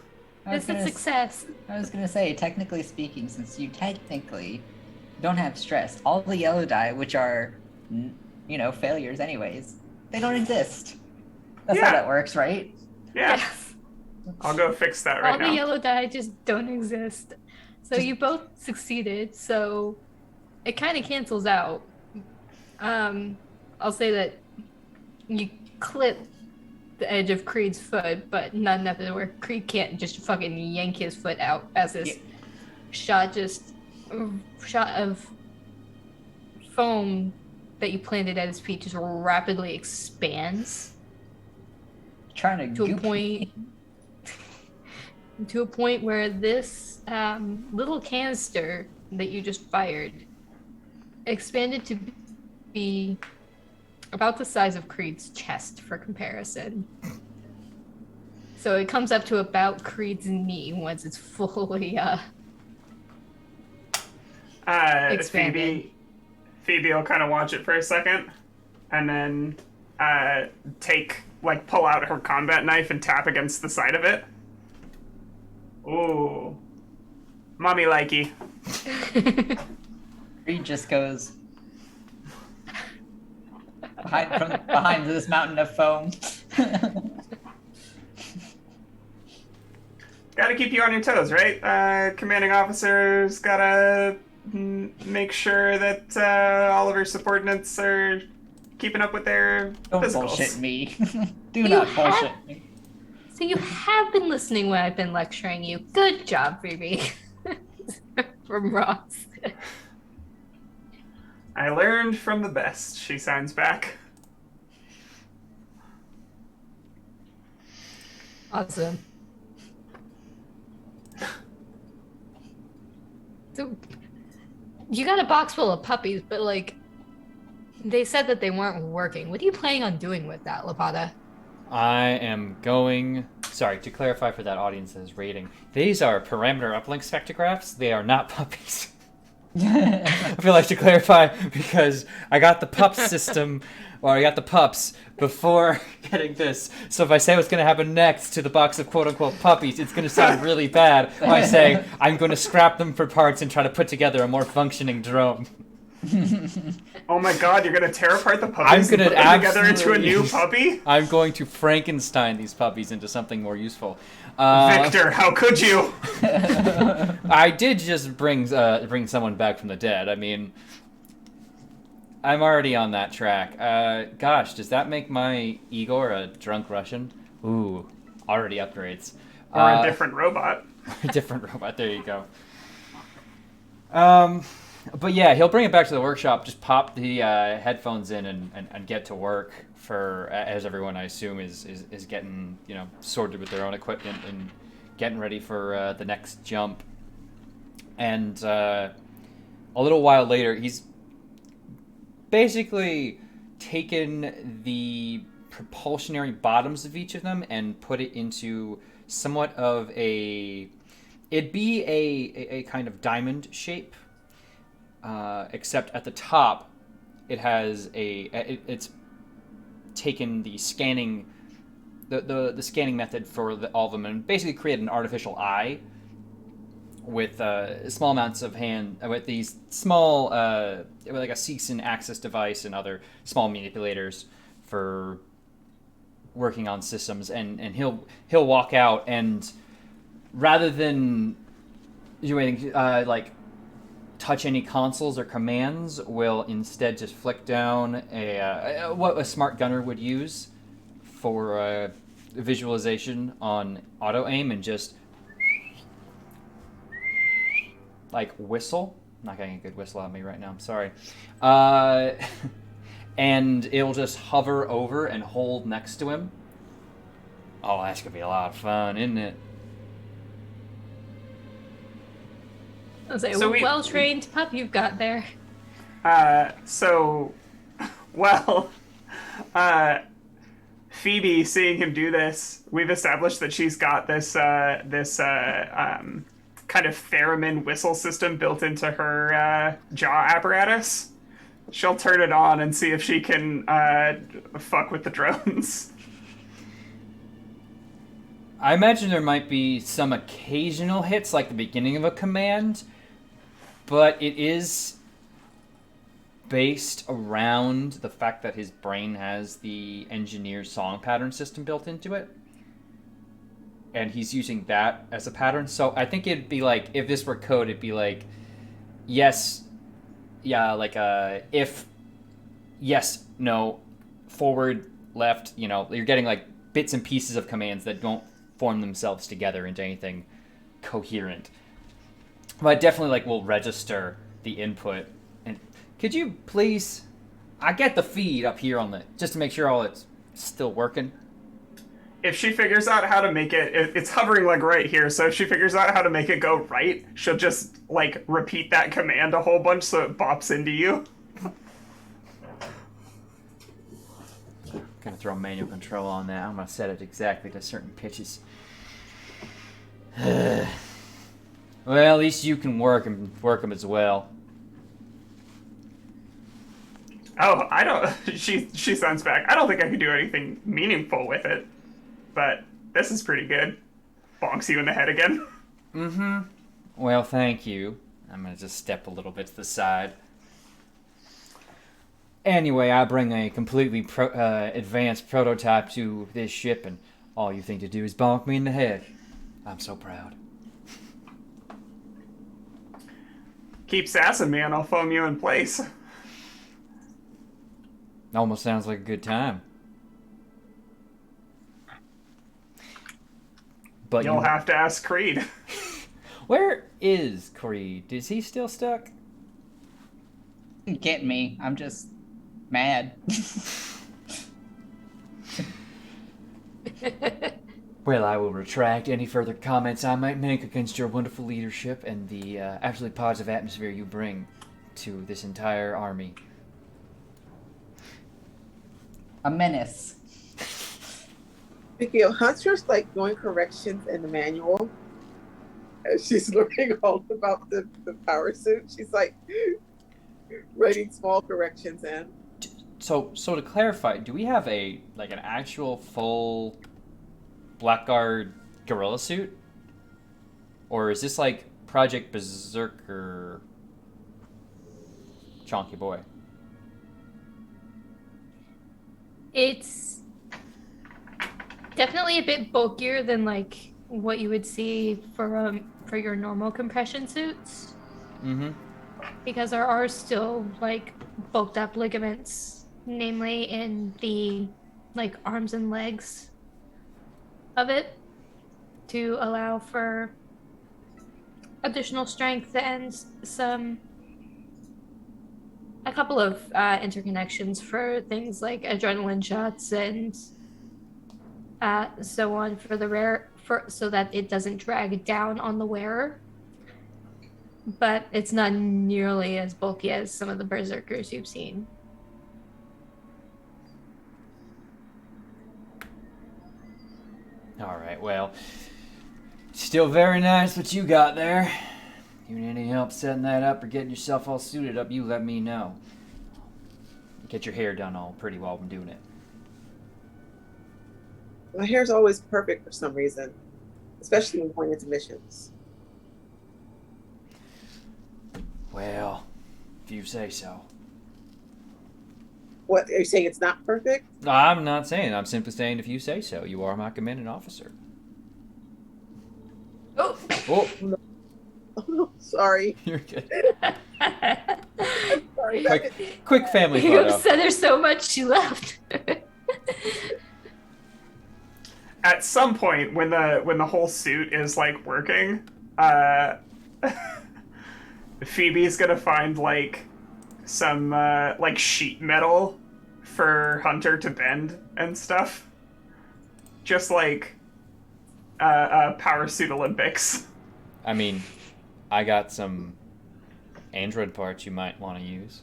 It's a success. I was gonna say, technically speaking, since you technically don't have stress, all the yellow die, which are, failures anyways, they don't exist. That's how Yeah. that works, right? Yeah, Yes. I'll go fix that All right the now. yellow die just don't exist. So you both succeeded, so it kind of cancels out. I'll say that you clip the edge of Creed's foot, but not enough to where Creed can't just fucking yank his foot out as this shot of foam that you planted at his feet just rapidly expands Trying to to a point to a point where this little canister that you just fired expanded to be about the size of Creed's chest for comparison. So it comes up to about Creed's knee once it's fully Expanded. Phoebe will kind of watch it for a second, and then pull out her combat knife and tap against the side of it. Ooh, mommy likey. Reed just goes behind this mountain of foam. Gotta keep you on your toes, right? Commanding officers gotta make sure that all of her subordinates are keeping up with their Don't physicals. bullshit me. Do not bullshit me. So you have been listening when I've been lecturing you. Good job, Phoebe. From Ross. I learned from the best, she signs back. Awesome. So, you got a box full of puppies, but like, they said that they weren't working. What are you planning on doing with that, Lapata? I am going... Sorry, to clarify for that audience's rating, these are parameter uplink spectrographs. They are not puppies. I feel like to clarify because I got the pup system, or I got the pups before getting this. So if I say what's going to happen next to the box of quote-unquote puppies, it's going to sound really bad by saying I'm going to scrap them for parts and try to put together a more functioning drone. Oh my god, you're gonna tear apart the puppies and put them together into a new puppy? I'm going to Frankenstein these puppies into something more useful. Victor, how could you? I did just bring someone back from the dead. I mean, I'm already on that track. Gosh, does that make my Igor a drunk Russian? Ooh, already upgrades. Or a different robot. A different robot, there you go. But yeah, he'll bring it back to the workshop, just pop the headphones in and get to work for, as everyone I assume is getting, sorted with their own equipment and getting ready for the next jump. And a little while later, he's basically taken the propulsionary bottoms of each of them and put it into somewhat of it'd be a kind of diamond shape. Except at the top, it has it's taken the scanning, the scanning method for all of them, and basically created an artificial eye with small amounts of with these small, like a cease and access device and other small manipulators for working on systems. And he'll walk out, and rather than do anything touch any consoles or commands, will instead just flick down what a smart gunner would use for visualization on auto aim, and just whistle. I'm not getting a good whistle out of me right now, I'm sorry. And it'll just hover over and hold next to him. Oh, that's gonna be a lot of fun, isn't it? I was like, well-trained pup you've got there. Phoebe, seeing him do this, we've established that she's got this kind of theremin whistle system built into her jaw apparatus. She'll turn it on and see if she can fuck with the drones. I imagine there might be some occasional hits, like the beginning of a command, but it is based around the fact that his brain has the engineer's song pattern system built into it. And he's using that as a pattern. So I think it'd be like, if this were code, it'd be like, yes, yeah, if, yes, no, forward, left, you're getting bits and pieces of commands that don't form themselves together into anything coherent. But definitely will register the input. And could you please, I get the feed up here just to make sure all it's still working. If she figures out how to make it's hovering right here, so if she figures out how to make it go right, she'll just repeat that command a whole bunch so it bops into you. Gonna throw manual control on that. I'm gonna set it exactly to certain pitches. Well, at least you can work them as well. Oh, I don't. She sends back. I don't think I could do anything meaningful with it, but this is pretty good. Bonks you in the head again. Mm-hmm. Well, thank you. I'm gonna just step a little bit to the side. Anyway, I bring a completely advanced prototype to this ship, and all you think to do is bonk me in the head. I'm so proud. Keep sassing me, and I'll foam you in place. Almost sounds like a good time. But You'll have to ask Creed. Where is Creed? Is he still stuck? Get me. I'm just mad. Well, I will retract any further comments I might make against your wonderful leadership and the absolutely positive atmosphere you bring to this entire army. A menace. Speaking of Huntress, like doing corrections in the manual, as she's learning all about the power suit, she's like writing small corrections in. So to clarify, do we have an actual full Blackguard gorilla suit, or is this like Project Berserker Chonky Boy? It's definitely a bit bulkier than like what you would see for your normal compression suits. Mm-hmm. Because there are still like bulked up ligaments, namely in the like arms and legs of it, to allow for additional strength and a couple of interconnections for things like adrenaline shots and so on for the so that it doesn't drag down on the wearer. But it's not nearly as bulky as some of the berserkers you've seen. All right, well, still very nice what you got there. You need any help setting that up or getting yourself all suited up, you let me know. Get your hair done all pretty while I'm doing it. My hair's always perfect for some reason, especially when going into missions. Well, if you say so. What are you saying? It's not perfect? I'm not saying. I'm simply saying if you say so. You are my commanding officer. Oh, Oh, Oh, sorry. you're good. Sorry. Quick family you photo. upset her so much she left. At some point, when the whole suit is like working, Phoebe's gonna find like some like sheet metal for Hunter to bend and stuff. Just like Power Suit Olympics. I mean, I got some Android parts you might want to use.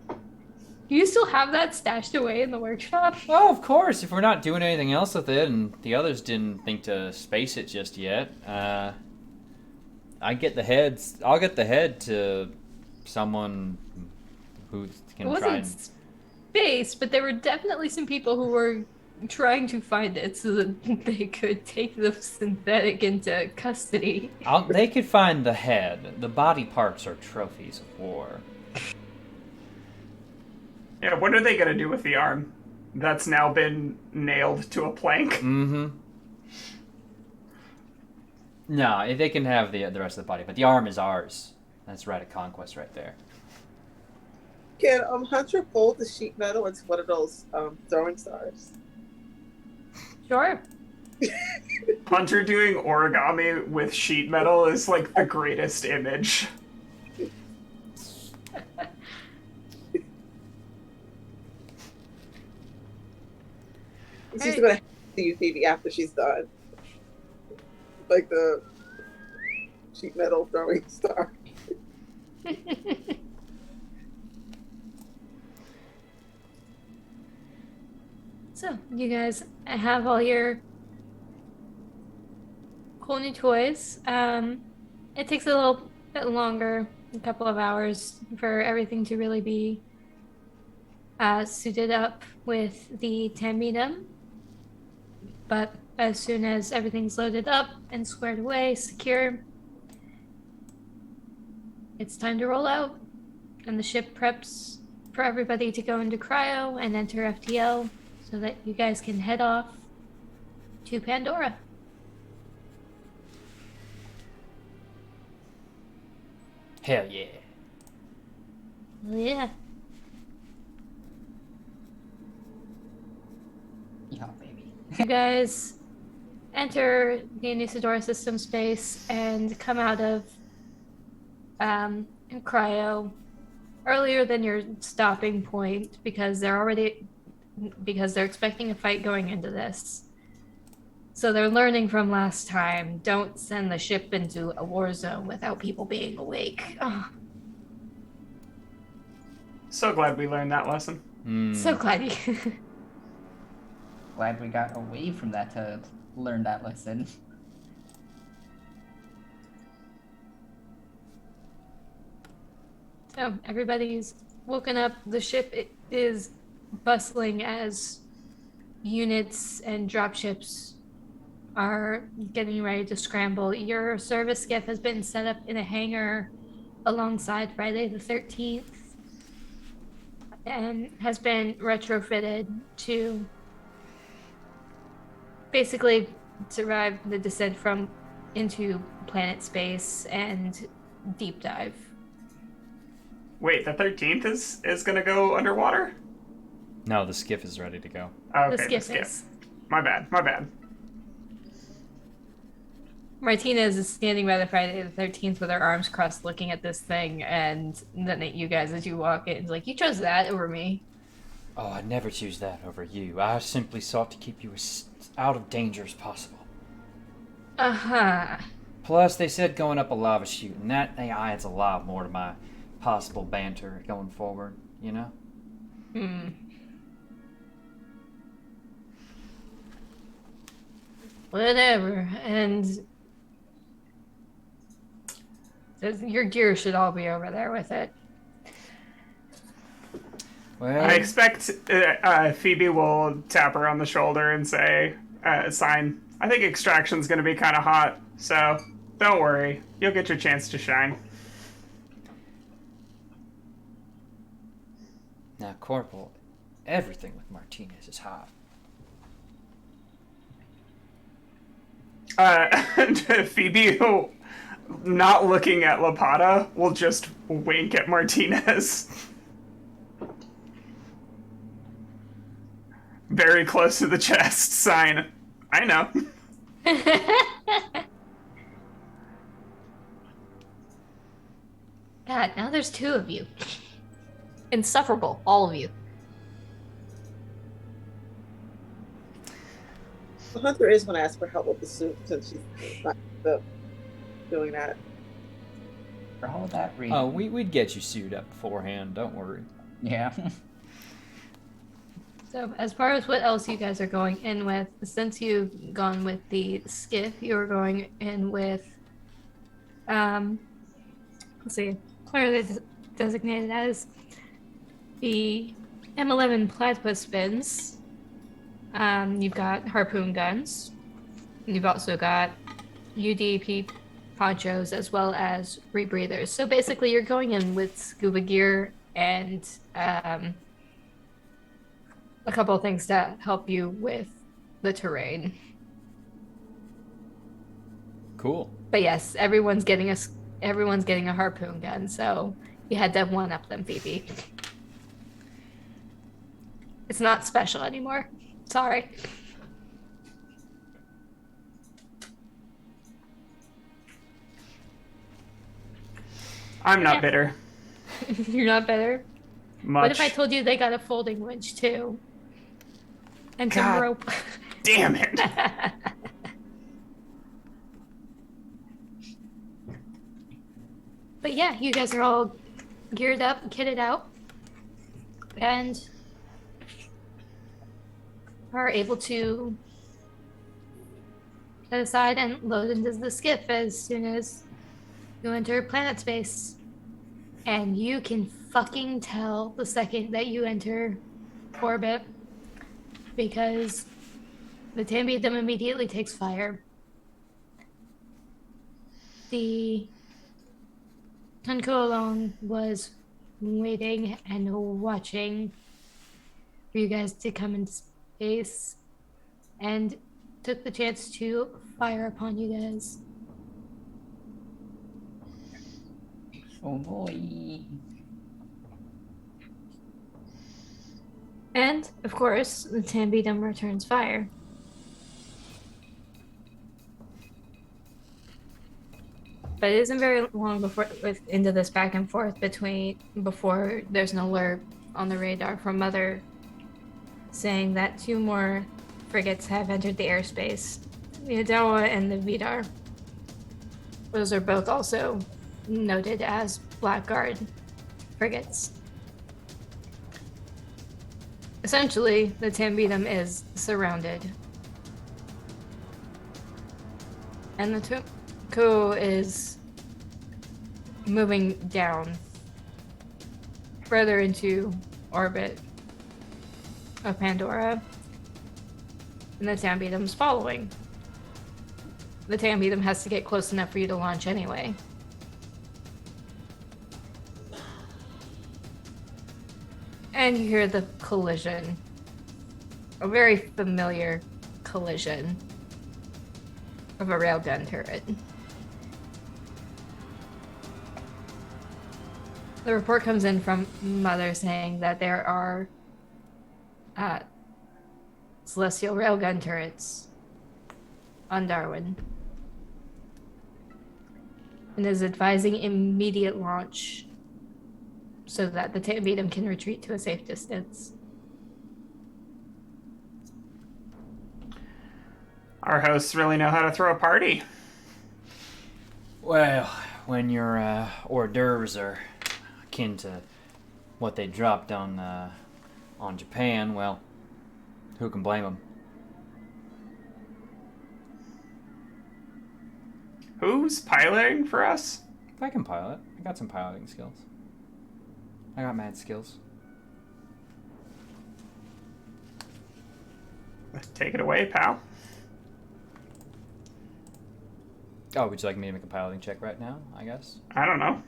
Do you still have that stashed away in the workshop? Oh, of course. If we're not doing anything else with it, and the others didn't think to space it just yet, I'll get the head to someone who can It try wasn't and... space, but there were definitely some people who were trying to find it so that they could take the synthetic into custody. They could find the head. The body parts are trophies of war. Yeah, what are they gonna do with the arm that's now been nailed to a plank? Mm-hmm. No, they can have the rest of the body, but the arm is ours. That's right of conquest right there. Can Hunter fold the sheet metal into one of those throwing stars? Sure. Hunter doing origami with sheet metal is like the greatest image. She's gonna have to see you, Phoebe, after she's done. Like the sheet metal throwing star. So, you guys have all your cool new toys. It takes a little bit longer a couple of hours for everything to really be suited up with the Tamidum. But as soon as everything's loaded up and squared away, secure, it's time to roll out. And the ship preps for everybody to go into cryo and enter FTL so that you guys can head off to Pandora. Hell yeah. Yeah. Yeah, baby. You guys enter the Anusadora system space and come out of cryo earlier than your stopping point because they're expecting a fight going into this. So they're learning from last time. Don't send the ship into a war zone without people being awake. Oh, So glad we learned that lesson. so glad you. Glad we got away from that to learn that lesson. So everybody's woken up. The ship is bustling as units and dropships are getting ready to scramble. Your service skiff has been set up in a hangar alongside Friday the 13th and has been retrofitted to basically survive the descent from into planet space and deep dive. Wait, the 13th is gonna go underwater? No, the skiff is ready to go. Okay, The skiff is. My bad. Martinez is standing by the Friday the 13th with her arms crossed looking at this thing, and then at you guys as you walk in. It's like, you chose that over me. Oh, I'd never choose that over you. I simply sought to keep you as out of danger as possible. Uh-huh. Plus, they said going up a lava chute, and that adds a lot more to my possible banter going forward, you know? Whatever. And your gear should all be over there with it. Well, I expect Phoebe will tap her on the shoulder and say, sign, I think extraction's gonna be kind of hot, so don't worry. You'll get your chance to shine. now, Corporal, everything with Martinez is hot. Phoebe, not looking at Lapata, will just wink at Martinez. Very close to the chest, sign. I know. God, now there's two of you. Insufferable, all of you. The Hunter is going to ask for help with the suit since she's not doing that. For all that reason. Oh, we'd get you suited up beforehand, don't worry. Yeah. So, as far as what else you guys are going in with, since you've gone with the skiff, you're going in with, let's see, what are they designated as? The M11 platypus fins. You've got harpoon guns. You've also got UDP ponchos as well as rebreathers. So basically, you're going in with scuba gear and a couple of things to help you with the terrain. Cool. But yes, everyone's getting a harpoon gun, so you had to one up them, Phoebe. It's not special anymore. Sorry. I'm not bitter. You're not better? Much. What if I told you they got a folding winch too? And some God. rope. Damn it. But yeah, you guys are all geared up, kitted out, and are able to set aside and load into the skiff as soon as you enter planet space. And you can fucking tell the second that you enter orbit because the Tambidum immediately takes fire. The Tunko was waiting and watching for you guys to come into space and took the chance to fire upon you guys. Oh boy. And, of course, the Tambidum returns fire. But it isn't very long into this back and forth before there's an alert on the radar from Mother saying that 2 more frigates have entered the airspace, the Adawa and the Vidar. Those are both also noted as Blackguard frigates. Essentially, the Tambidum is surrounded. And the Tunko is moving down further into orbit of Pandora. And the Tambidum's following. The Tambidum has to get close enough for you to launch anyway. And you hear the collision. A very familiar collision of a railgun turret. The report comes in from Mother saying that there are celestial railgun turrets on Darwin. And is advising immediate launch so that the Tambidum can retreat to a safe distance. Our hosts really know how to throw a party. Well, when your hors d'oeuvres are akin to what they dropped on Japan, well, who can blame them? Who's piloting for us? I can pilot. I got some piloting skills. I got mad skills. Take it away, pal. Oh, would you like me to make a piloting check right now, I guess? I don't know.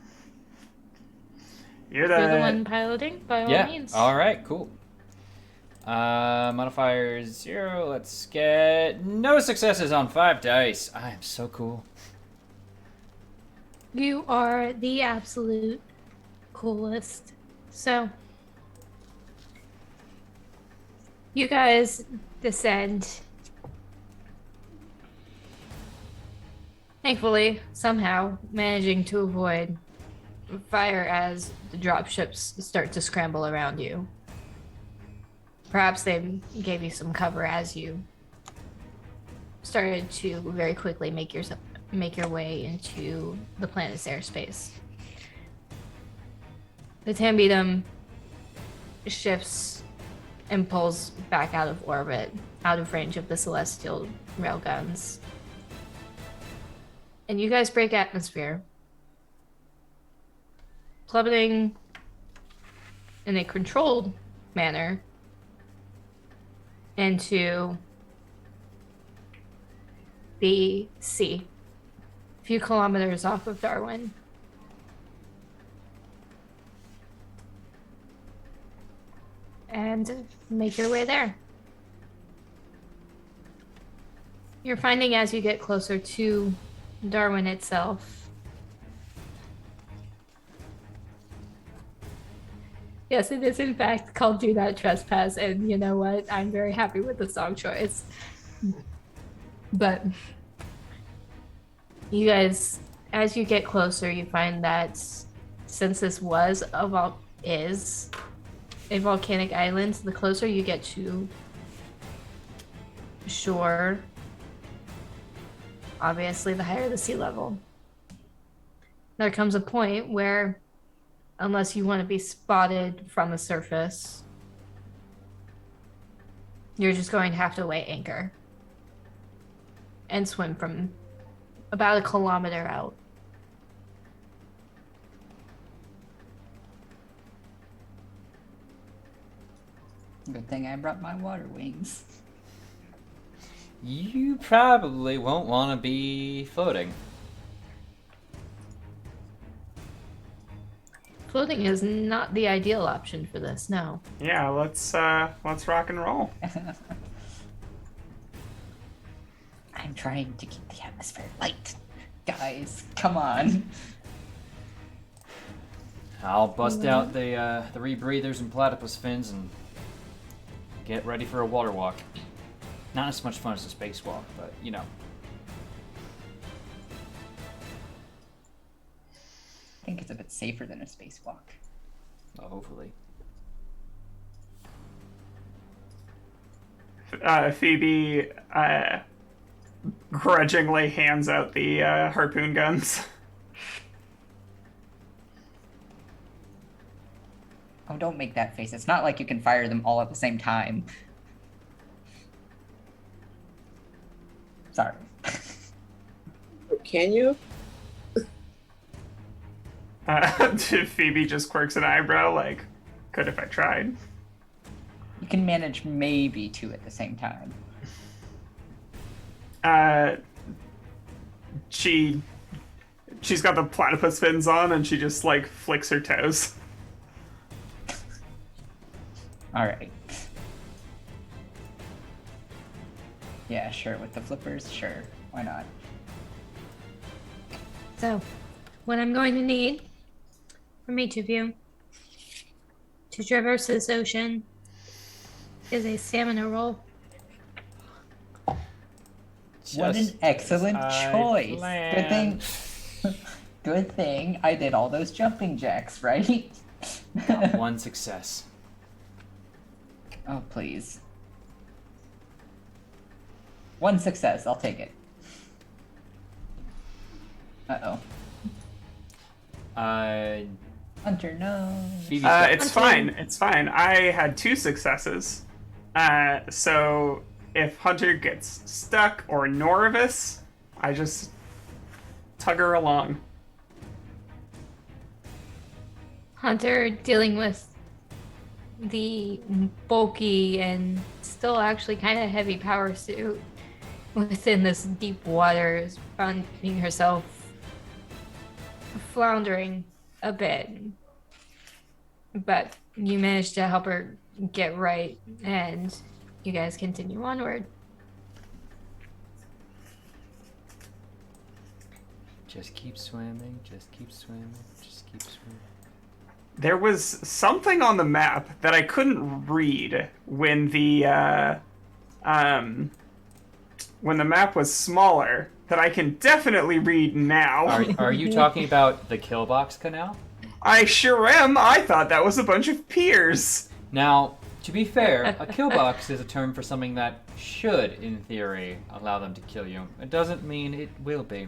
You're You're the one piloting, by all means. All right, cool. Modifier 0. Let's get no successes on 5 dice. I am so cool. You are the absolute coolest. So, you guys descend. Thankfully, somehow managing to avoid fire as the dropships start to scramble around you. Perhaps they gave you some cover as you started to very quickly make your way into the planet's airspace. The Tambidum shifts and pulls back out of orbit, out of range of the celestial railguns. And you guys break atmosphere, plummeting in a controlled manner into the sea, a few kilometers off of Darwin. And make your way there. You're finding as you get closer to Darwin itself. Yes, it is in fact called Do Not Trespass, and you know what? I'm very happy with the song choice. But you guys, as you get closer, you find that since this was is a volcanic island, the closer you get to shore, obviously the higher the sea level. There comes a point where, unless you want to be spotted from the surface, you're just going to have to weigh anchor and swim from about 1 kilometer out. Good thing I brought my water wings. You probably won't want to be floating. Floating is not the ideal option for this, no. Yeah, let's rock and roll. I'm trying to keep the atmosphere light. Guys, come on. I'll bust out the rebreathers and platypus fins and get ready for a water walk. Not as much fun as a spacewalk, but you know. I think it's a bit safer than a spacewalk. Well, hopefully. Phoebe grudgingly hands out the harpoon guns. Oh, don't make that face. It's not like you can fire them all at the same time. Sorry. Can you? Phoebe just quirks an eyebrow, like, could if I tried. You can manage maybe 2 at the same time. She's got the platypus fins on, and she just like flicks her toes. Alright. Yeah, sure. With the flippers, sure. Why not? So, what I'm going to need from each of you to traverse this ocean is a stamina roll. What an excellent choice. Planned. Good thing I did all those jumping jacks, right? One success. Oh, please. 1 success, I'll take it. Uh-oh. Hunter, no. Phoebe's It's fine. It's fine. I had 2 successes. So if Hunter gets stuck or nervous, I just tug her along. Hunter dealing with the bulky and still actually kind of heavy power suit within this deep water is finding herself floundering a bit. But you managed to help her get right, and you guys continue onward. Just keep swimming, just keep swimming, just keep swimming. There was something on the map that I couldn't read when the map was smaller that I can definitely read now. Are you talking about the Killbox Canal? I sure am. I thought that was a bunch of piers. Now, to be fair, a killbox is a term for something that should, in theory, allow them to kill you. It doesn't mean it will be.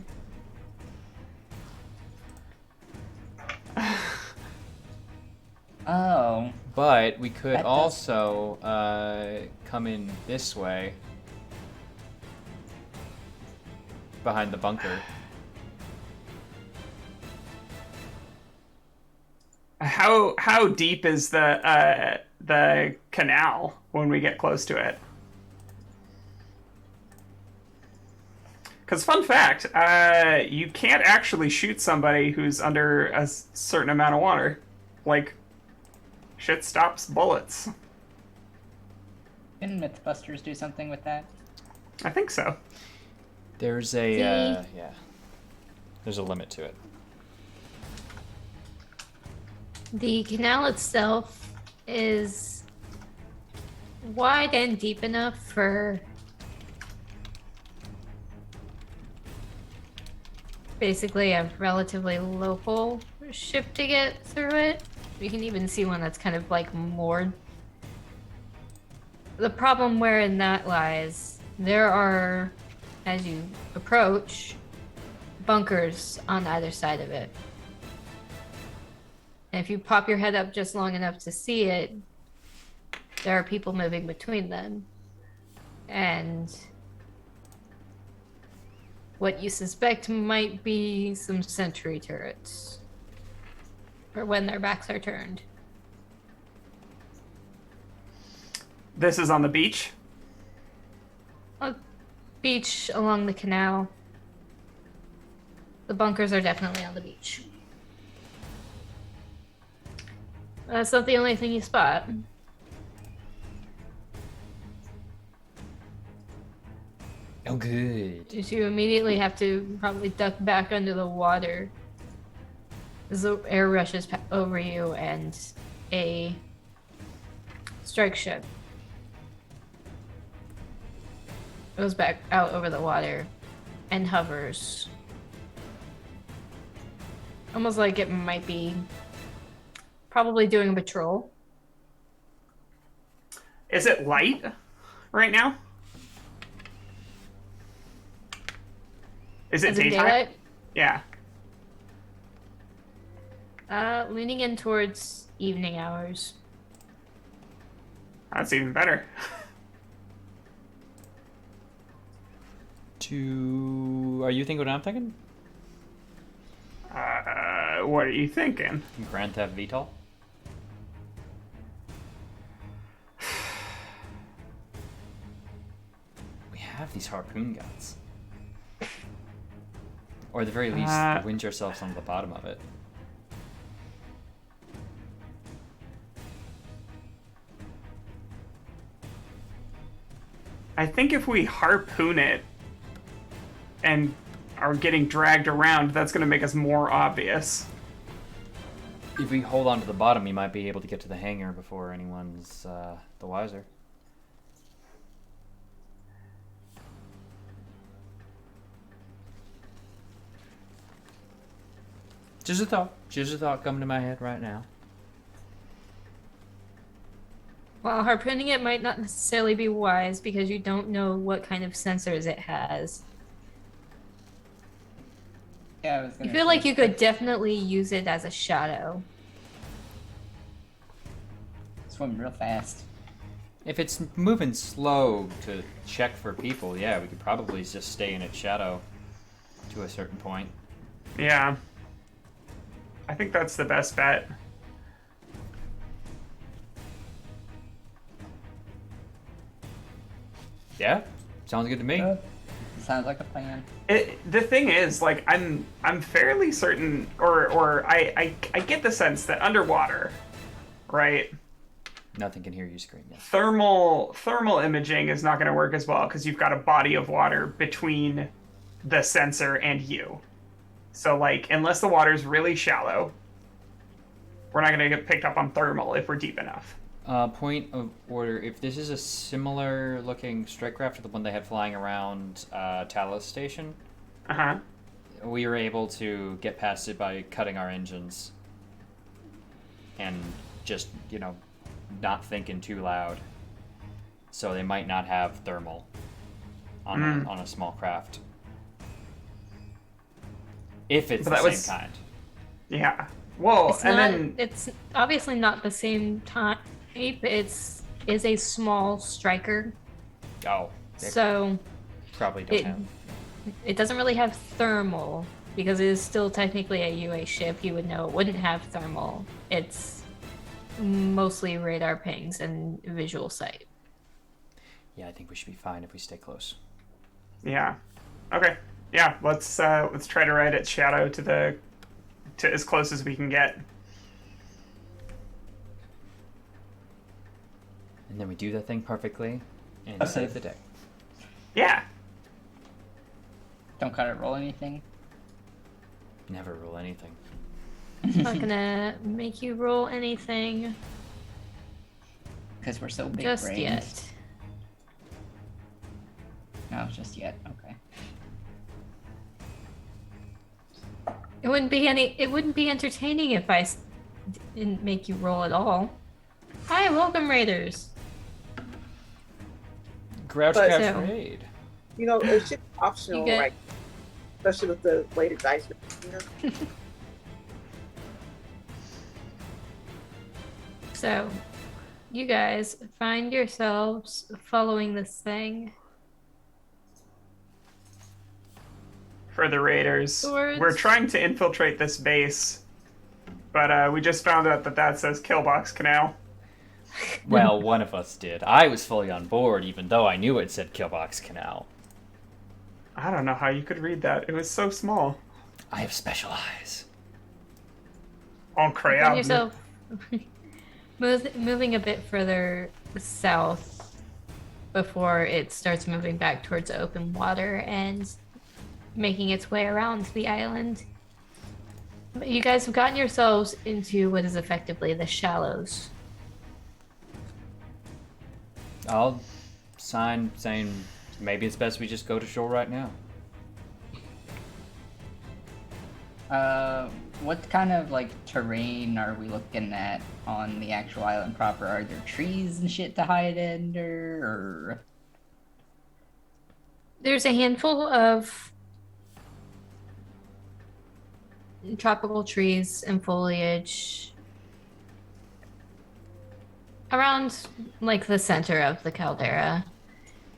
Oh. But we could That does- also come in this way. Behind the bunker. How deep is the canal when we get close to it? Because fun fact, you can't actually shoot somebody who's under a certain amount of water. Like, shit stops bullets. Can Mythbusters do something with that? I think so. There's a there's a limit to it. The canal itself is wide and deep enough for basically a relatively local ship to get through it. You can even see one that's kind of like moored. The problem wherein that lies, there are, as you approach, bunkers on either side of it. And if you pop your head up just long enough to see it, there are people moving between them. And what you suspect might be some sentry turrets for when their backs are turned. This is on the beach. A beach along the canal. The bunkers are definitely on the beach. That's not the only thing you spot. Oh, good. Just you immediately have to probably duck back under the water as the air rushes over you, and a strike ship goes back out over the water and hovers. Almost like it might be probably doing a patrol. Is it light right now? Is it Is it daytime? daylight? Yeah. Leaning in towards evening hours. That's even better. Are you thinking what I'm thinking? What are you thinking? Grand Theft VTOL? We have these harpoon guns. Or at the very least, winch ourselves onto the bottom of it. I think if we harpoon it and are getting dragged around, that's going to make us more obvious. If we hold on to the bottom, we might be able to get to the hangar before anyone's the wiser. Just a thought coming to my head right now. While harpooning it might not necessarily be wise because you don't know what kind of sensors it has. Yeah, I was You gonna feel say like you could that. definitely use it as a shadow. Swim real fast. If it's moving slow to check for people, yeah, we could probably just stay in its shadow to a certain point. Yeah. I think that's the best bet. Yeah, sounds good to me. Sounds like a plan. The thing is, like, I'm fairly certain, or I get the sense that underwater, right? Nothing can hear you scream yet. Thermal imaging is not going to work as well because you've got a body of water between the sensor and you. So, like, unless the water's really shallow, we're not going to get picked up on thermal if we're deep enough. Point of order, if this is a similar looking strike craft to the one they had flying around Talos Station, Uh-huh. we were able to get past it by cutting our engines and just, not thinking too loud. So they might not have thermal on a small craft. If it's But the that same was- kind. Yeah. Well, It's obviously not the same type. It's a small striker. Oh, they So probably don't it have. it doesn't really have thermal because it is still technically a UA ship. You would know it wouldn't have thermal. It's mostly radar pings and visual sight. Yeah, I think we should be fine if we stay close. Yeah. Okay. Yeah. Let's try to ride its shadow to as close as we can get. And then we do that thing perfectly and save the day. Yeah. Don't gotta roll anything. Never rule anything. Not gonna make you roll anything Because we're so big just brained. yet. No, just yet. Okay. It wouldn't be entertaining if I didn't make you roll at all. Hi, welcome Raiders. Grouch But- Catch So- Raid. You know, it should be optional, You get- right? Especially with the way the dice are, you know? So, you guys find yourselves following this thing. For the raiders, Swords. we're trying to infiltrate this base, but we just found out that says Killbox Canal. Well, one of us did. I was fully on board, even though I knew it said Killbox Canal. I don't know how you could read that. It was so small. I have special eyes. On Find crayon. yourself moving a bit further south before it starts moving back towards the open water and making its way around the island. You guys have gotten yourselves into what is effectively the shallows. I'll sign saying maybe it's best we just go to shore right now. What kind of like terrain are we looking at on the actual island proper? Are there trees and shit to hide under, or? There's a handful of tropical trees and foliage around like the center of the caldera,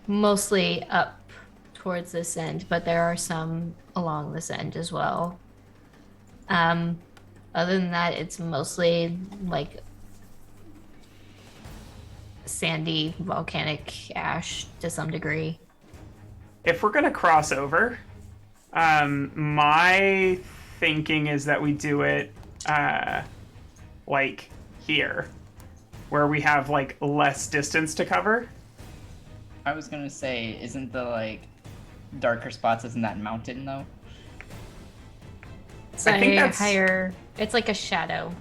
mostly up towards this end, but there are some along this end as well. Other than that, it's mostly like sandy volcanic ash to some degree. If we're gonna cross over, my thinking is that we do it like here, where we have like less distance to cover. I was gonna say, isn't the like darker spots, isn't that mountain though? It's I think a that's- higher. It's like a shadow.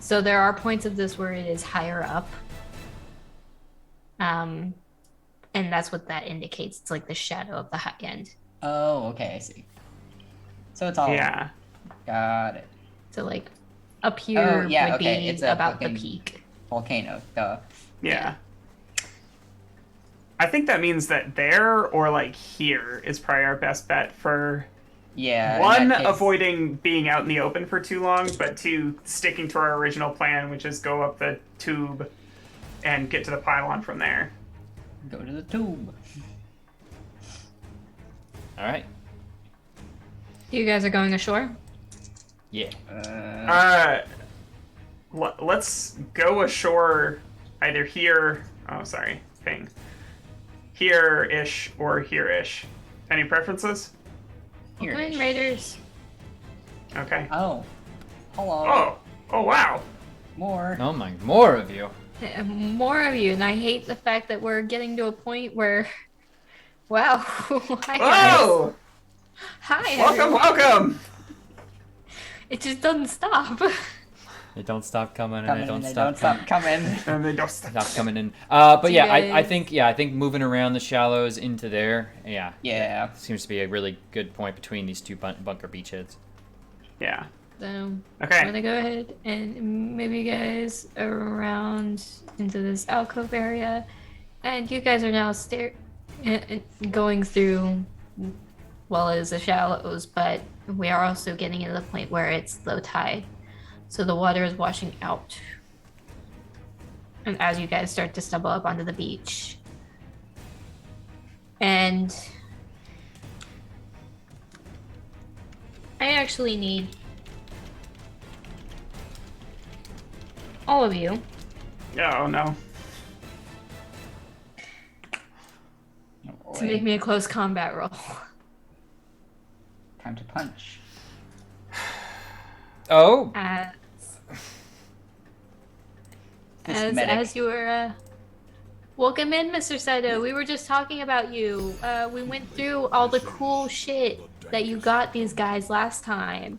So there are points of this where it is higher up. And that's what that indicates. It's like the shadow of the high end. Oh, okay, I see. So it's all Yeah. got it. So like up here yeah, would okay, be it's a about the fucking- peak. Volcano, duh. Yeah. I think that means that there or like here is probably our best bet for Yeah. in one, that case, avoiding being out in the open for too long, but two, sticking to our original plan, which is go up the tube and get to the pylon from there. go to the tube. All right. You guys are going ashore? Yeah. Let's go ashore either here. Oh, sorry, thing. Here-ish or here-ish. Any preferences? Here. Twin Raiders. Okay. Oh. Hello. Oh, wow. More. Oh my, more of you. More of you, and I hate the fact that we're getting to a point where, wow, hi guys, Oh, hi, welcome, everyone. welcome. It just doesn't stop. They don't stop coming, and Coming they don't and they stop don't stop coming. And they don't stop coming in. But So yeah, you I guys- think moving around the shallows into there, yeah, Yeah. seems to be a really good point between these two bunker beachheads. Yeah. So I'm Okay. gonna go ahead and move you guys around into this alcove area, and you guys are now going through. Well, it is the shallows, but we are also getting to the point where it's low tide, so the water is washing out. And as you guys start to stumble up onto the beach, and I actually need all of you Oh no. Oh, to make me a close combat roll. Time to punch. Oh, This medic. As you were welcome in, Mr. Saito. We were just talking about you. We went through all the cool shit that you got these guys last time.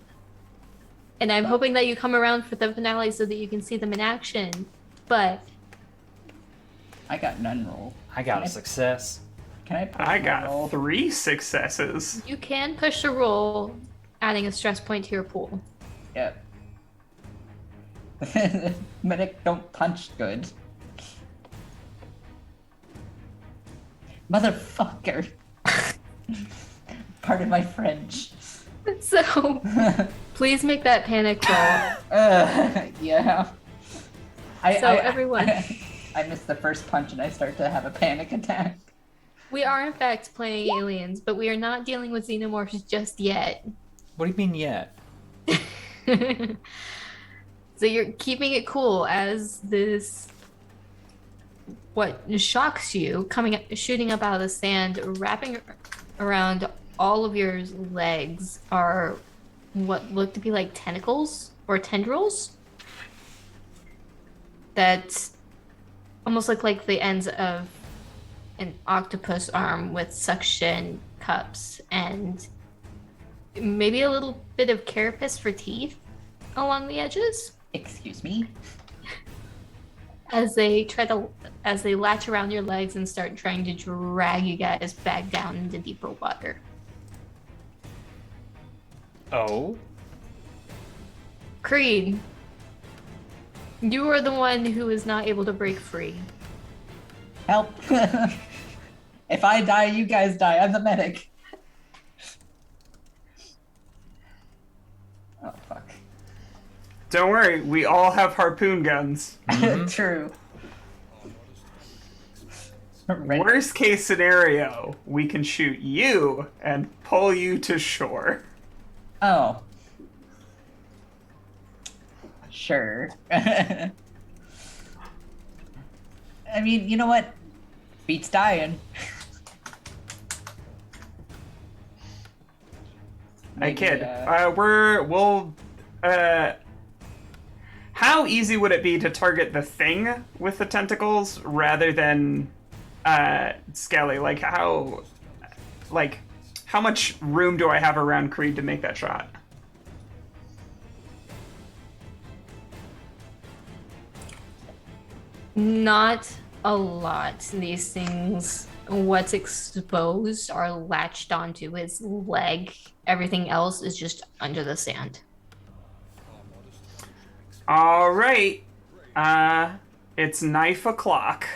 And I'm hoping that you come around for the finale so that you can see them in action. But I got none roll. I got a success. Can I? Push I my got roll? 3 successes. you can push the roll, adding a stress point to your pool. Yep. Medic don't punch good. Motherfucker. Pardon my French. So please make that panic roll. Yeah. Everyone. I missed the first punch and I start to have a panic attack. We are in fact playing aliens, but we are not dealing with xenomorphs just yet. What do you mean yet? So you're keeping it cool as this what shocks you shooting up out of the sand, wrapping around all of your legs are what look to be like tentacles or tendrils that almost look like the ends of an octopus arm with suction cups and maybe a little bit of carapace for teeth along the edges. Excuse me? As they latch around your legs and start trying to drag you guys back down into deeper water. Oh? Creed, you are the one who is not able to break free. Help! If I die, you guys die. I'm the medic. Oh, fuck. Don't worry, we all have harpoon guns. True. Worst case scenario, we can shoot you and pull you to shore. Oh. Sure. I mean, you know what? Beats dying. I kid. How easy would it be to target the thing with the tentacles rather than Skelly? How much room do I have around Creed to make that shot? Not a lot. These things, what's exposed are latched onto his leg. Everything else is just under the sand. All right. It's knife o'clock.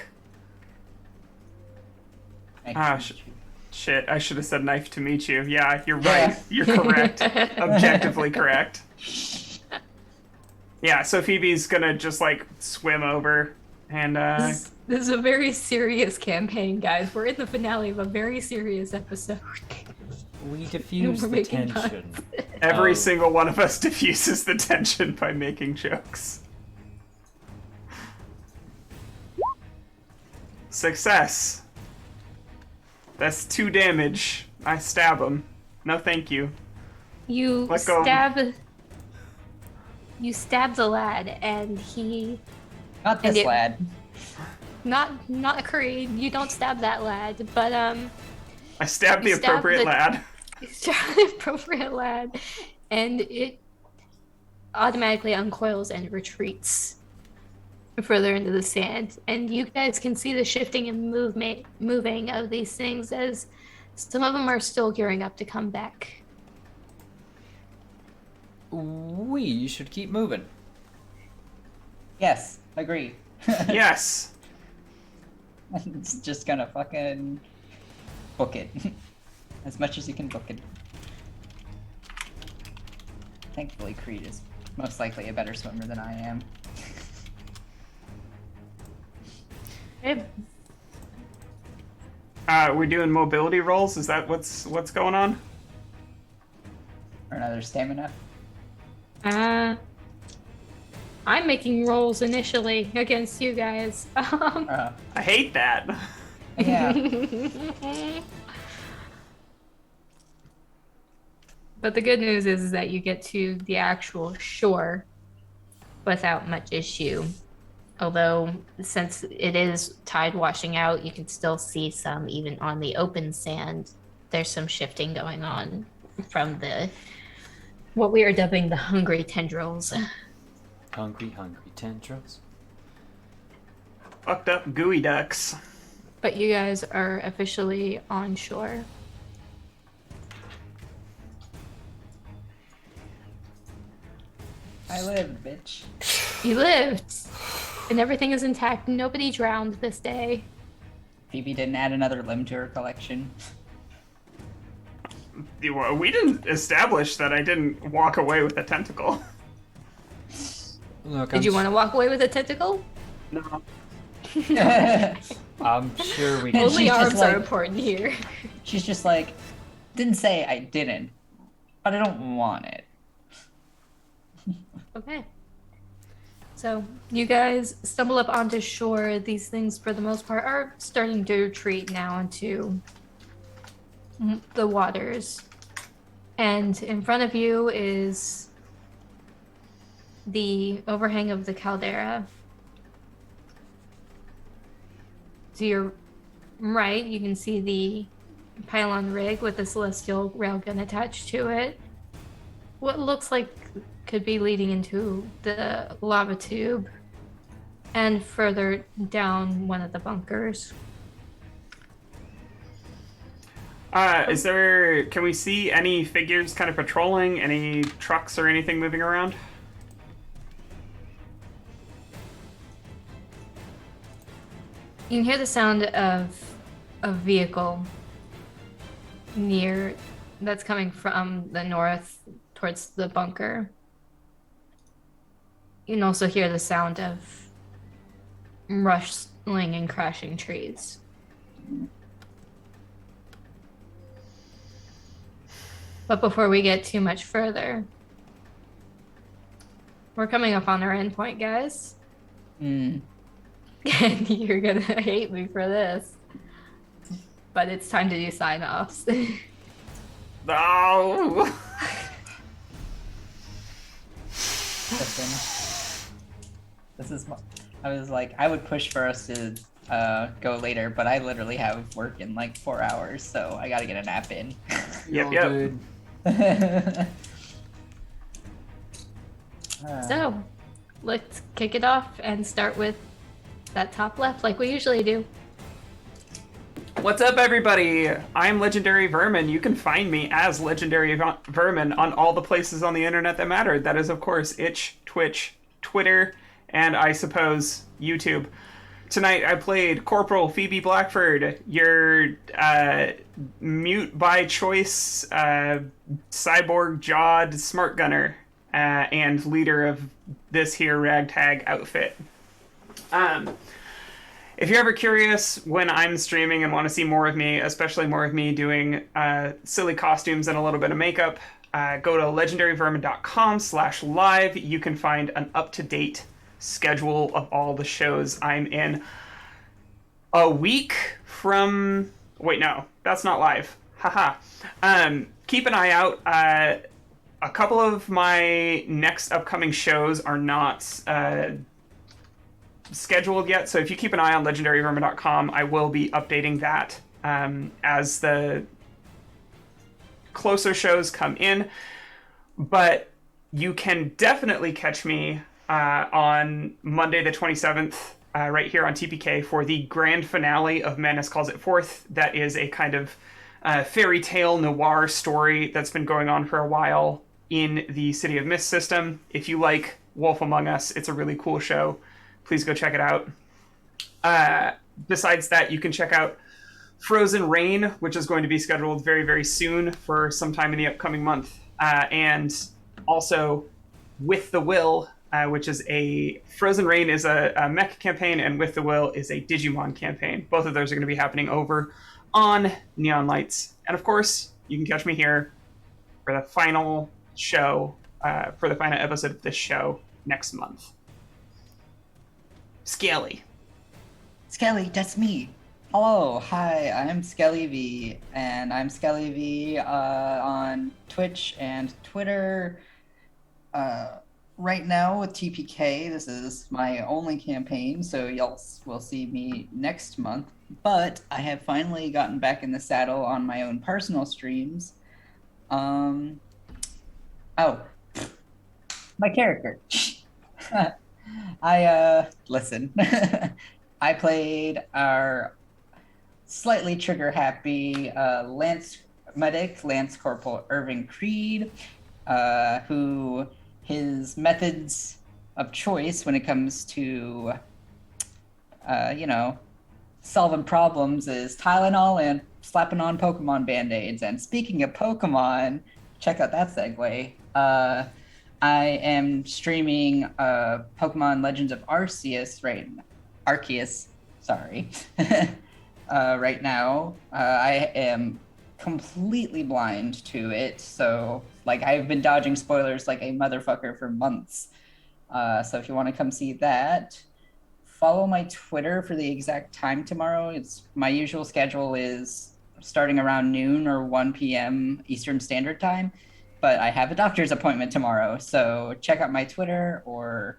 Shit, I should have said knife to meet you. Yeah, you're right. Yeah. You're correct. Objectively correct. Yeah, so Phoebe's gonna just, swim over and, This is a very serious campaign, guys. We're in the finale of a very serious episode. We diffuse We're the making tension. every Oh. single one of us diffuses the tension by making jokes. Success. That's 2 damage. I stab him. No, thank you. You Let go. You stab the lad, and he Not this lad. not Creed. You don't stab that lad, but I stabbed the You stabbed appropriate the- lad. you stab the appropriate lad, and it automatically uncoils and retreats further into the sand. And you guys can see the shifting and moving of these things as some of them are still gearing up to come back. We should keep moving. Yes, agree. Yes. It's just gonna fucking book it. As much as you can book it. Thankfully, Creed is most likely a better swimmer than I am. We're doing mobility rolls. Is that what's going on? Or another stamina. I'm making rolls initially against you guys. Uh, I hate that. yeah. But the good news is that you get to the actual shore without much issue. Although, since it is tide washing out, you can still see some, even on the open sand. There's some shifting going on from what we are dubbing the hungry tendrils. Hungry tendrils. Fucked up gooey ducks. But you guys are officially on shore. I live, bitch. You lived, and everything is intact. Nobody drowned this day. Phoebe didn't add another limb to her collection. We didn't establish that I didn't walk away with a tentacle. Look, Did you want to walk away with a tentacle? No. I'm sure we And Only she's just arms are like- important here. She's just like, didn't say I didn't, but I don't want it. Okay. So you guys stumble up onto shore. These things, for the most part, are starting to retreat now into the waters. And in front of you is the overhang of the caldera. To your right, you can see the pylon rig with the celestial railgun attached to it. What looks like could be leading into the lava tube, and further down one of the bunkers. Can we see any figures kind of patrolling, any trucks or anything moving around? You can hear the sound of a vehicle near that's coming from the north towards the bunker. You can also hear the sound of rustling and crashing trees. But before we get too much further, we're coming up on our endpoint, guys. And you're gonna hate me for this. But it's time to do sign-offs. No! Listen, this is I was like, I would push for us to go later, but I literally have work in like 4 hours, so I gotta get a nap in. Yep. Dude. So, let's kick it off and start with that top left like we usually do. What's up, everybody? I'm Legendary Vermin. You can find me as Legendary Vermin on all the places on the internet that matter. That is, of course, Itch, Twitch, Twitter, and I suppose YouTube. Tonight I played Corporal Phoebe Blackford, your mute by choice cyborg jawed smart gunner and leader of this here ragtag outfit. If you're ever curious when I'm streaming and want to see more of me, especially more of me doing silly costumes and a little bit of makeup, go to legendaryvermin.com/live. You can find an up-to-date schedule of all the shows I'm in. A week from... Wait, no, that's not live. Haha. Keep an eye out. A couple of my next upcoming shows are not scheduled yet, so if you keep an eye on legendaryvermin.com, I will be updating that as the closer shows come in. But you can definitely catch me on Monday the 27th right here on TPK for the grand finale of Madness Calls It Forth. That is a kind of fairy tale noir story that's been going on for a while in the City of Mist system. If you like Wolf Among Us, it's a really cool show. Please go check it out. Besides that, you can check out Frozen Rain, which is going to be scheduled very, very soon for sometime in the upcoming month. And also With the Will, which is a... Frozen Rain is a mech campaign, and With the Will is a Digimon campaign. Both of those are going to be happening over on Neon Lights. And of course, you can catch me here for the final show, for the final episode of this show next month. Skelly. Skelly, that's me. Hello, hi, I'm Skelly V, and I'm Skelly V on Twitch and Twitter. Right now with TPK, this is my only campaign, so y'all will see me next month. But I have finally gotten back in the saddle on my own personal streams. My character. Listen. I played our slightly trigger-happy Lance Corporal Irving Creed, who his methods of choice when it comes to, solving problems is Tylenol and slapping on Pokemon Band-Aids. And speaking of Pokemon, check out that segue. I am streaming Pokemon Legends of Arceus right now. I am completely blind to it, so like I've been dodging spoilers like a motherfucker for months. So if you want to come see that, follow my Twitter for the exact time tomorrow. It's my usual schedule is starting around noon or 1 p.m. Eastern Standard Time, but I have a doctor's appointment tomorrow. So check out my Twitter or,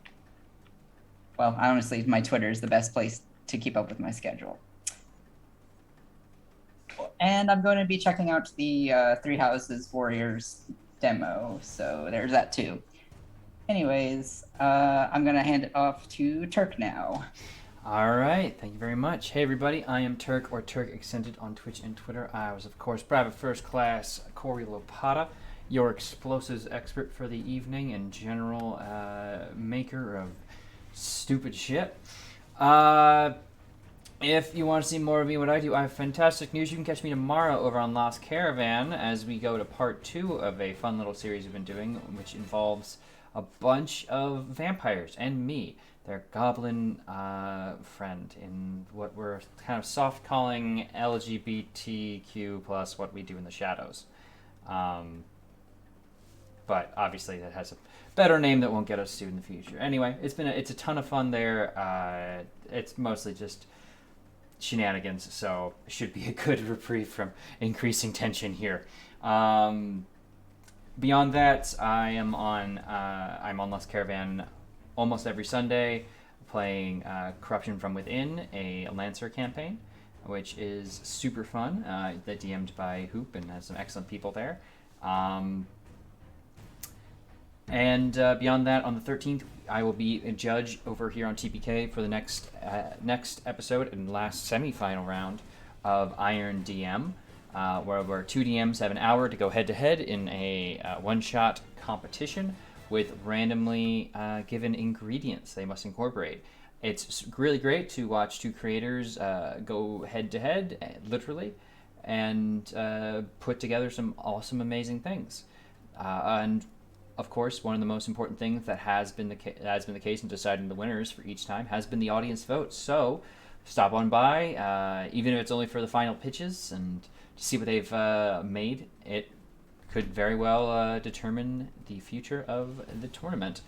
well, honestly, my Twitter is the best place to keep up with my schedule. And I'm going to be checking out the Three Houses Warriors demo. So there's that too. Anyways, I'm going to hand it off to Turk now. All right, thank you very much. Hey everybody, I am Turk or Turk Accented on Twitch and Twitter. I was, of course, Private First Class Corey Lopata, your explosives expert for the evening and general maker of stupid shit. If you want to see more of me, what I do, I have fantastic news. You can catch me tomorrow over on Lost Caravan as we go to part 2 of a fun little series we've been doing, which involves a bunch of vampires and me, their goblin friend, in what we're kind of soft calling LGBTQ plus what we do in the shadows. But obviously that has a better name that won't get us sued in the future. Anyway, it's a ton of fun there. It's mostly just shenanigans, so it should be a good reprieve from increasing tension here. Beyond that, I'm on Lost Caravan almost every Sunday, playing Corruption from Within, a Lancer campaign, which is super fun. That DM'd by Hoop and has some excellent people there. And beyond that, on the 13th, I will be a judge over here on TPK for the next episode and last semifinal round of Iron DM, where 2 DMs have an hour to go head-to-head in a one-shot competition with randomly given ingredients they must incorporate. It's really great to watch 2 creators go head-to-head, literally, and put together some awesome, amazing things. And of course, one of the most important things that has been the case in deciding the winners for each time has been the audience vote. So stop on by, even if it's only for the final pitches, and to see what they've made. It could very well determine the future of the tournament.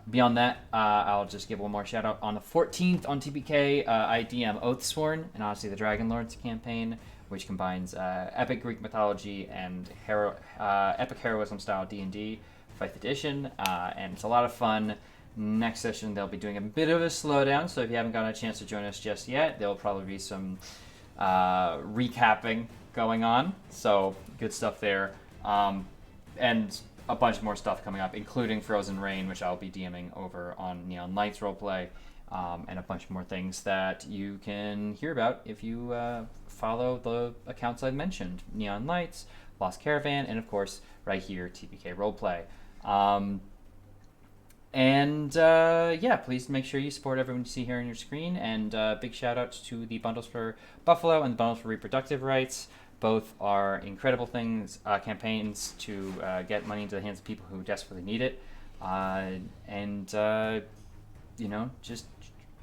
Beyond that, I'll just give one more shout out. On the 14th on TPK, I DM Oathsworn and Odyssey of the Dragon Lords campaign, which combines epic Greek mythology and epic heroism style D&D 5th edition, and it's a lot of fun. Next session they'll be doing a bit of a slowdown, so if you haven't gotten a chance to join us just yet, there'll probably be some recapping going on, so good stuff there. And a bunch more stuff coming up, including Frozen Rain, which I'll be DMing over on Neon Lights Roleplay, and a bunch more things that you can hear about if you follow the accounts I've mentioned. Neon Lights, Lost Caravan, and of course, right here, TPK Roleplay. Yeah, please make sure you support everyone you see here on your screen, and big shout outs to the Bundles for Buffalo and the Bundles for Reproductive Rights. Both are incredible things, campaigns to get money into the hands of people who desperately need it. Just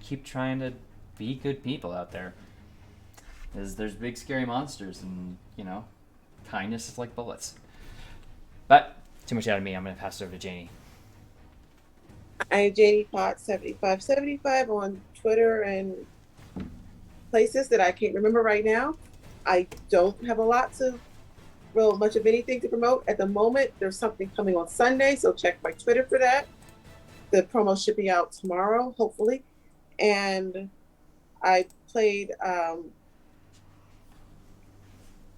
keep trying to be good people out there. There's big scary monsters, and, kindness is like bullets. But too much out of me. I'm going to pass it over to Janie. I'm JaniePot7575 on Twitter and places that I can't remember right now. I don't have much of anything to promote at the moment. There's something coming on Sunday, so check my Twitter for that. The promo should be out tomorrow, hopefully. And I played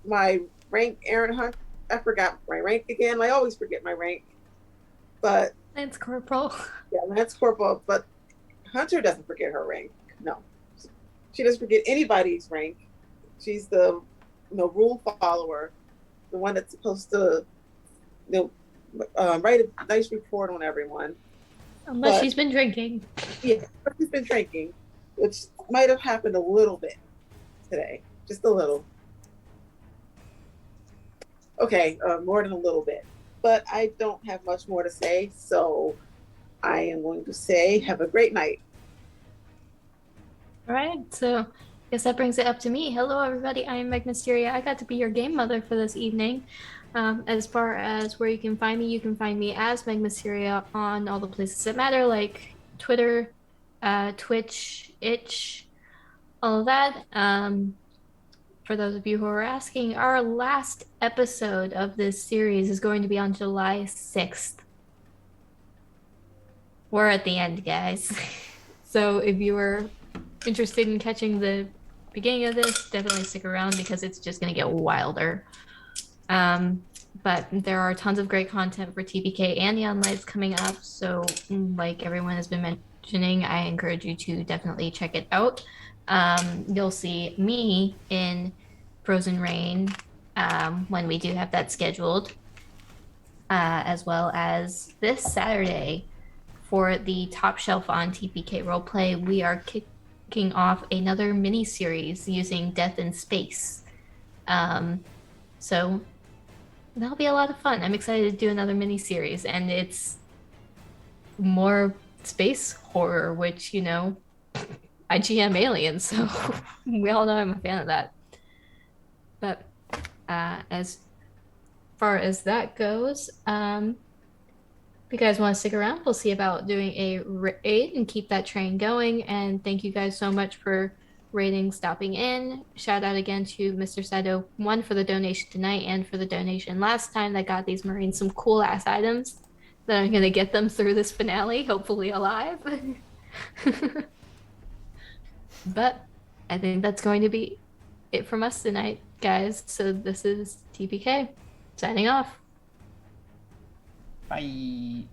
my rank, Aaron Hunt. I forgot my rank again. I always forget my rank. But Lance Corporal. Yeah, Lance Corporal. But Hunter doesn't forget her rank. No. She doesn't forget anybody's rank. She's the rule follower, the one that's supposed to write a nice report on everyone. Unless she's been drinking. Yeah, she's been drinking, which might have happened a little bit today. Just a little. Okay, more than a little bit. But I don't have much more to say, so I am going to say have a great night. All right, so I guess that brings it up to me. Hello, everybody. I am Meg Mysteria. I got to be your game mother for this evening. As far as where you can find me as Meg Mysteria on all the places that matter, like Twitter, Twitch, Itch, all of that. For those of you who are asking, our last episode of this series is going to be on July 6th. We're at the end, guys. So if you are interested in catching the beginning of this, definitely stick around because it's just going to get wilder. But there are tons of great content for TBK and Neon Lights coming up. So, like everyone has been mentioning, I encourage you to definitely check it out. You'll see me in Frozen Rain when we do have that scheduled, as well as this Saturday for the Top Shelf on TPK Roleplay. We are kicking off another mini series using Death in Space. So that'll be a lot of fun. I'm excited to do another mini series, and it's more space horror, which, you know, I GM Aliens, so we all know I'm a fan of that. But as far as that goes, if you guys want to stick around, we'll see about doing a raid and keep that train going. And thank you guys so much for rating, stopping in. Shout out again to Mr. Sato, one for the donation tonight and for the donation last time that got these Marines some cool ass items that I'm gonna get them through this finale, hopefully alive. But I think that's going to be it from us tonight, guys. So this is TPK signing off. Bye.